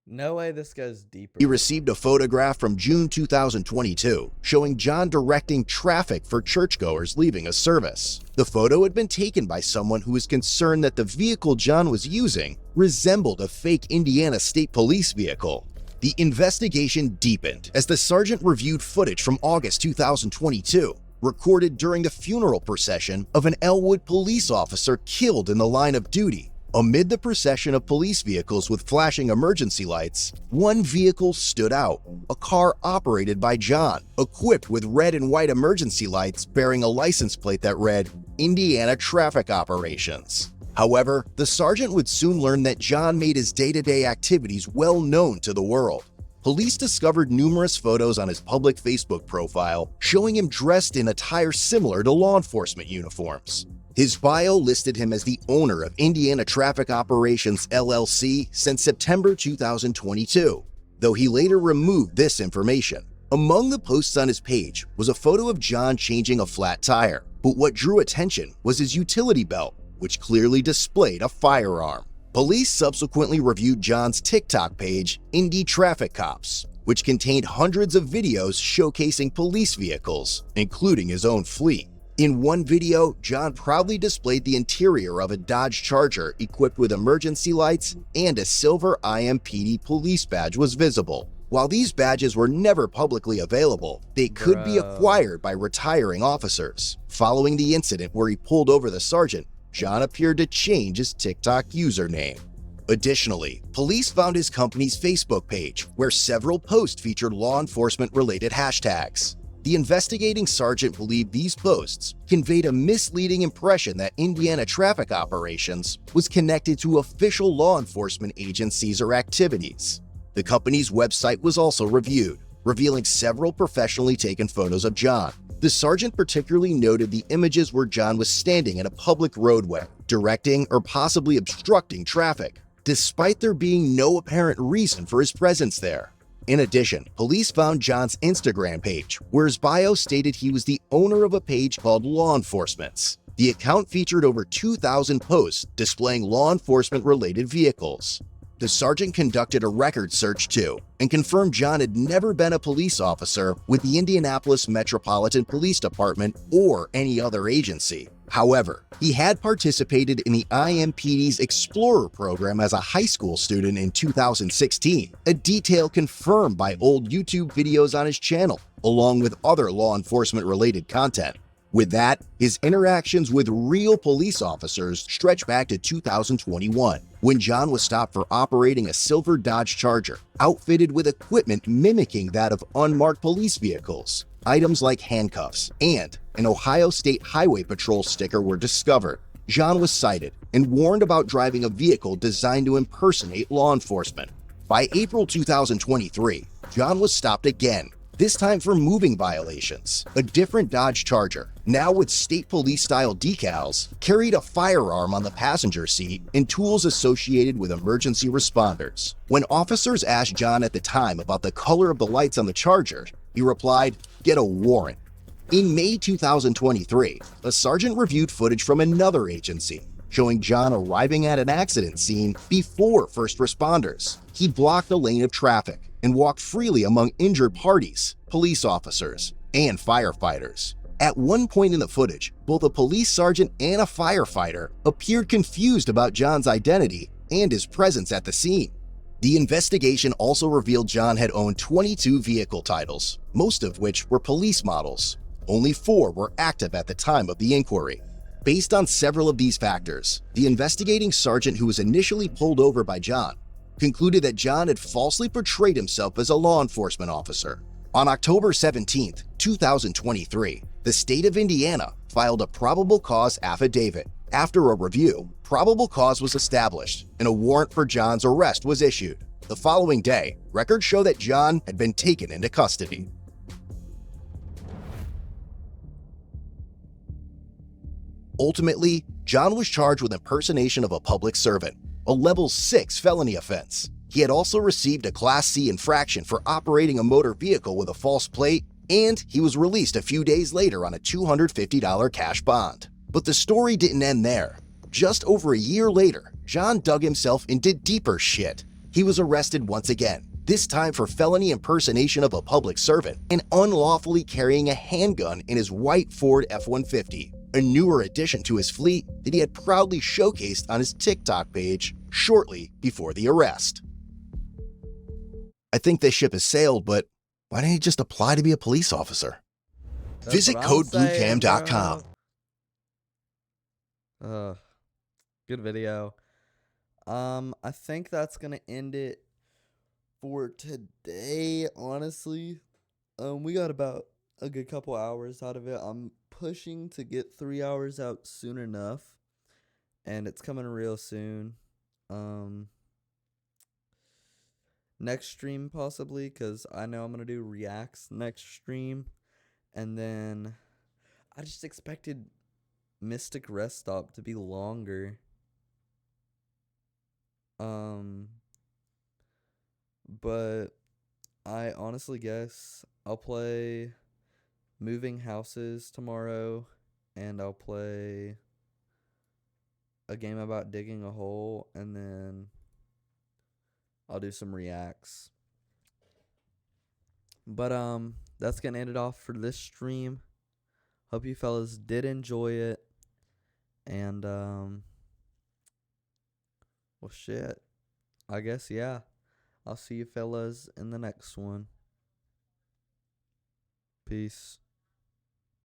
No way this goes deeper. He received a photograph from June 2022 showing John directing traffic for churchgoers leaving a service. The photo had been taken by someone who was concerned that the vehicle John was using resembled a fake Indiana State Police vehicle. The investigation deepened as the sergeant reviewed footage from August 2022, recorded during the funeral procession of an Elwood police officer killed in the line of duty. Amid the procession of police vehicles with flashing emergency lights, one vehicle stood out, a car operated by John, equipped with red and white emergency lights bearing a license plate that read, Indiana Traffic Operations. However, the sergeant would soon learn that John made his day-to-day activities well known to the world. Police discovered numerous photos on his public Facebook profile showing him dressed in attire similar to law enforcement uniforms. His bio listed him as the owner of Indiana Traffic Operations LLC since September 2022, though he later removed this information. Among the posts on his page was a photo of John changing a flat tire, but what drew attention was his utility belt, which clearly displayed a firearm. Police subsequently reviewed John's TikTok page, Indy Traffic Cops, which contained hundreds of videos showcasing police vehicles, including his own fleet. In one video, John proudly displayed the interior of a Dodge Charger equipped with emergency lights, and a silver IMPD police badge was visible. While these badges were never publicly available, they could be acquired by retiring officers. Following the incident where he pulled over the sergeant, John appeared to change his TikTok username. Additionally, police found his company's Facebook page, where several posts featured law enforcement-related hashtags. The investigating sergeant believed these posts conveyed a misleading impression that Indiana Traffic Operations was connected to official law enforcement agencies or activities. The company's website was also reviewed, revealing several professionally taken photos of John. The sergeant particularly noted the images where John was standing at a public roadway, directing or possibly obstructing traffic, despite there being no apparent reason for his presence there. In addition, police found John's Instagram page, where his bio stated he was the owner of a page called Law Enforcement's. The account featured over 2,000 posts displaying law enforcement-related vehicles. The sergeant conducted a record search too, and confirmed John had never been a police officer with the Indianapolis Metropolitan Police Department or any other agency. However, he had participated in the IMPD's Explorer program as a high school student in 2016, a detail confirmed by old YouTube videos on his channel, along with other law enforcement-related content. With that, his interactions with real police officers stretch back to 2021, when John was stopped for operating a silver Dodge Charger, outfitted with equipment mimicking that of unmarked police vehicles. Items like handcuffs and an Ohio State Highway Patrol sticker were discovered. John was cited and warned about driving a vehicle designed to impersonate law enforcement. By April 2023, John was stopped again, this time for moving violations. A different Dodge Charger, now with state police-style decals, carried a firearm on the passenger seat and tools associated with emergency responders. When officers asked John at the time about the color of the lights on the Charger, he replied, "Get a warrant." In May 2023, a sergeant reviewed footage from another agency, showing John arriving at an accident scene before first responders. He blocked a lane of traffic and walked freely among injured parties, police officers, and firefighters. At one point in the footage, both a police sergeant and a firefighter appeared confused about John's identity and his presence at the scene. The investigation also revealed John had owned 22 vehicle titles, most of which were police models. Only 4 were active at the time of the inquiry. Based on several of these factors, the investigating sergeant who was initially pulled over by John concluded that John had falsely portrayed himself as a law enforcement officer. On October 17, 2023, the state of Indiana filed a probable cause affidavit. After a review, probable cause was established and a warrant for John's arrest was issued. The following day, records show that John had been taken into custody. Ultimately, John was charged with impersonation of a public servant, a level 6 felony offense. He had also received a Class C infraction for operating a motor vehicle with a false plate, and he was released a few days later on a $250 cash bond. But the story didn't end there. Just over a year later, John dug himself into deeper shit. He was arrested once again, this time for felony impersonation of a public servant and unlawfully carrying a handgun in his white Ford F-150, a newer addition to his fleet that he had proudly showcased on his TikTok page shortly before the arrest. I think this ship has sailed, but why didn't he just apply to be a police officer? Visit codebluecam.com. Good video. I think that's gonna end it for today, honestly. We got about a good couple hours out of it. I'm pushing to get 3 hours out soon enough, and it's coming real soon. Next stream possibly, because I know I'm gonna do reacts next stream, and then I just expected Mystic Rest Stop to be longer. But I honestly guess I'll play Moving Houses tomorrow, and I'll play a game about digging a hole, and then I'll do some reacts. But that's gonna end it off for this stream. Hope you fellas did enjoy it. And well, shit, I guess, yeah, I'll see you fellas in the next one. Peace.